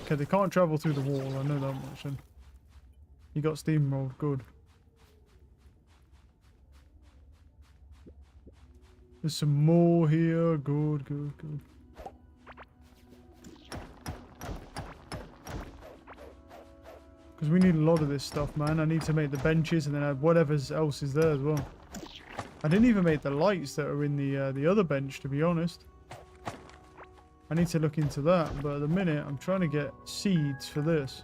Okay, they can't travel through the wall, I know that much. And he got steamrolled, good. There's some more here, good, good, good. Because we need a lot of this stuff, man. I need to make the benches and then add whatever else is there as well. I didn't even make the lights that are in the other bench, to be honest. I need to look into that, but at the minute I'm trying to get seeds for this.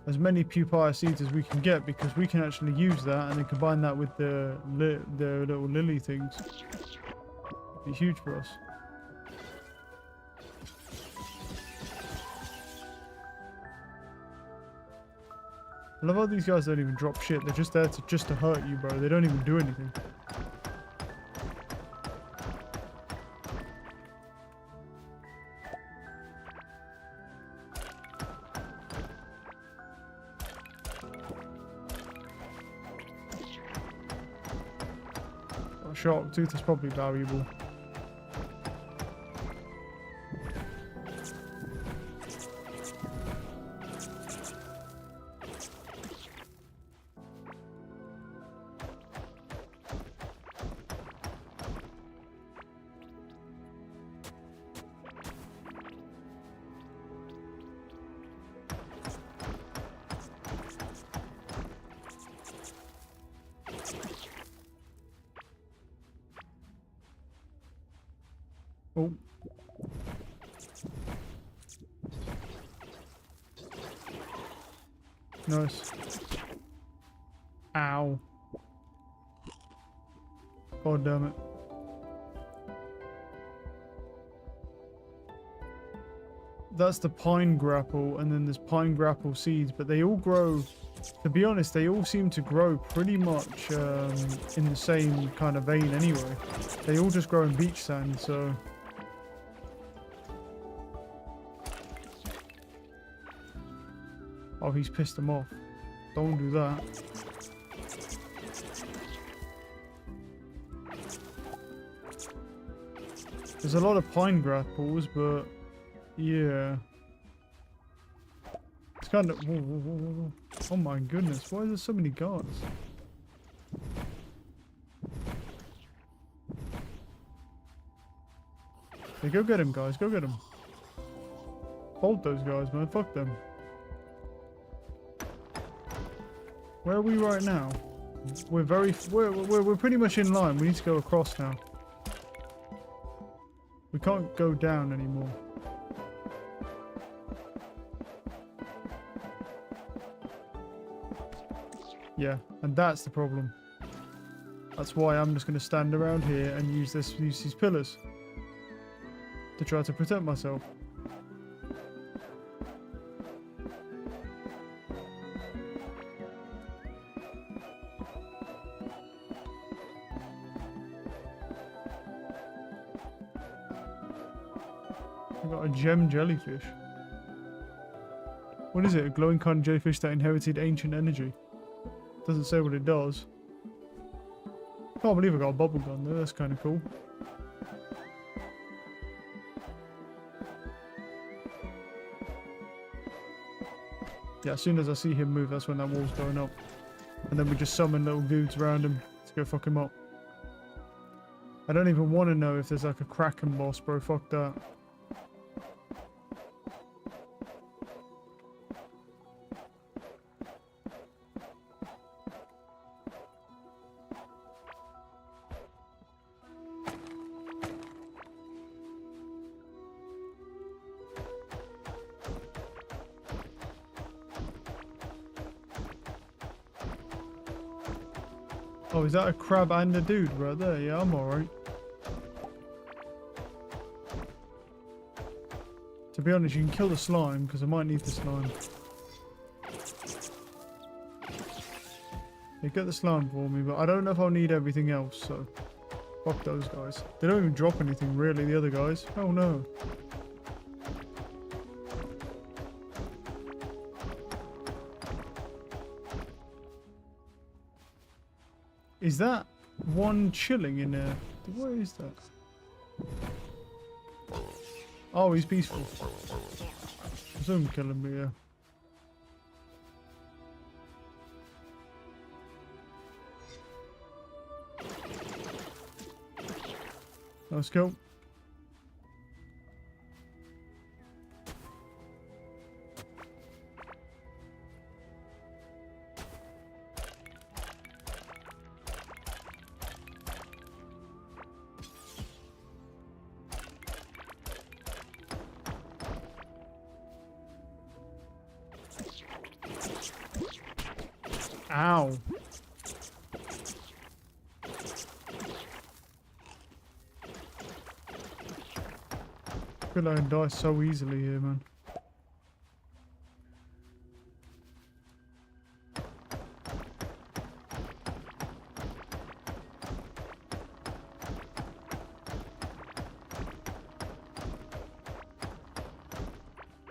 As many pupaya seeds as we can get, because we can actually use that and then combine that with the little lily things. It'd be huge for us. I love how these guys don't even drop shit. They're just there to hurt you, bro. They don't even do anything. Shark tooth is probably valuable. Oh. Nice. Ow. God damn it. That's the pine grapple, and then there's pine grapple seeds, but they all grow, to be honest, they all seem to grow pretty much in the same kind of vein anyway. They all just grow in beach sand, so... Oh, he's pissed him off. Don't do that. There's a lot of pine grapples, but yeah. It's kind of... Whoa, whoa, whoa, whoa. Oh my goodness, why are there so many guards? Hey, go get him, guys. Go get him. Hold those guys, man. Fuck them. Where are we right now? We're pretty much in line. We need to go across now. We can't go down anymore. Yeah, and that's the problem. That's why I'm just going to stand around here and use these pillars to try to protect myself. We got a gem jellyfish. What is it? A glowing kind of jellyfish that inherited ancient energy. Doesn't say what it does. Can't believe I got a bubble gun there. That's kind of cool. Yeah, as soon as I see him move, that's when that wall's going up. And then we just summon little dudes around him to go fuck him up. I don't even want to know if there's like a Kraken boss, bro. Fuck that. Oh, is that a crab and a dude right there? Yeah, I'm alright. To be honest, you can kill the slime, because I might need the slime. You get the slime for me, but I don't know if I'll need everything else, so... Fuck those guys. They don't even drop anything, really, the other guys. Oh no. Is that one chilling in there? What is that? Oh, he's peaceful. Zoom killing me, yeah. Let's go. Ow. I feel like I can die so easily here, man.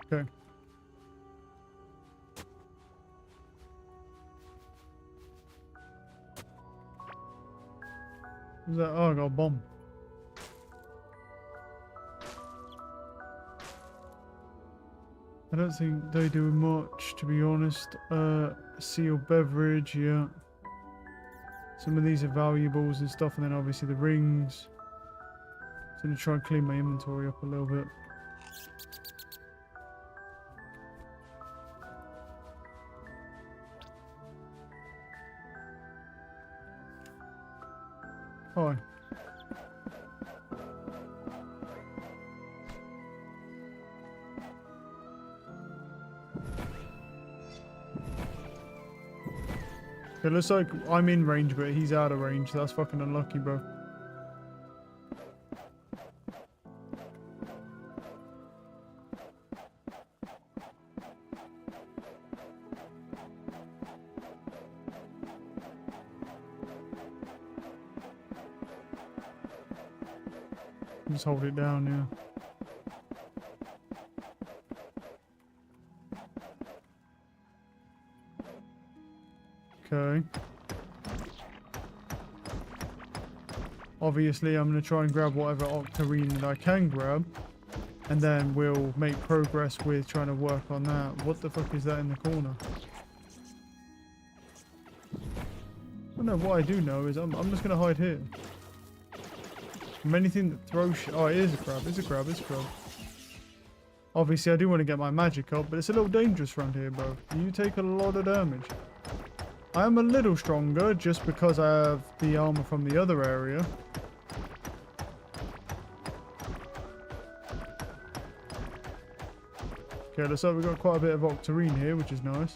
Okay. What's that? Oh, I got a bomb. I don't think they do much, to be honest. Sealed beverage, yeah. Some of these are valuables and stuff, and then obviously the rings. So I'm gonna try and clean my inventory up a little bit. Hi. It looks like I'm in range, but he's out of range. That's fucking unlucky, bro. Just hold it down, yeah. Okay. Obviously, I'm going to try and grab whatever octarine I can grab. And then we'll make progress with trying to work on that. What the fuck is that in the corner? I don't know. What I do know is I'm just going to hide here. From anything that throws shit. Oh, it is a crab. It's a crab. It's a crab. Obviously, I do want to get my magic up, but it's a little dangerous around here, bro. You take a lot of damage. I am a little stronger just because I have the armor from the other area. Okay, looks like we've got quite a bit of octarine here, which is nice.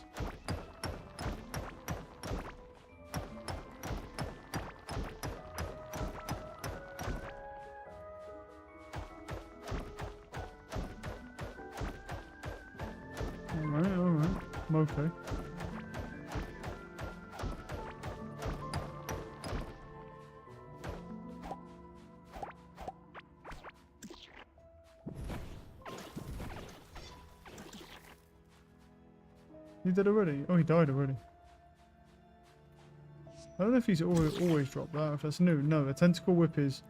Alright, alright. I'm okay. He did already? Oh, he died already. I don't know if he's always dropped that, if that's new. No, a tentacle whip is...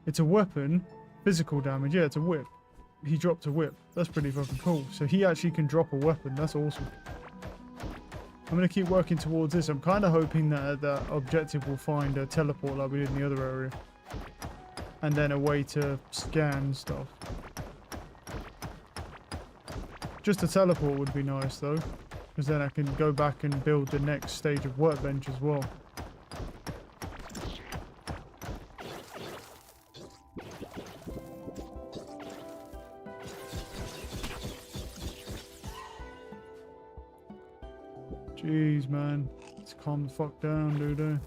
It's a weapon, physical damage. Yeah, it's a whip. He dropped a whip. That's pretty fucking cool. So he actually can drop a weapon. That's awesome. I'm going to keep working towards this. I'm kind of hoping that that objective will find a teleport like we did in the other area. And then a way to scan stuff. Just a teleport would be nice though. Because then I can go back and build the next stage of workbench as well. Jeez, man. Let's calm the fuck down, dude.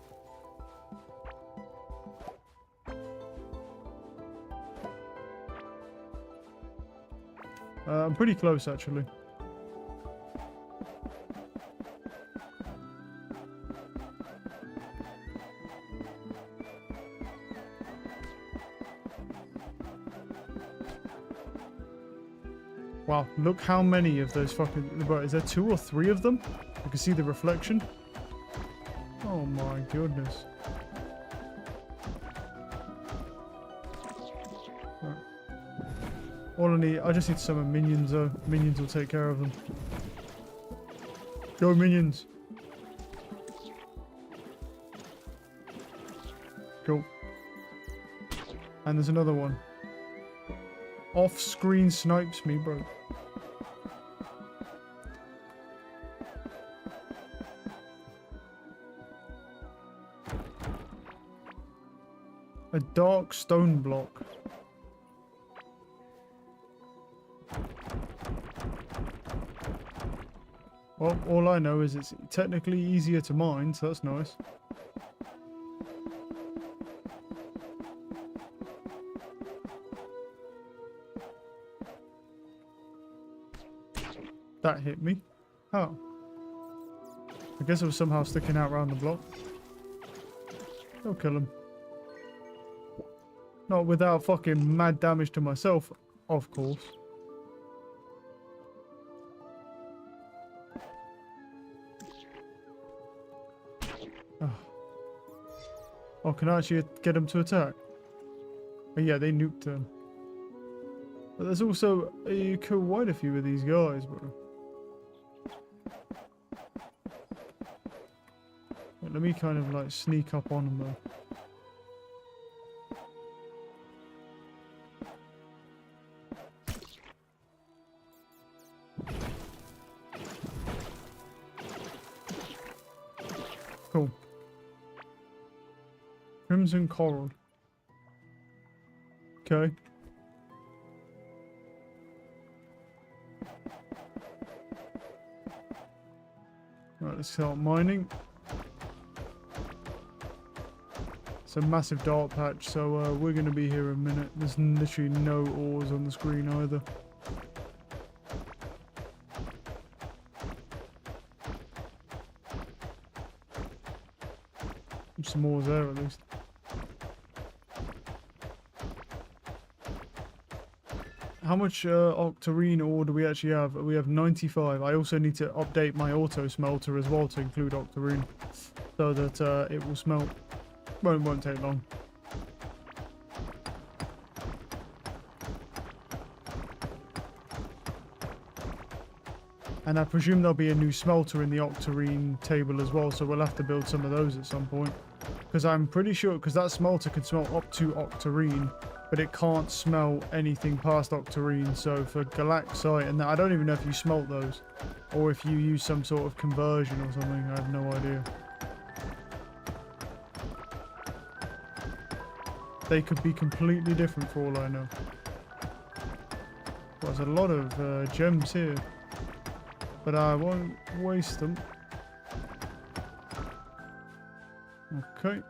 I'm pretty close, actually. Wow, look how many of those fucking... Bro, is there 2 or 3 of them? You can see the reflection. Oh my goodness. Right. All I need... I just need to summon minions though. Minions will take care of them. Go minions! Cool. And there's another one. Off-screen snipes me, bro. A dark stone block. Well, all I know is it's technically easier to mine, so that's nice. That hit me. Oh. I guess it was somehow sticking out around the block. I'll kill him. Not without fucking mad damage to myself, of course. Oh, can I actually get them to attack? Oh, yeah, they nuked them. But there's also... You kill quite a few of these guys, bro. Let me kind of like sneak up on them though. Cool. Crimson Coral. Okay. Right, let's start mining. It's a massive dark patch, so we're going to be here a minute. There's literally no ores on the screen either. Some ores there at least. How much octarine ore do we actually have? We have 95. I also need to update my auto smelter as well to include octarine, so that it will smelt. Well, it won't take long. And I presume there'll be a new smelter in the octarine table as well, so we'll have to build some of those at some point. Because I'm pretty sure, because that smelter can smelt up to octarine, but it can't smelt anything past octarine. So for galaxite and that, I don't even know if you smelt those, or if you use some sort of conversion or something. I have no idea. They could be completely different for all I know. There's a lot of gems here, but I won't waste them. Okay.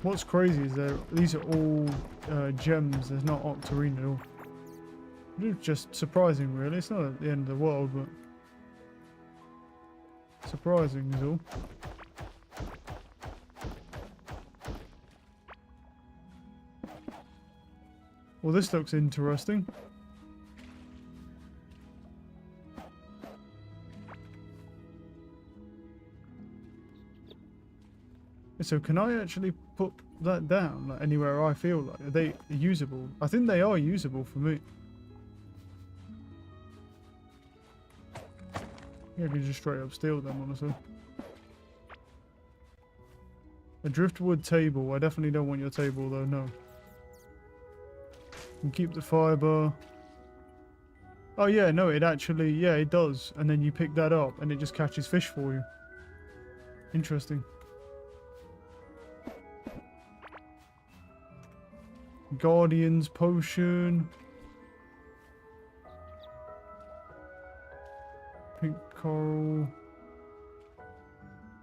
What's crazy is that these are all gems. There's not octarine at all. It's just surprising, really. It's not at the end of the world, but surprising is all. Well, this looks interesting. So can I actually put that down, like anywhere I feel like? Are they usable? I think they are usable for me. Yeah, I can just straight up steal them, honestly. A driftwood table. I definitely don't want your table though, no. And keep the fiber. Oh yeah, no, it actually, yeah, it does. And then you pick that up and it just catches fish for you. Interesting. Guardian's potion. Pink coral.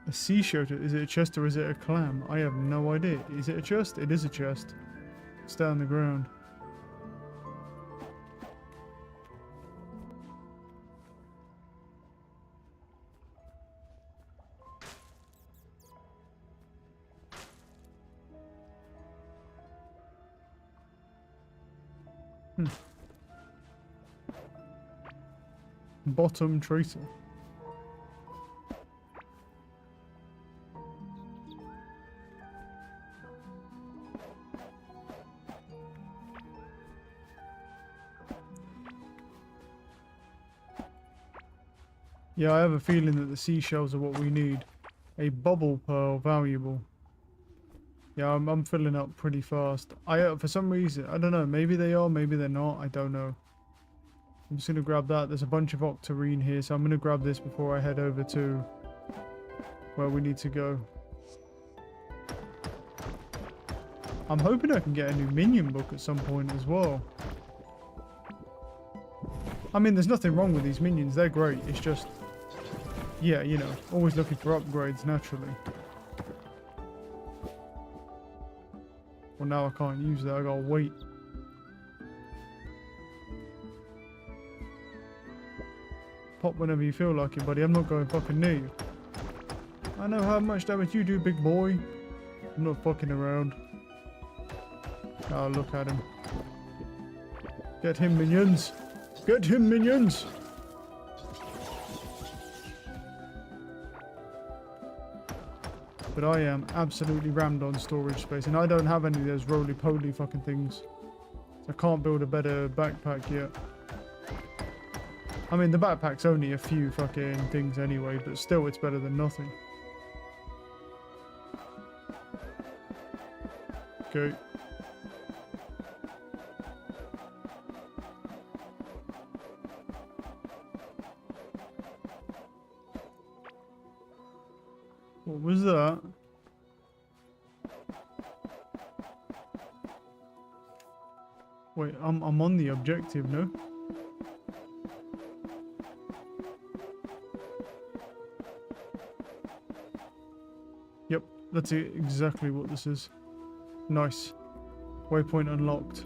A sea shelter. Is it a chest or is it a clam? I have no idea. Is it a chest? It is a chest. It's down the ground. Bottom tracer. Yeah, I have a feeling that the seashells are what we need. A bubble pearl, valuable. Yeah, I'm filling up pretty fast. For some reason, I don't know, maybe they are, maybe they're not, I don't know. I'm just going to grab that. There's a bunch of octarine here, so I'm going to grab this before I head over to where we need to go. I'm hoping I can get a new minion book at some point as well. I mean, there's nothing wrong with these minions. They're great. It's just, yeah, you know, always looking for upgrades naturally. Well, now I can't use that. I gotta wait. Pop whenever you feel like it, buddy. I'm not going fucking near you. I know how much damage you do, big boy. I'm not fucking around. Oh, look at him. Get him, minions. Get him, minions. But I am absolutely rammed on storage space, and I don't have any of those roly-poly fucking things. So I can't build a better backpack yet. I mean, the backpack's only a few fucking things anyway, but still it's better than nothing. Okay. What was that? Wait, I'm on the objective, no? Yep, that's exactly what this is. Nice. Waypoint unlocked.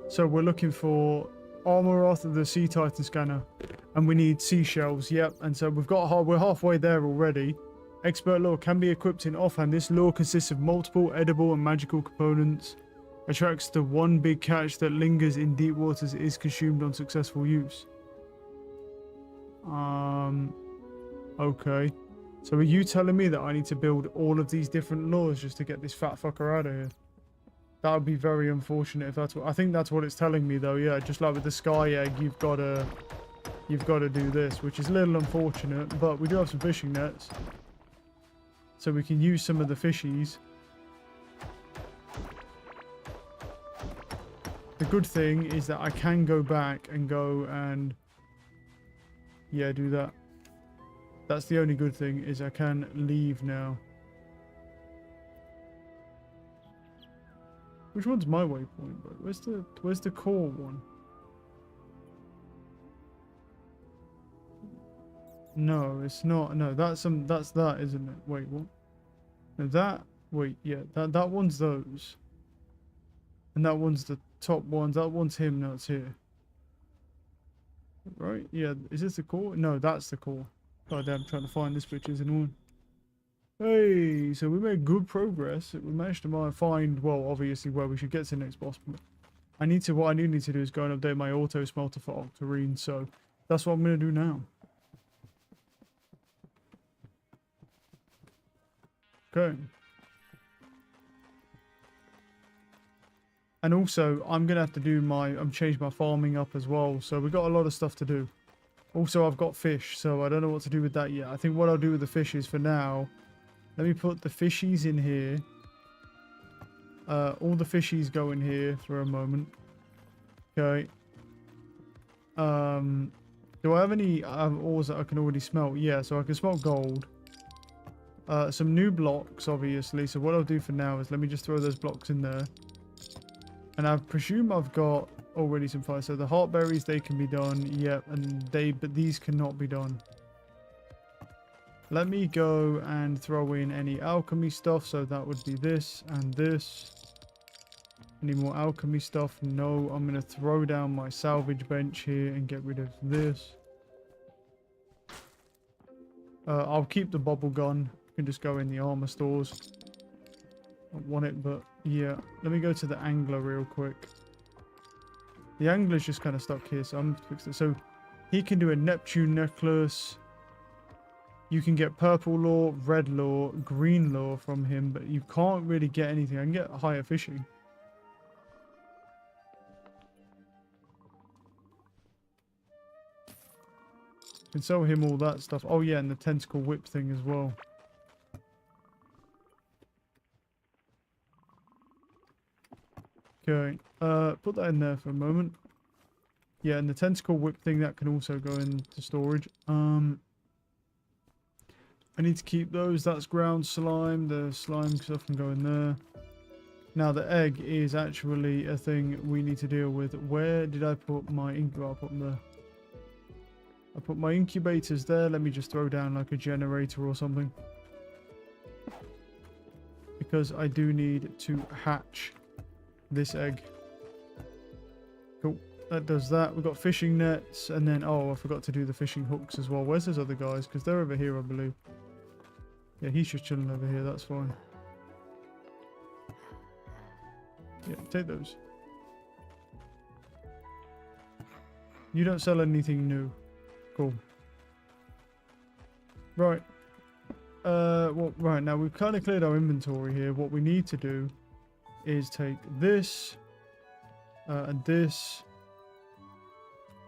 So we're looking for Armoroth, the Sea Titan scanner, and we need seashells. Yep, and so we're halfway there already. Expert lore can be equipped in offhand. This lore consists of multiple edible and magical components. Attracts the one big catch that lingers in deep waters is consumed on successful use. Okay. So are you telling me that I need to build all of these different lures just to get this fat fucker out of here? That would be very unfortunate if that's what... I think that's what it's telling me though, yeah. Just like with the sky egg, you've got to do this, which is a little unfortunate, but we do have some fishing nets. So we can use some of the fishies. The good thing is that I can go back and go and... yeah, do that. That's the only good thing, is I can leave now. Which one's my waypoint, bro? Where's the core one? No, it's not. No, that's that, isn't it? Wait, what? No, that Wait, yeah, that one's those. And that one's the top ones. That one's him, now it's here. Right? Yeah, is this the core? No, that's the core. God damn, trying to find this bitch isn't one. Hey, so we made good progress. We managed to find, well, obviously where we should get to the next boss. But what I do need to do is go and update my auto smelter for Octarine, so that's what I'm going to do now. Okay. And also, I'm going to have to do change my farming up as well, so we've got a lot of stuff to do. Also, I've got fish, so I don't know what to do with that yet. I think what I'll do with the fish is, for now, let me put the fishies in here. All the fishies go in here for a moment. Okay. Do I have any ores that I can already smelt? Yeah, so I can smelt gold. Some new blocks, obviously. So what I'll do for now is let me just throw those blocks in there. And I presume I've got already some fire. So the heart berries, they can be done. Yep, but these cannot be done. Let me go and throw in any alchemy stuff. So that would be this and this. Any more alchemy stuff? No. I'm going to throw down my salvage bench here and get rid of this. I'll keep the bubble gun. You can just go in the armor stores. I don't want it, but yeah. Let me go to the angler real quick. The angler's just kind of stuck here, so I'm fixing it. So he can do a Neptune necklace. You can get purple lore, red lore, green lore from him, but you can't really get anything. I can get higher fishing. Can sell him all that stuff. Oh yeah, and the tentacle whip thing as well. Okay, put that in there for a moment. Yeah, and the tentacle whip thing, that can also go into storage. I need to keep those. That's ground slime. The slime stuff can go in there. Now the egg is actually a thing we need to deal with. Where did I put my incubator? I'll put them there. I put my incubators there. Let me just throw down like a generator or something. Because I do need to hatch this egg. Cool. That does that. We've got fishing nets. And then, oh, I forgot to do the fishing hooks as well. Where's those other guys? Because they're over here, I believe. Yeah, he's just chilling over here. That's fine. Yeah, take those. You don't sell anything new. Cool. Right. Well, right, now we've kind of cleared our inventory here. What we need to do is take this and this.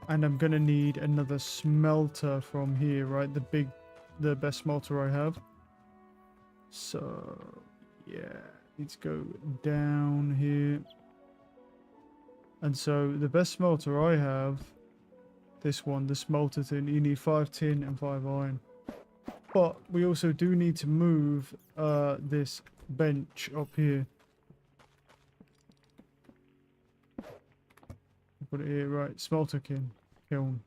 And I'm going to need another smelter from here, right? The best smelter I have. So, yeah. Let's go down here. And so, the best smelter I have, this one, the smelter tin, you need 5 tin and 5 iron. But we also do need to move this bench up here. Put it here, right, smelter kiln.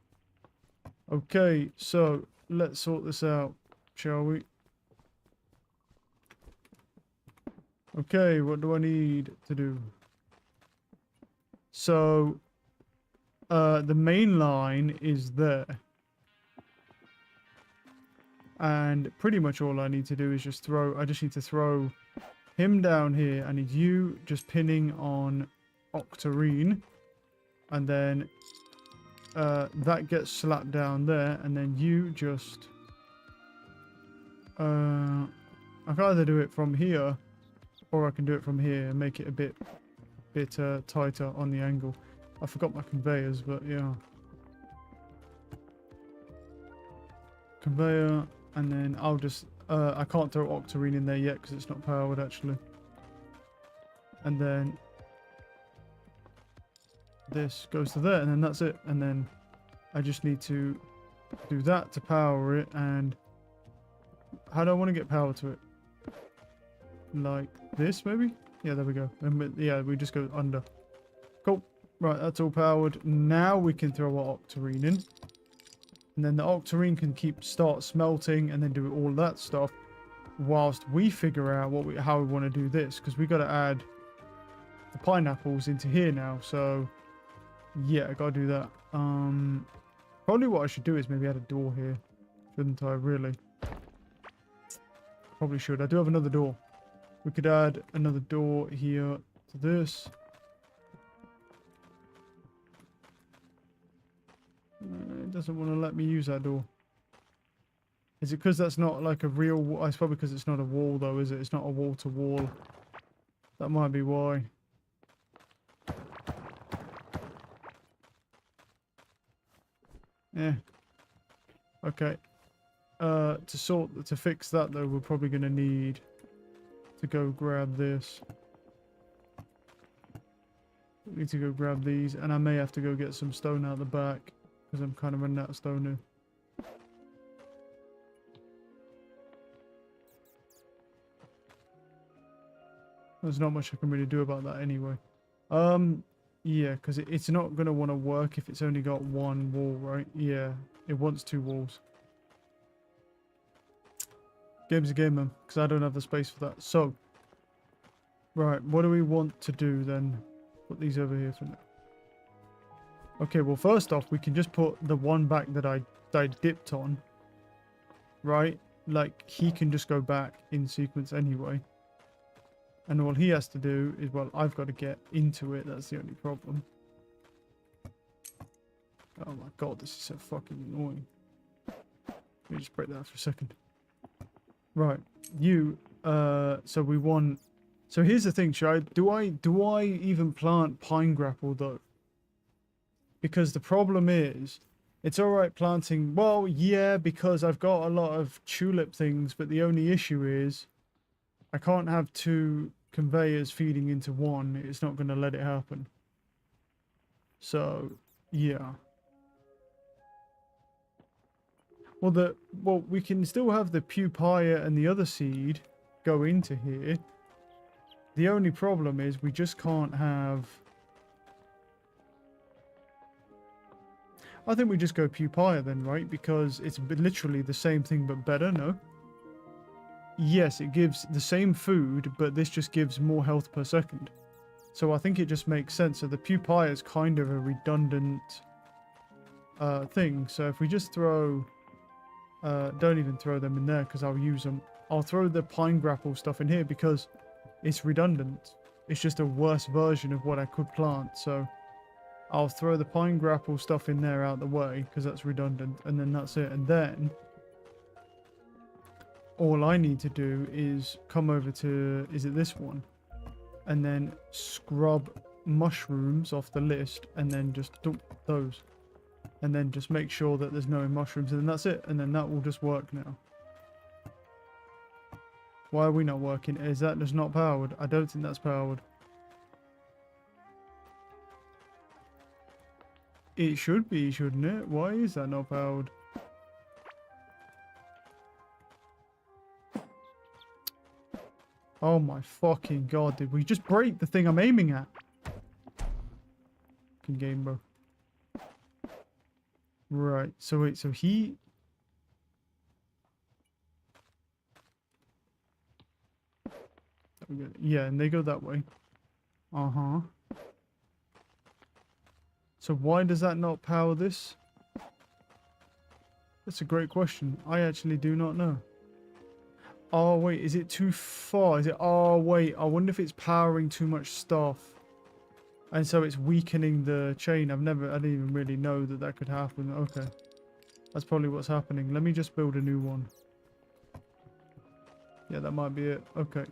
Okay, so let's sort this out, shall we? Okay, what do I need to do? So, the main line is there. And pretty much all I need to do is just I just need to throw him down here. I need you just pinning on Octarine. And then that gets slapped down there. And then you just... I can either do it from here, or I can do it from here and make it a bit tighter on the angle. I forgot my conveyors, but yeah. Conveyor, and then I'll just... I can't throw Octarine in there yet because it's not powered, actually. And then this goes to there, and then that's it. And then I just need to do that to power it. And how do I want to get power to it? Like this, maybe? Yeah, there we go. And yeah, we just go under. Cool. Right, that's all powered. Now we can throw our Octarine in. And then the Octarine can start smelting and then do all that stuff. whilst we figure out how we want to do this, because we got to add the pineapples into here now. So yeah, I got to do that. Probably what I should do is maybe add a door here, shouldn't I? Really? Probably should. I do have another door. We could add another door here to this. It doesn't want to let me use that door. Is it because that's not like a real wall? It's probably because it's not a wall though, is it? It's not a wall to wall. That might be why. Yeah. Okay. To fix that though, we're probably going to need to go grab this. We need to go grab these, and I may have to go get some stone out the back because I'm kind of running out of stone now. There's not much I can really do about that anyway. Yeah, because it's not going to want to work if it's only got one wall, right? Yeah, it wants two walls. Game's a game, man, because I don't have the space for that. So, right, what do we want to do then? Put these over here for now. Okay, well, first off, we can just put the one back that I dipped on, right? Like, he can just go back in sequence anyway. And all he has to do is, well, I've got to get into it. That's the only problem. Oh my god, this is so fucking annoying. Let me just break that for a second. Right, so we want... So here's the thing, do I even plant pine grapple though? Because the problem is, it's alright planting, well, yeah, because I've got a lot of tulip things, but the only issue is, I can't have two conveyors feeding into one. It's not going to let it happen. So, yeah. Well, we can still have the pupaya and the other seed go into here. The only problem is we just can't have... I think we just go pupaya then, right? Because it's literally the same thing but better, no? Yes, it gives the same food, but this just gives more health per second. So I think it just makes sense. So the pupaya is kind of a redundant thing. So if we just throw... don't even throw them in there because I'll use them. I'll throw the pine grapple stuff in here because it's redundant. It's just a worse version of what I could plant. So I'll throw the pine grapple stuff in there out the way because that's redundant. And then that's it. And then all I need to do is come over to, is it this one? And then scrub mushrooms off the list and then just dump those. And then just make sure that there's no mushrooms, and then that's it. And then that will just work now. Why are we not working? Is that just not powered? I don't think that's powered. It should be, shouldn't it? Why is that not powered? Oh my fucking god, did we just break the thing I'm aiming at? Fucking game, bro. Right, so wait, so he... Yeah, and they go that way. Uh-huh. So why does that not power this? That's a great question. I actually do not know. Oh, wait, is it too far? Is it... Oh, wait, I wonder if it's powering too much stuff. And so it's weakening the chain. I didn't even really know that that could happen. Okay. That's probably what's happening. Let me just build a new one. Yeah, that might be it. Okay.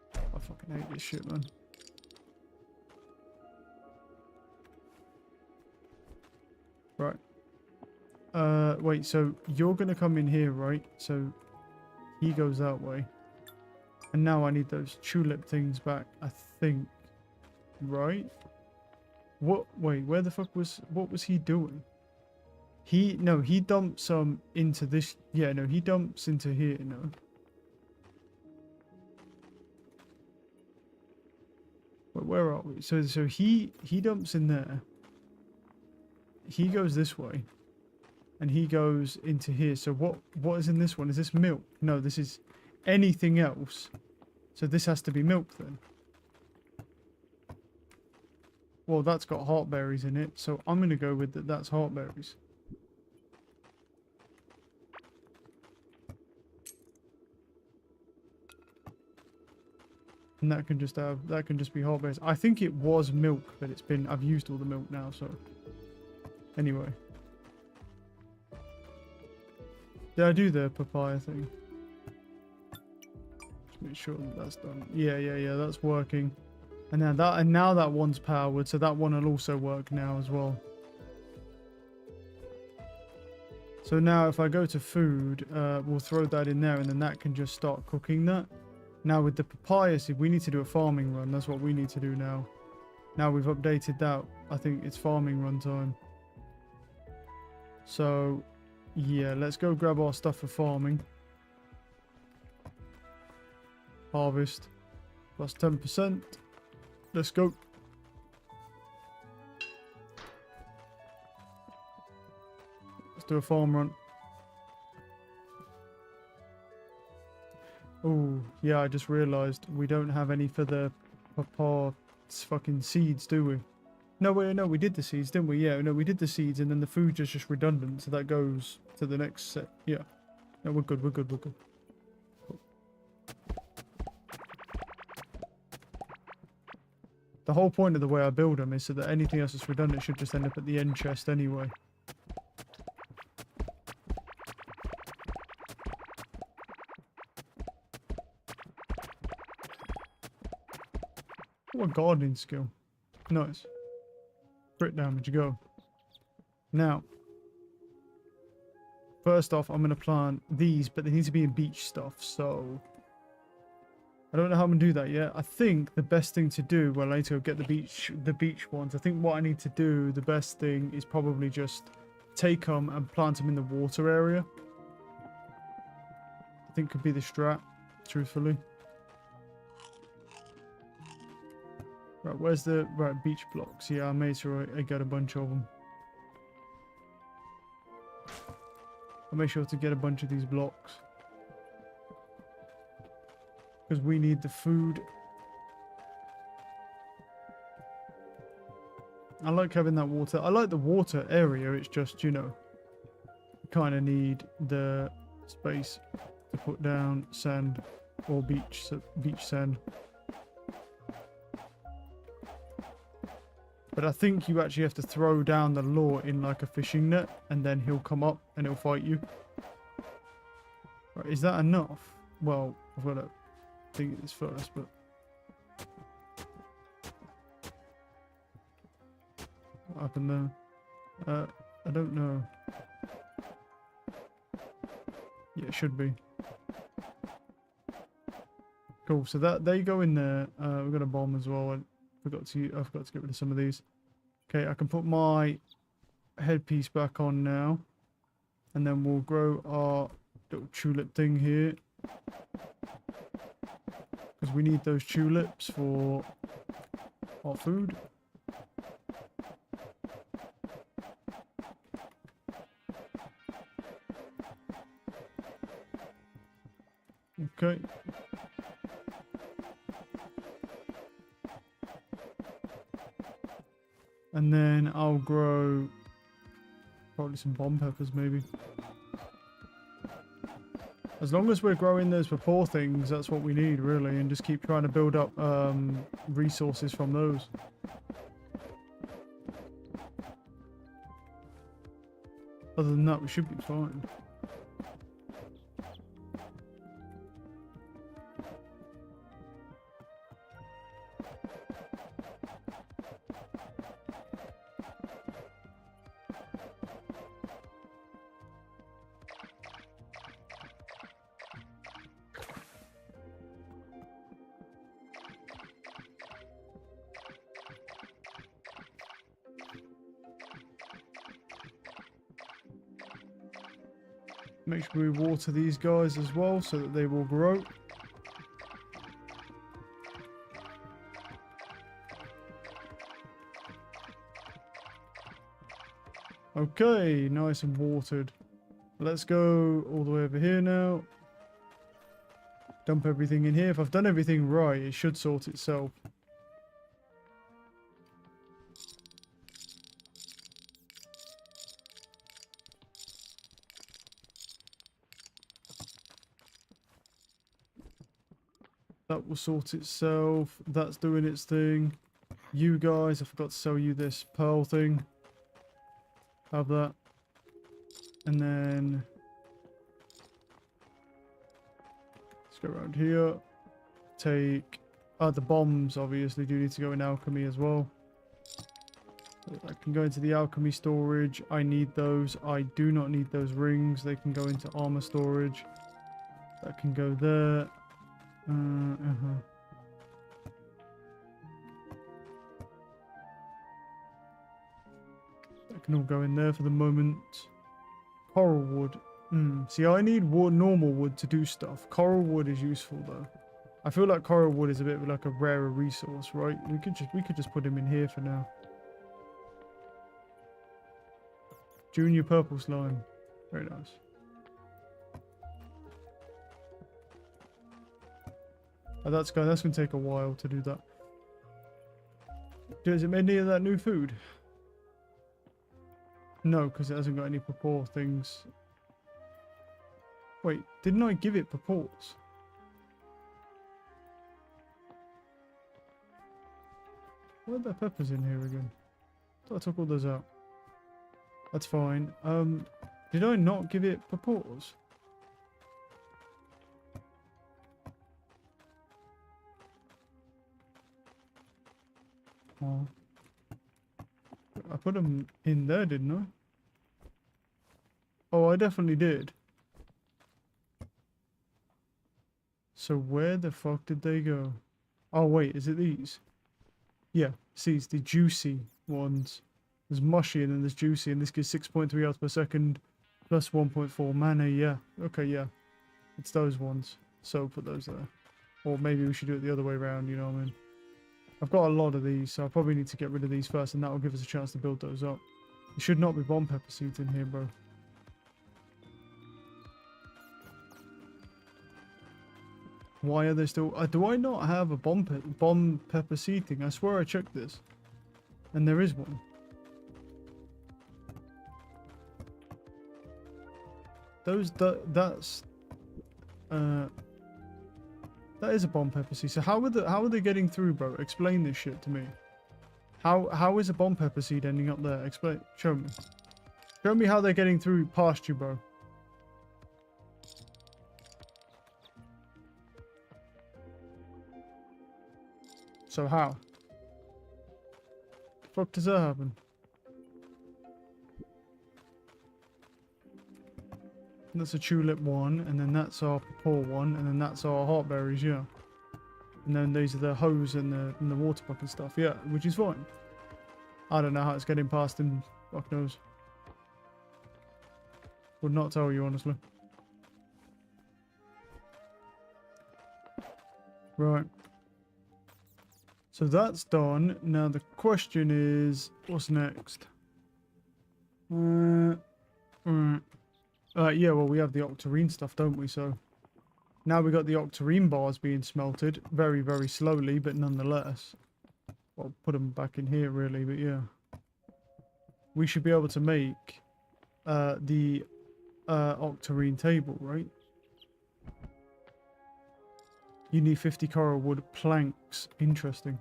I fucking hate this shit, man. Right. Wait, so you're gonna come in here, right? So he goes that way. And now I need those tulip things back, I think. Right? What? Wait, where the fuck was... What was he doing? No, he dumps some into this... Yeah, no, he dumps into here, no. Wait, where are we? So he dumps in there. he goes this way. And he goes into here. So what is in this one? Is this milk? No, this is anything else. So this has to be milk then. Well, that's got heartberries in it. So I'm going to go with that. That's heartberries. And that can just be heartberries. I think it was milk, but I've used all the milk now, so. Anyway. Did I do the papaya thing? Just make sure that that's done. Yeah, that's working. And now that one's powered, so that one will also work now as well. So now if I go to food, we'll throw that in there, and then that can just start cooking that. Now with the papaya seed, we need to do a farming run. That's what we need to do now. Now we've updated that. I think it's farming run time. So, yeah, let's go grab our stuff for farming. Harvest. Plus 10%. Let's go. Let's do a farm run. Oh, yeah, I just realised we don't have any for the papa fucking seeds, do we? No, wait, no, we did the seeds, didn't we? Yeah, no, we did the seeds, and then the food is just redundant, so that goes to the next set. Yeah. No, we're good, we're good, we're good. Cool. The whole point of the way I build them is so that anything else that's redundant should just end up at the end chest anyway. What a gardening skill. Nice. Crit damage, go. Now, first off, I'm going to plant these, but they need to be in beach stuff, so I don't know how I'm going to do that yet. I think the best thing to do, well, I need to go get the beach ones. I think what I need to do, the best thing is probably just take them and plant them in the water area. I think could be the strat, truthfully. Right, where's the beach blocks? Yeah, I made sure I get a bunch of them. I'll make sure to get a bunch of these blocks. Because we need the food. I like having that water. I like the water area. It's just, you know, you kind of need the space to put down sand or beach sand. But I think you actually have to throw down the lure in like a fishing net, and then he'll come up and he'll fight you. Right, is that enough? Well, I've got to think this first, but... What happened there? I don't know. Yeah, it should be. Cool, so that they go in there. We've got a bomb as well. I forgot to get rid of some of these. Okay, I can put my headpiece back on now. And then we'll grow our little tulip thing here. Because we need those tulips for our food. Okay. And then I'll grow probably some bomb peppers, maybe. As long as we're growing those purple things, that's what we need, really. And just keep trying to build up resources from those. Other than that, we should be fine. Make sure we water these guys as well so that they will grow. Okay, nice and watered. Let's go all the way over here now. Dump everything in here. If I've done everything right, it should sort itself. That will sort itself. That's doing its thing. You guys, I forgot to sell you this pearl thing. Have that. And then let's go around here. Take the bombs obviously do need to go in alchemy as well. I can go into the alchemy storage. I need those. I do not need those rings. They can go into armor storage. That can go there. That can all go in there for the moment. Coral wood. See, I need wood, normal wood to do stuff. Coral wood is useful though. I feel like coral wood is a bit of like a rarer resource, right? We could just put him in here for now. Junior purple slime. Very nice. Oh, that's gonna take a while to do that. Does it make any of that new food? No, because it hasn't got any purple things. Wait, didn't I give it purports? Why are there peppers in here again? I thought I took all those out. That's fine. Did I not give it purports? Oh. I put them in there, didn't I? Oh, I definitely did. So where the fuck did they go? Oh wait, is it these? Yeah, see, it's the juicy ones. There's mushy and then there's juicy, and this gives 6.3 health per second plus 1.4 mana. Yeah, okay, yeah. It's those ones. So put those there. Or maybe we should do it the other way around, you know what I mean? I've got a lot of these, so I probably need to get rid of these first, and that will give us a chance to build those up. There should not be bomb pepper seeds in here, bro. Why are they still... do I not have a bomb pepper seed thing? I swear I checked this. And there is one. That's... that is a bomb pepper seed. So how are they getting through, bro? Explain this shit to me. How is a bomb pepper seed ending up there? Explain. Show me. Show me how they're getting through past you, bro. So how? The fuck does that happen? That's a tulip one, and then that's our purple one, and then that's our heartberries, yeah. And then these are the hose and the water bucket and stuff, yeah, which is fine. I don't know how it's getting past him, fuck knows. Would not tell you, honestly. Right. So that's done. Now the question is, what's next? Yeah, well, we have the octarine stuff, don't we? So now we got the octarine bars being smelted very, very slowly, but nonetheless. I'll put them back in here, really, but yeah. We should be able to make the octarine table, right? You need 50 coral wood planks. Interesting.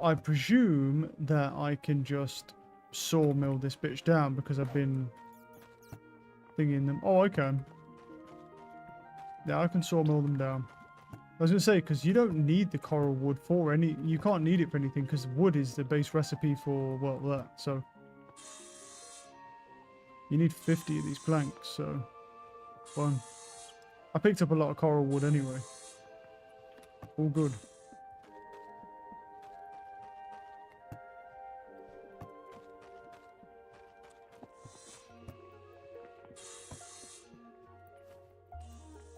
I presume that I can just sawmill this bitch down because I've been thinking them. Oh, I can. Yeah, I can sawmill them down. I was going to say, because you don't need the coral wood for any... You can't need it for anything because wood is the base recipe for, well, that. So you need 50 of these planks, so fine. I picked up a lot of coral wood anyway. All good.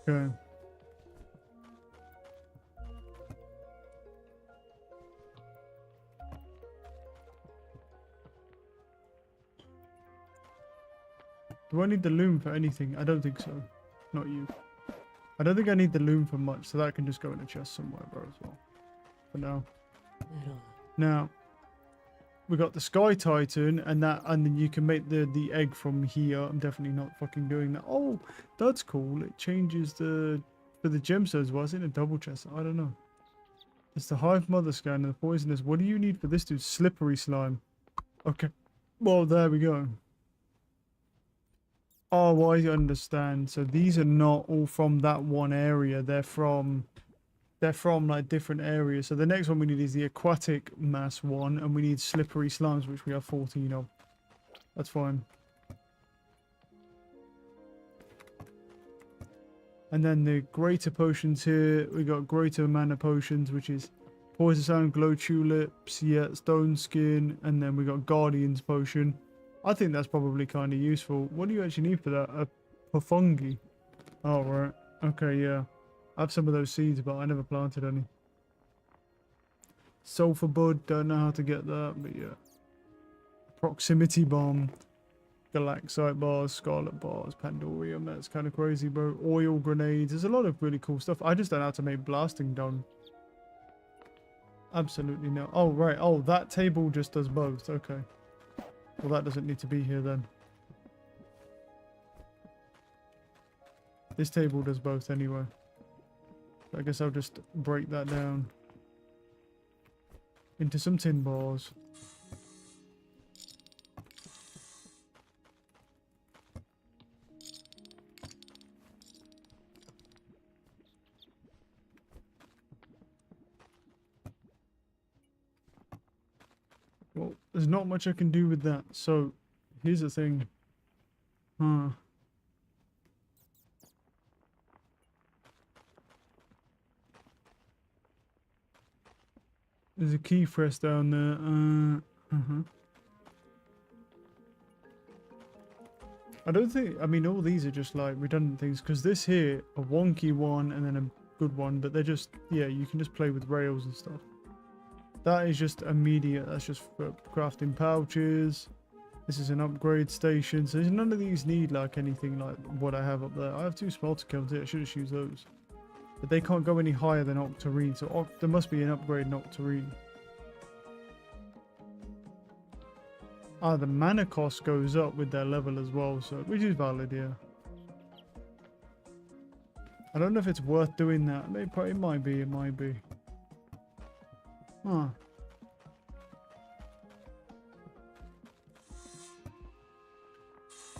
Okay. Do I need the loom for anything? I don't think so. Not you. I don't think I need the loom for much, so that can just go in a chest somewhere, bro, as well. For now. Now, we got the Sky Titan, and then you can make the egg from here. I'm definitely not fucking doing that. Oh, that's cool. It changes for the gemstones. Was it a double chest? I don't know. It's the Hive Mother scan and the poisonous. What do you need for this dude? Slippery slime. Okay. Well, there we go. Oh, I understand. So these are not all from that one area. They're from like different areas. So the next one we need is the aquatic mass one, and we need slippery slimes, which we have 14 of. That's fine. And then the greater potions here, we got greater mana potions, which is poison sound, glow tulips, yeah, stone skin, and then we got guardian's potion. I think that's probably kind of useful. What do you actually need for that? A Pafungi. Oh, right. Okay, yeah. I have some of those seeds, but I never planted any. Sulfur bud, don't know how to get that, but yeah. Proximity bomb. Galaxite bars, scarlet bars, Pandorium. That's kind of crazy, bro. Oil grenades. There's a lot of really cool stuff. I just don't know how to make blasting done. Absolutely no. Oh, right. Oh, that table just does both. Okay. Well, that doesn't need to be here then. This table does both anyway. I guess I'll just break that down into some tin bars. Well, there's not much I can do with that. So, here's the thing. There's a key press down there. I don't think, I mean, all these are just like redundant things, because this here, a wonky one and then a good one, but they're just, yeah, you can just play with rails and stuff. That is just immediate, that's just for crafting pouches. This is an upgrade station, so none of these need like anything like what I have up there. I have 2 smelter kilns here, I should just use those. But they can't go any higher than Octarine, so there must be an upgrade in Octarine. Ah, the mana cost goes up with their level as well, so which is valid, yeah. I don't know if it's worth doing that. Maybe it might be, it might be. Huh.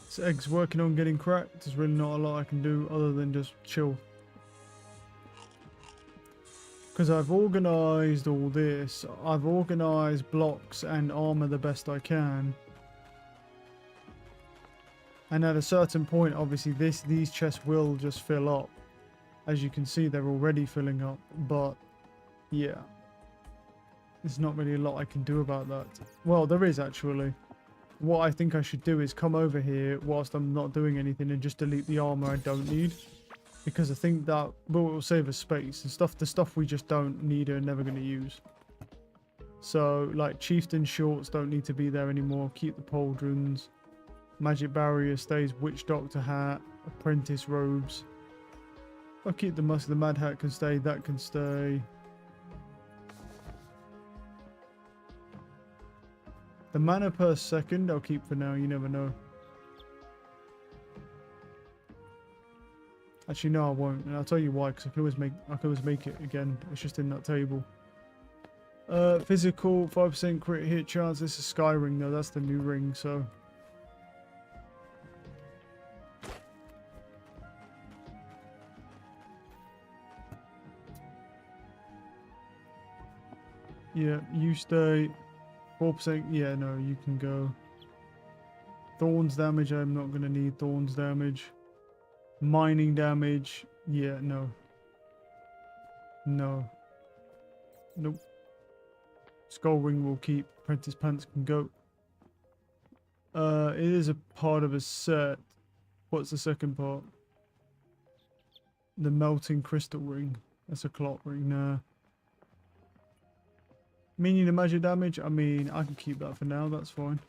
This egg's working on getting cracked. There's really not a lot I can do other than just chill. Because I've organised all this. I've organised blocks and armour the best I can. And at a certain point, obviously, these chests will just fill up. As you can see, they're already filling up. But, yeah. There's not really a lot I can do about that. Well, there is actually. What I think I should do is come over here whilst I'm not doing anything and just delete the armour I don't need. Because I think that will save us space and stuff. The stuff we just don't need and never going to use. So, like, Chieftain shorts don't need to be there anymore. Keep the pauldrons. Magic barrier stays. Witch doctor hat. Apprentice robes. I'll keep the musk. The mad hat can stay. That can stay. The mana per second I'll keep for now. You never know. Actually, no, I won't, and I'll tell you why. Because I can always make it again. It's just in that table. Physical 5% crit hit chance. This is Sky Ring though. That's the new ring. So yeah, you stay. 4%. Yeah, no, you can go. Thorns damage. I'm not gonna need thorns damage. Mining damage, yeah, no. No. Nope. Skull ring will keep. Apprentice pants can go. It is a part of a set. What's the second part? The melting crystal ring. That's a clock ring, nah. Minion and magic damage, I mean, I can keep that for now, that's fine.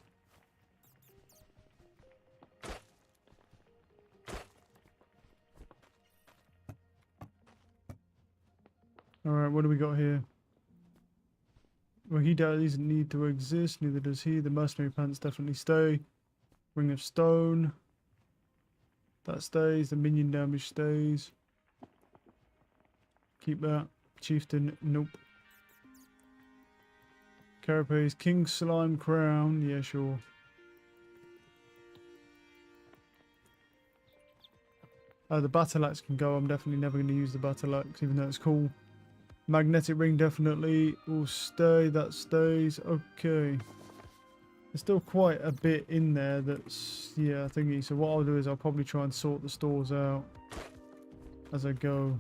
Alright, what do we got here? Well, he doesn't need to exist, neither does he. The mercenary pants definitely stay. Ring of Stone. That stays. The minion damage stays. Keep that. Chieftain, nope. Carapace, King Slime Crown, yeah, sure. The Battle Axe can go. I'm definitely never going to use the Battle Axe, even though it's cool. Magnetic Ring definitely will stay. That stays. Okay. There's still quite a bit in there that's, yeah, thingy. So what I'll do is I'll probably try and sort the stores out as I go.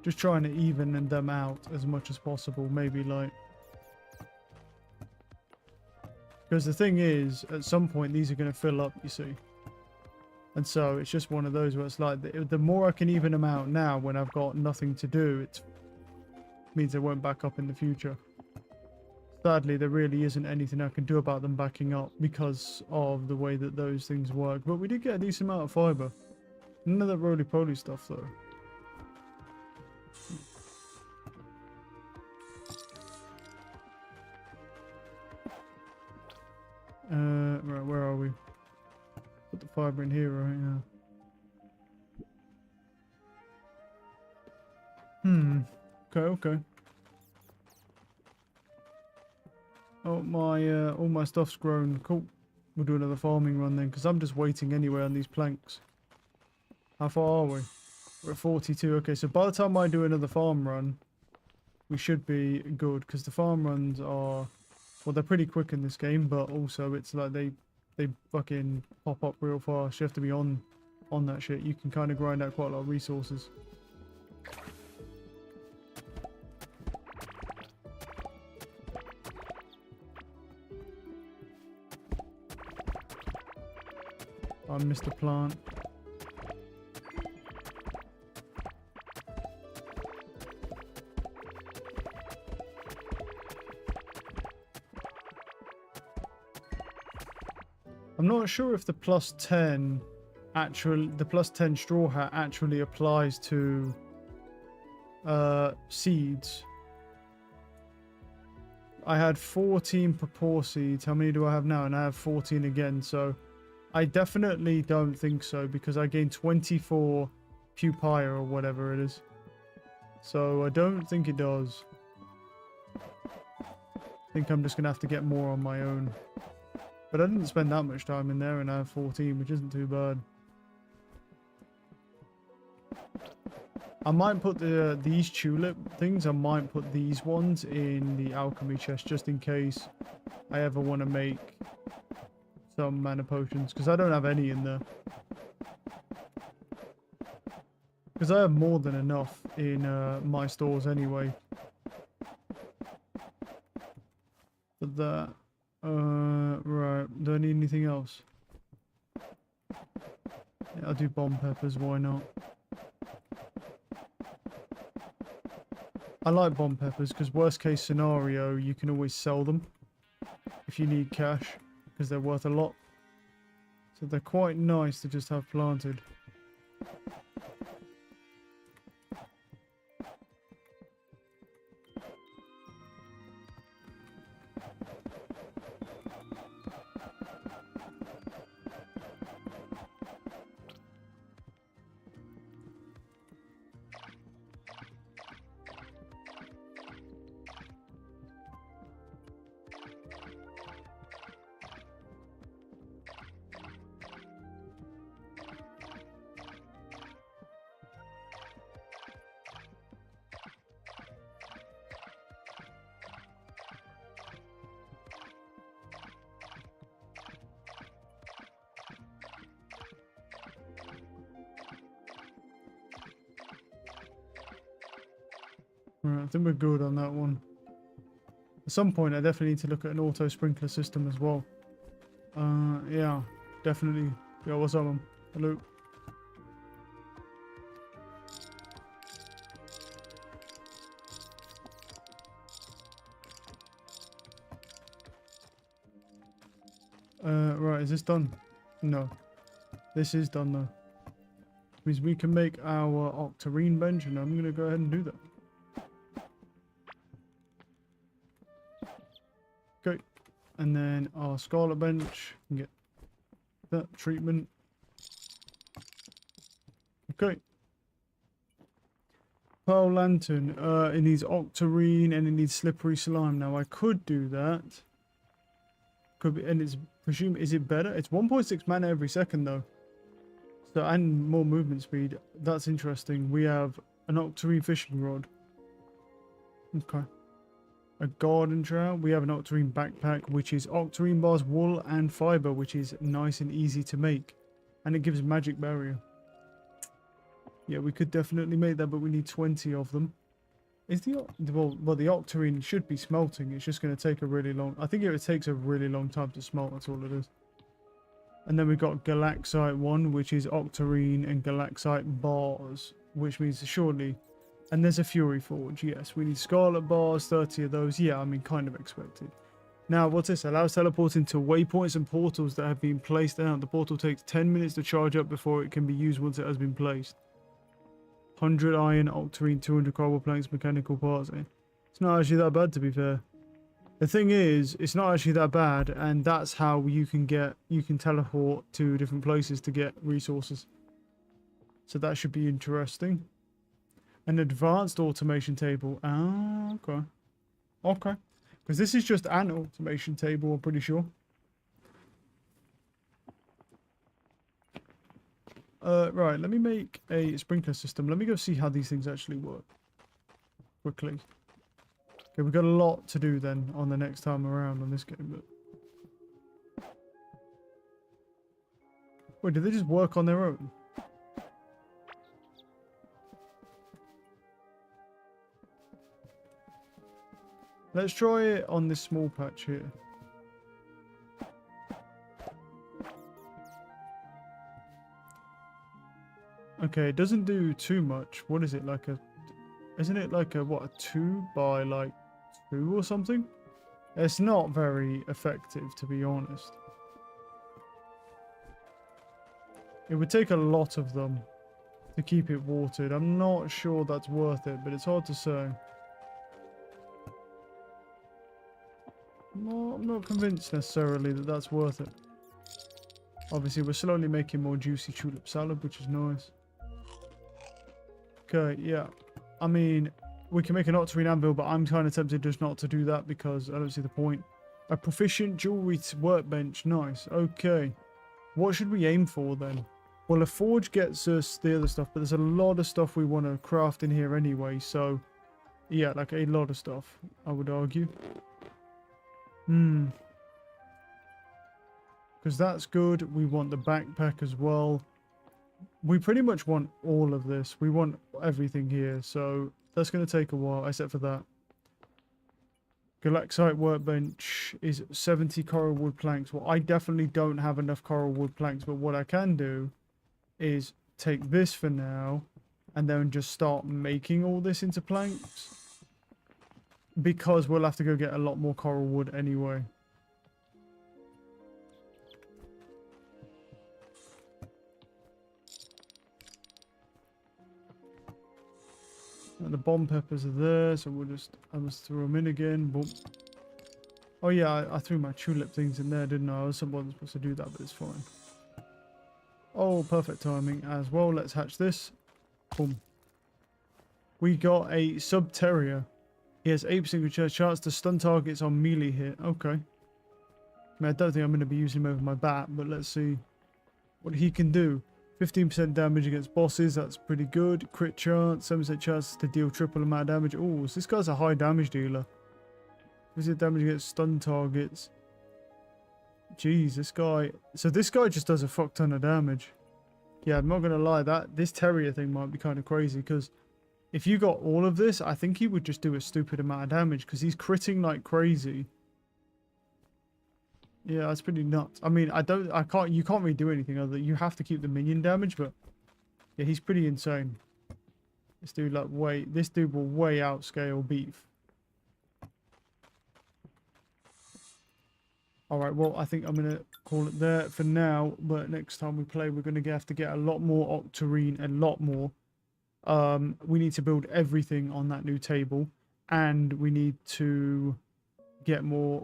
Just trying to even them out as much as possible. Maybe like... Because the thing is, at some point these are going to fill up, you see. And so it's just one of those where it's like, the more I can even them out now when I've got nothing to do, it means they won't back up in the future. Sadly, there really isn't anything I can do about them backing up because of the way that those things work. But we did get a decent amount of fiber. None of that roly-poly stuff though. Right, where are we? Put the fiber in here right now. Okay. Oh, all my stuff's grown. Cool. We'll do another farming run then, because I'm just waiting anyway on these planks. How far are we? We're at 42. Okay, so by the time I do another farm run, we should be good, because the farm runs are... Well, they're pretty quick in this game, but also it's like they fucking pop up real fast. You have to be on that shit. You can kind of grind out quite a lot of resources. I missed a plant. I'm not sure if the +10 straw hat actually applies to seeds. I had 14 Purpore seeds. How many do I have now? And I have 14 again. So I definitely don't think so, because I gained 24 Pupire or whatever it is. So I don't think it does. I think I'm just going to have to get more on my own. But I didn't spend that much time in there and I have 14, which isn't too bad. I might put these tulip things, I might put these ones in the alchemy chest just in case I ever want to make some mana potions, because I don't have any in there. Because I have more than enough in my stores anyway. But that... right. Do I need anything else? Yeah, I'll do bomb peppers, why not? I like bomb peppers because worst case scenario, you can always sell them if you need cash, because they're worth a lot. So they're quite nice to just have planted. Right, I think we're good on that one. At some point, I definitely need to look at an auto sprinkler system as well. Yeah, definitely. Yo, what's up, man? Hello. Right, is this done? No. This is done though. Means we can make our Octarine bench, and I'm gonna go ahead and do that. Okay, and then our Scarlet bench can get that treatment. Okay. Pearl Lantern, it needs Octarine and it needs Slippery Slime. Now I could do that. Could be, and it's presume, is it better? It's 1.6 mana every second though. So, and more movement speed. That's interesting. We have an Octarine fishing rod. Okay. A garden trowel. We have an Octarine backpack, which is Octarine bars, wool, and fiber, which is nice and easy to make. And it gives magic barrier. Yeah, we could definitely make that, but we need 20 of them. Is the the Octarine should be smelting. It's just going to take a really long. I think it takes a really long time to smelt. That's all it is. And then we've got Galaxite 1, which is Octarine and Galaxite bars, which means surely. And there's a Fury Forge. Yes, we need Scarlet bars, 30 of those. Yeah, I mean, kind of expected. Now, what's this? Allows teleporting to waypoints and portals that have been placed out. The portal takes 10 minutes to charge up before it can be used once it has been placed. 100 iron, Octarine, 200 cobble planks, mechanical parts. It's not actually that bad, to be fair. The thing is, it's not actually that bad, and that's how you can teleport to different places to get resources. So that should be interesting. An advanced automation table. Ah, okay. Okay. Because this is just an automation table, I'm pretty sure. Right, let me make a sprinkler system. Let me go see how these things actually work. Quickly. Okay, we've got a lot to do then on the next time around on this game. But... Wait, did they just work on their own? Let's try it on this small patch here. Okay, it doesn't do too much. What is it, like a... Isn't it like a, what, a 2 by like 2 or something? It's not very effective, to be honest. It would take a lot of them to keep it watered. I'm not sure that's worth it, but it's hard to say. No, I'm not convinced necessarily that that's worth it. Obviously, we're slowly making more juicy tulip salad, which is nice. Okay, yeah. I mean, we can make an Octarine anvil, but I'm kind of tempted just not to do that because I don't see the point. A proficient jewelry workbench. Nice. Okay. What should we aim for then? Well, a forge gets us the other stuff, but there's a lot of stuff we want to craft in here anyway. So, yeah, like a lot of stuff, I would argue. Because that's good. We want the backpack as well. We pretty much want all of this. We want everything here. So that's going to take a while, except for that. Galaxite workbench is 70 coral wood planks. Well, I definitely don't have enough coral wood planks. But what I can do is take this for now. And then just start making all this into planks. Because we'll have to go get a lot more coral wood anyway. And the bomb peppers are there, so we'll just, I must throw them in again. Boom. Oh yeah, I threw my tulip things in there, didn't I? I was supposed to do that, but it's fine. Oh, perfect timing as well. Let's hatch this. Boom. We got a Subterria. He has 8% chance to stun targets on melee hit. Okay. I mean, I don't think I'm going to be using him over my bat, but let's see what he can do. 15% damage against bosses, that's pretty good. Crit chance, 7% chance to deal triple amount of damage. Oh, so this guy's a high damage dealer. 50% damage against stun targets. Jeez, this guy... So this guy just does a fuck ton of damage. Yeah, I'm not going to lie, this Terrier thing might be kind of crazy, because if you got all of this, I think he would just do a stupid amount of damage, because he's critting like crazy. Yeah, that's pretty nuts. I mean, you can't really do anything other. You have to keep the minion damage, but yeah, he's pretty insane. This dude this dude will way outscale beef. All right, well, I think I'm going to call it there for now. But next time we play, we're going to have to get a lot more octarine, a lot more. We need to build everything on that new table. And we need to get more